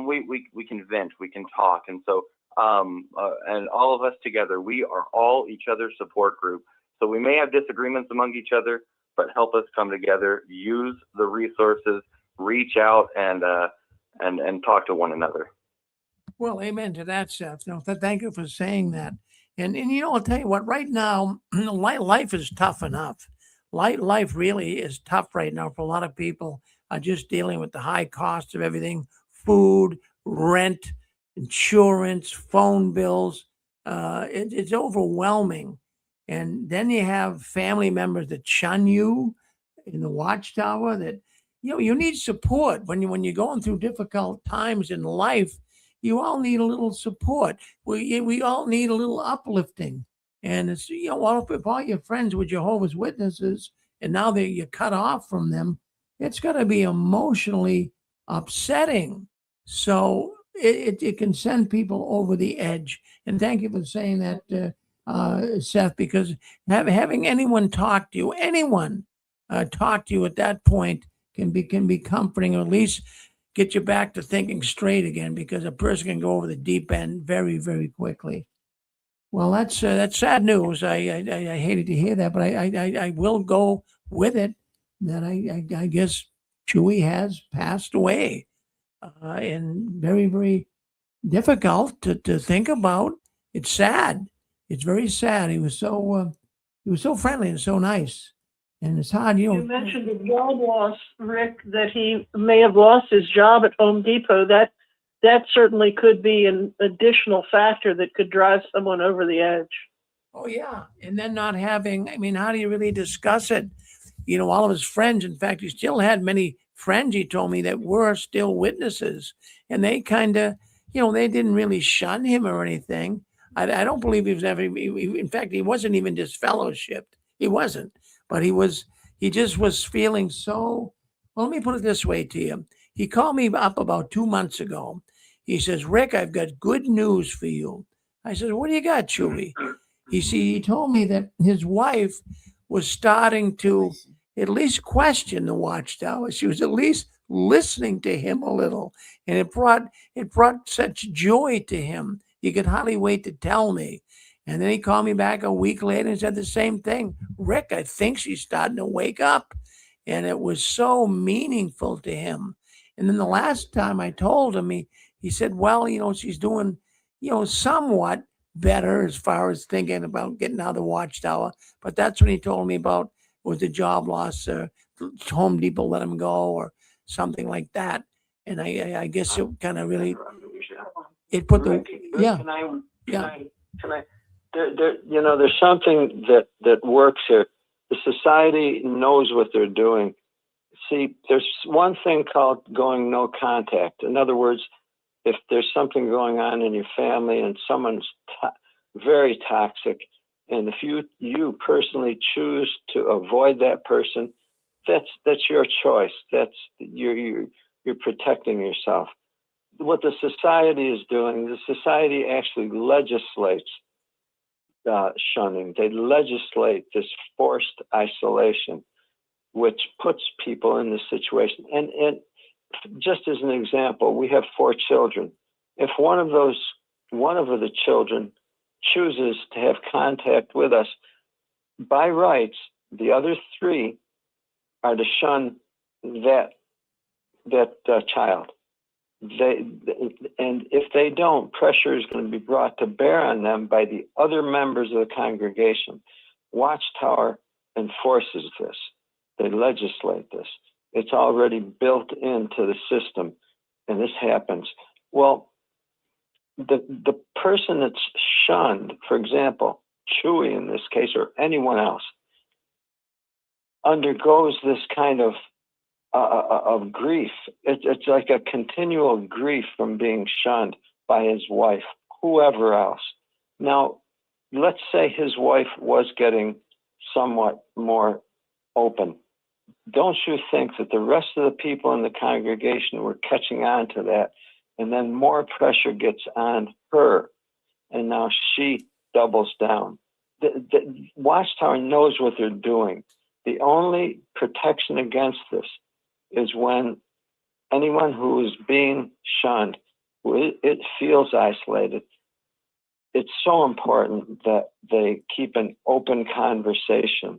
we can vent, we can talk, and so and all of us together, we are all each other's support group. So we may have disagreements among each other, but help us come together, use the resources, reach out, and talk to one another. Well, amen to that, Seth. No, thank you for saying that. And I'll tell you what, right now, life is tough enough. Life really is tough right now for a lot of people, just dealing with the high cost of everything, food, rent, insurance, phone bills. It's overwhelming. And then you have family members that shun you in the Watchtower, that you need support when you're going through difficult times in life. You all need a little support. We all need a little uplifting. And it's, if all your friends were Jehovah's Witnesses and now you're cut off from them, it's going to be emotionally upsetting. So it can send people over the edge. And thank you for saying that, Seth, because having anyone talk to you, talk to you at that point can be comforting, or at least get you back to thinking straight again, because a person can go over the deep end very, very quickly. Well, that's sad news. I hated to hear that, but I will go with it, that I guess Chewy has passed away, and very, very difficult to think about. It's sad. It's very sad. He was so friendly and so nice. And it's hard, You mentioned a job loss, Rick, that he may have lost his job at Home Depot. That certainly could be an additional factor that could drive someone over the edge. Oh, yeah. And then not having, how do you really discuss it? All of his friends, in fact, he still had many friends, he told me, that were still witnesses. And they kind of, they didn't really shun him or anything. I don't believe he was ever, in fact, he wasn't even disfellowshipped. He wasn't. But he just was feeling so, well, let me put it this way to you. He called me up about 2 months ago. He says, Rick, I've got good news for you. I said, what do you got, Chewy? He told me that his wife was starting to at least question the Watchtower. She was at least listening to him a little. And it brought such joy to him. He could hardly wait to tell me. And then he called me back a week later and said the same thing. Rick, I think she's starting to wake up. And it was so meaningful to him. And then the last time I told him, he said, well, she's doing, somewhat better as far as thinking about getting out of the Watchtower. But that's when he told me about was the job loss, Home Depot let him go or something like that. And I guess it kind of really, it put the, Rick, yeah. Can Can I? There's something that works here. The society knows what they're doing. See, there's one thing called going no contact. In other words, if there's something going on in your family and someone's very toxic, and if you personally choose to avoid that person, that's your choice. That's you're protecting yourself. What the society is doing, the society actually legislates shunning. They legislate this forced isolation, which puts people in this situation. And just as an example, we have 4 children. If one of the children chooses to have contact with us, by rights, the other 3 are to shun that child. And if they don't, pressure is going to be brought to bear on them by the other members of the congregation. Watchtower enforces this. They legislate this. It's already built into the system, and this happens. Well, the person that's shunned, for example, Chewy in this case, or anyone else, undergoes this kind of grief. It's like a continual grief from being shunned by his wife, whoever else. Now, let's say his wife was getting somewhat more open. Don't you think that the rest of the people in the congregation were catching on to that, and then more pressure gets on her, and now she doubles down? The Watchtower knows what they're doing. The only protection against this is when anyone who is being shunned, it feels isolated. It's so important that they keep an open conversation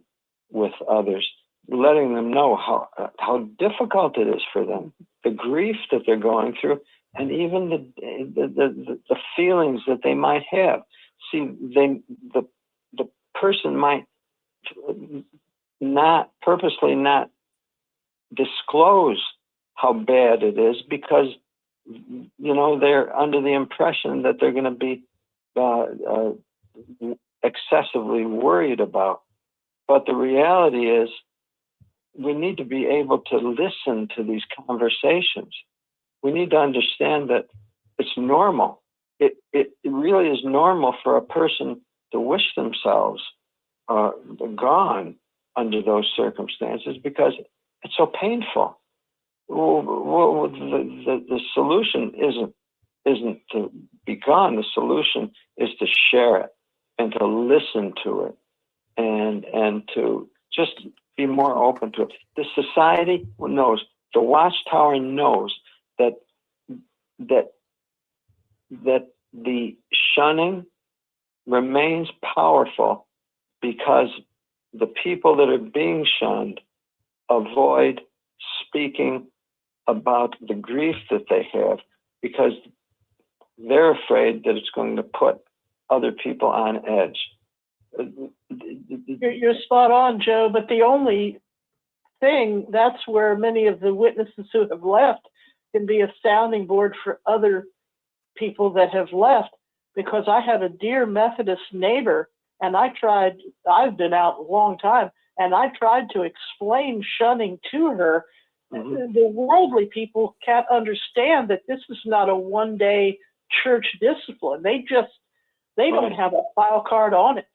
with others, letting them know how difficult it is for them, the grief that they're going through, and even the feelings that they might have. See, the person might purposely not disclose how bad it is because they're under the impression that they're going to be excessively worried about. But the reality is we need to be able to listen to these conversations. We need to understand that it's normal. It really is normal for a person to wish themselves gone under those circumstances because it's so painful. Well, the solution isn't to be gone. The solution is to share it and to listen to it and to just be more open to it. The society knows, the Watchtower knows that the shunning remains powerful because the people that are being shunned avoid speaking about the grief that they have because they're afraid that it's going to put other people on edge. You're spot on, Joe, but the only thing, that's where many of the witnesses who have left can be a sounding board for other people that have left, because I had a dear Methodist neighbor, and I've been out a long time, and I tried to explain shunning to her. Mm-hmm. The worldly people can't understand that this is not a one-day church discipline. They don't have a file card on it.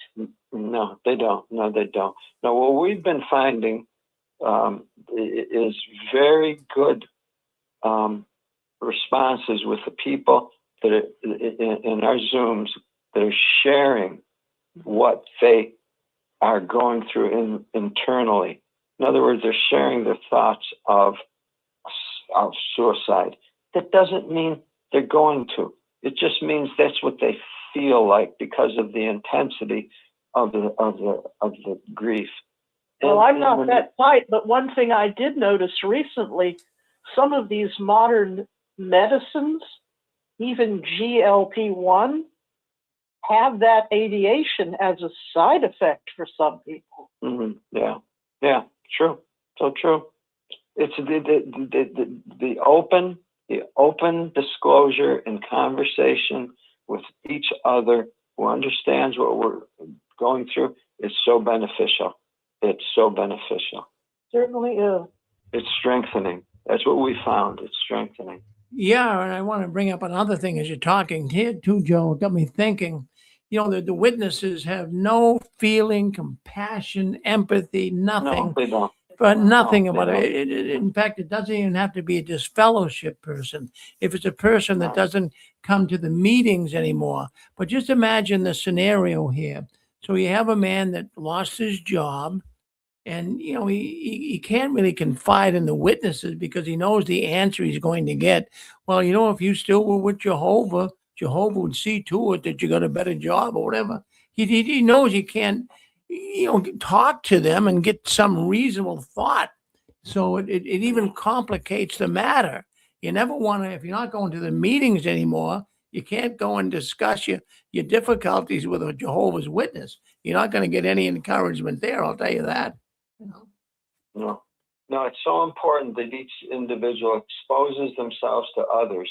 No, they don't. No, what we've been finding is very good responses with the people that are in our Zooms that are sharing what they are going through internally. In other words, they're sharing their thoughts of suicide. That doesn't mean they're going to. It just means that's what they feel like because of the intensity of the grief. Well, I'm not that tight, but one thing I did notice recently, some of these modern medicines, even GLP-1, have that ideation as a side effect for some people. Mm-hmm. Yeah, true. So true. It's the open disclosure and conversation with each other who understands what we're going through, is so beneficial. It's so beneficial. Certainly is. It's strengthening. That's what we found. It's strengthening. Yeah, and I want to bring up another thing as you're talking here too, Joe. It got me thinking. The witnesses have no feeling, compassion, empathy, nothing. No, they don't. But nothing No, they about it. don't. In fact, it doesn't even have to be a disfellowship person. If it's a person that doesn't come to the meetings anymore, but just imagine the scenario here. So you have a man that lost his job, and he can't really confide in the witnesses because he knows the answer he's going to get. Well, if you still were with Jehovah would see to it that you got a better job or whatever. He knows he can't talk to them and get some reasonable thought. So it even complicates the matter. You never want to, if you're not going to the meetings anymore, you can't go and discuss your difficulties with a Jehovah's Witness. You're not going to get any encouragement there, I'll tell you that. No, it's so important that each individual exposes themselves to others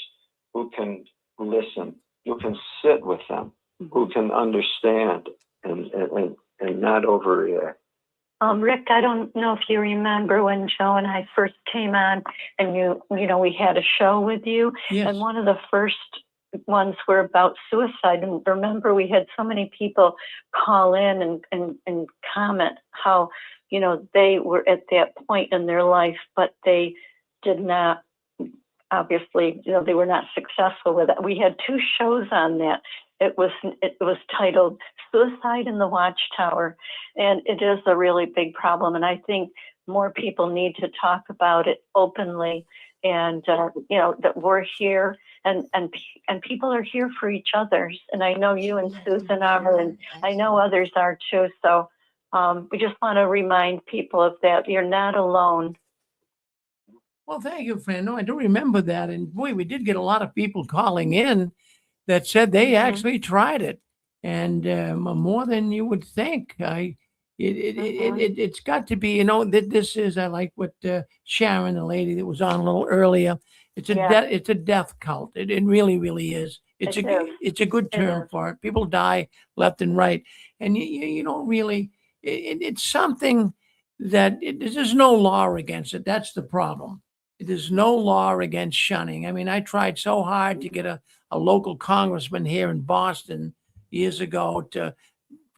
who can listen, who can sit with them, who can understand and not overreact. Rick, I don't know if you remember when Joe and I first came on, and we had a show with you, Yes. and one of the first ones were about suicide. And remember, we had so many people call in and comment how they were at that point in their life, but they did not. Obviously, they were not successful with it. We had 2 shows on that. It was titled "Suicide in the Watchtower," and it is a really big problem. And I think more people need to talk about it openly. And that we're here, and people are here for each other. And I know you and Susan are, and I know others are too. So we just want to remind people of that. You're not alone. Well, thank you, Fran. No, I do remember that. And boy, we did get a lot of people calling in that said they actually tried it, and more than you would think. It's got to be, this is, I like what Sharon, the lady that was on a little earlier, it's a death cult. It really, really is. It's a good term for it. People die left and right. And you don't really, it's something that there's no law against it. That's the problem. There's no law against shunning. I mean, I tried so hard to get a local congressman here in Boston years ago to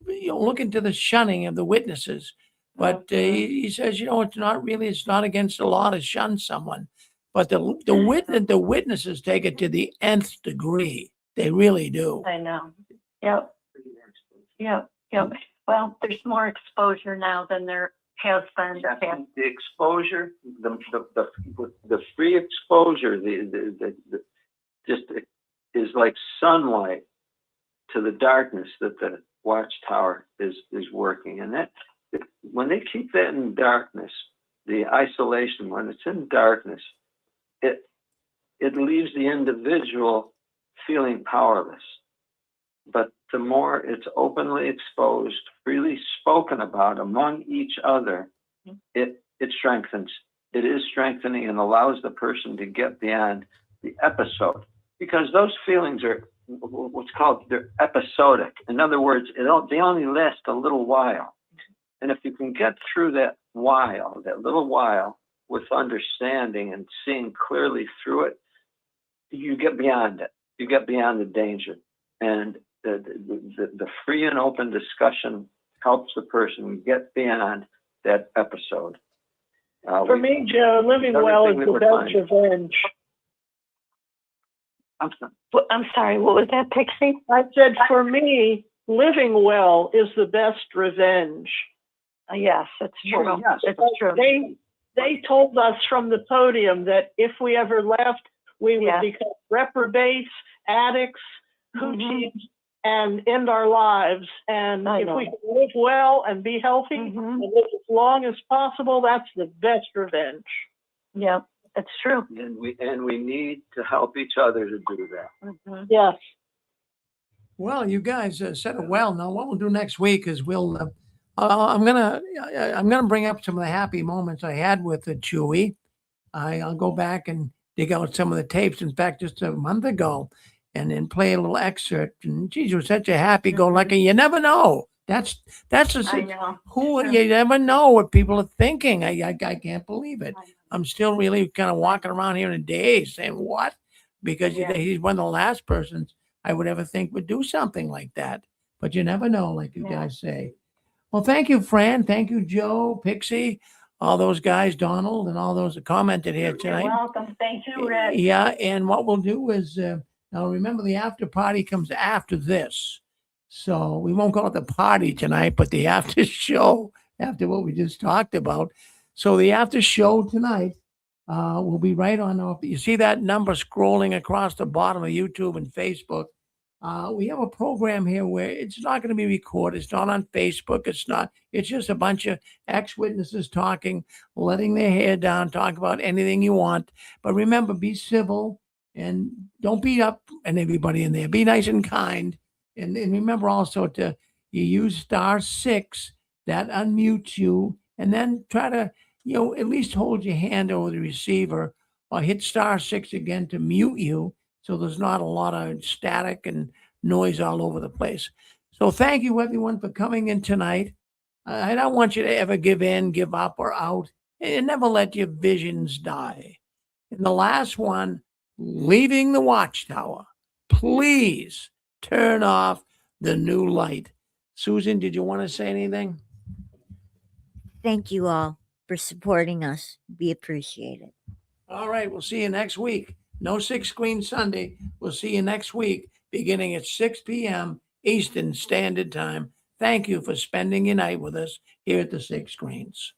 look into the shunning of the witnesses. But he says, it's not against the law to shun someone. But the witnesses take it to the nth degree. They really do. I know. Yep. Well, there's more exposure now than there has been. The exposure, the free exposure, the just is like sunlight to the darkness that the Watchtower is working. And that when they keep that in darkness, the isolation, when it's in darkness, it leaves the individual feeling powerless. But the more it's openly exposed, freely spoken about among each other, it strengthens. It is strengthening and allows the person to get beyond the episode, because those feelings are they're episodic. In other words, they only last a little while. And if you can get through that little while with understanding and seeing clearly through it, you get beyond it. You get beyond the danger. And the free and open discussion helps the person get beyond that episode. For me, Joe, living well is the best revenge. I'm sorry, what was that, Pixie? I said, for me, living well is the best revenge. Yes, it's true. Oh, yes. It's true. They told us from the podium that if we ever left, we would become reprobates, addicts, hoochies, and end our lives. And if we can live well and be healthy and live as long as possible, that's the best revenge. Yeah, it's true. And we need to help each other to do that. Yes. Well, you guys said it well. Now, what we'll do next week is I'm gonna bring up some of the happy moments I had with Chewy. I'll go back and dig out some of the tapes. In fact, just a month ago, and then play a little excerpt. And geez, you're such a happy-go-lucky. You never know. That's I a, know. who you never know what people are thinking. I can't believe it. I'm still really kind of walking around here in a daze, saying what? Because he's one of the last persons I would ever think would do something like that. But you never know, like you guys say. Well, thank you, Fran. Thank you, Joe, Pixie, all those guys, Donald, and all those that commented here You're tonight. welcome. Thank you, Rick. Yeah, and what we'll do is now remember the after party comes after this. So we won't call it the party tonight, but the after show after what we just talked about. So the after show tonight will be right on. You see that number scrolling across the bottom of YouTube and Facebook. We have a program here where it's not going to be recorded. It's not on Facebook. It's just a bunch of ex-witnesses talking, letting their hair down, talk about anything you want. But remember, be civil and don't beat up on everybody in there. Be nice and kind. And remember also you use *6, that unmutes you, and then try to, at least hold your hand over the receiver or hit *6 again to mute you. So there's not a lot of static and noise all over the place. So thank you everyone for coming in tonight. I don't want you to ever give in, give up, or out, and never let your visions die. And the last one, leaving the Watchtower, please turn off the new light. Susan, did you want to say anything? Thank you all for supporting us. We appreciate it. All right, we'll see you next week. No 6 Screen Sunday. We'll see you next week, beginning at 6 p.m. Eastern Standard Time. Thank you for spending your night with us here at the 6 Screens.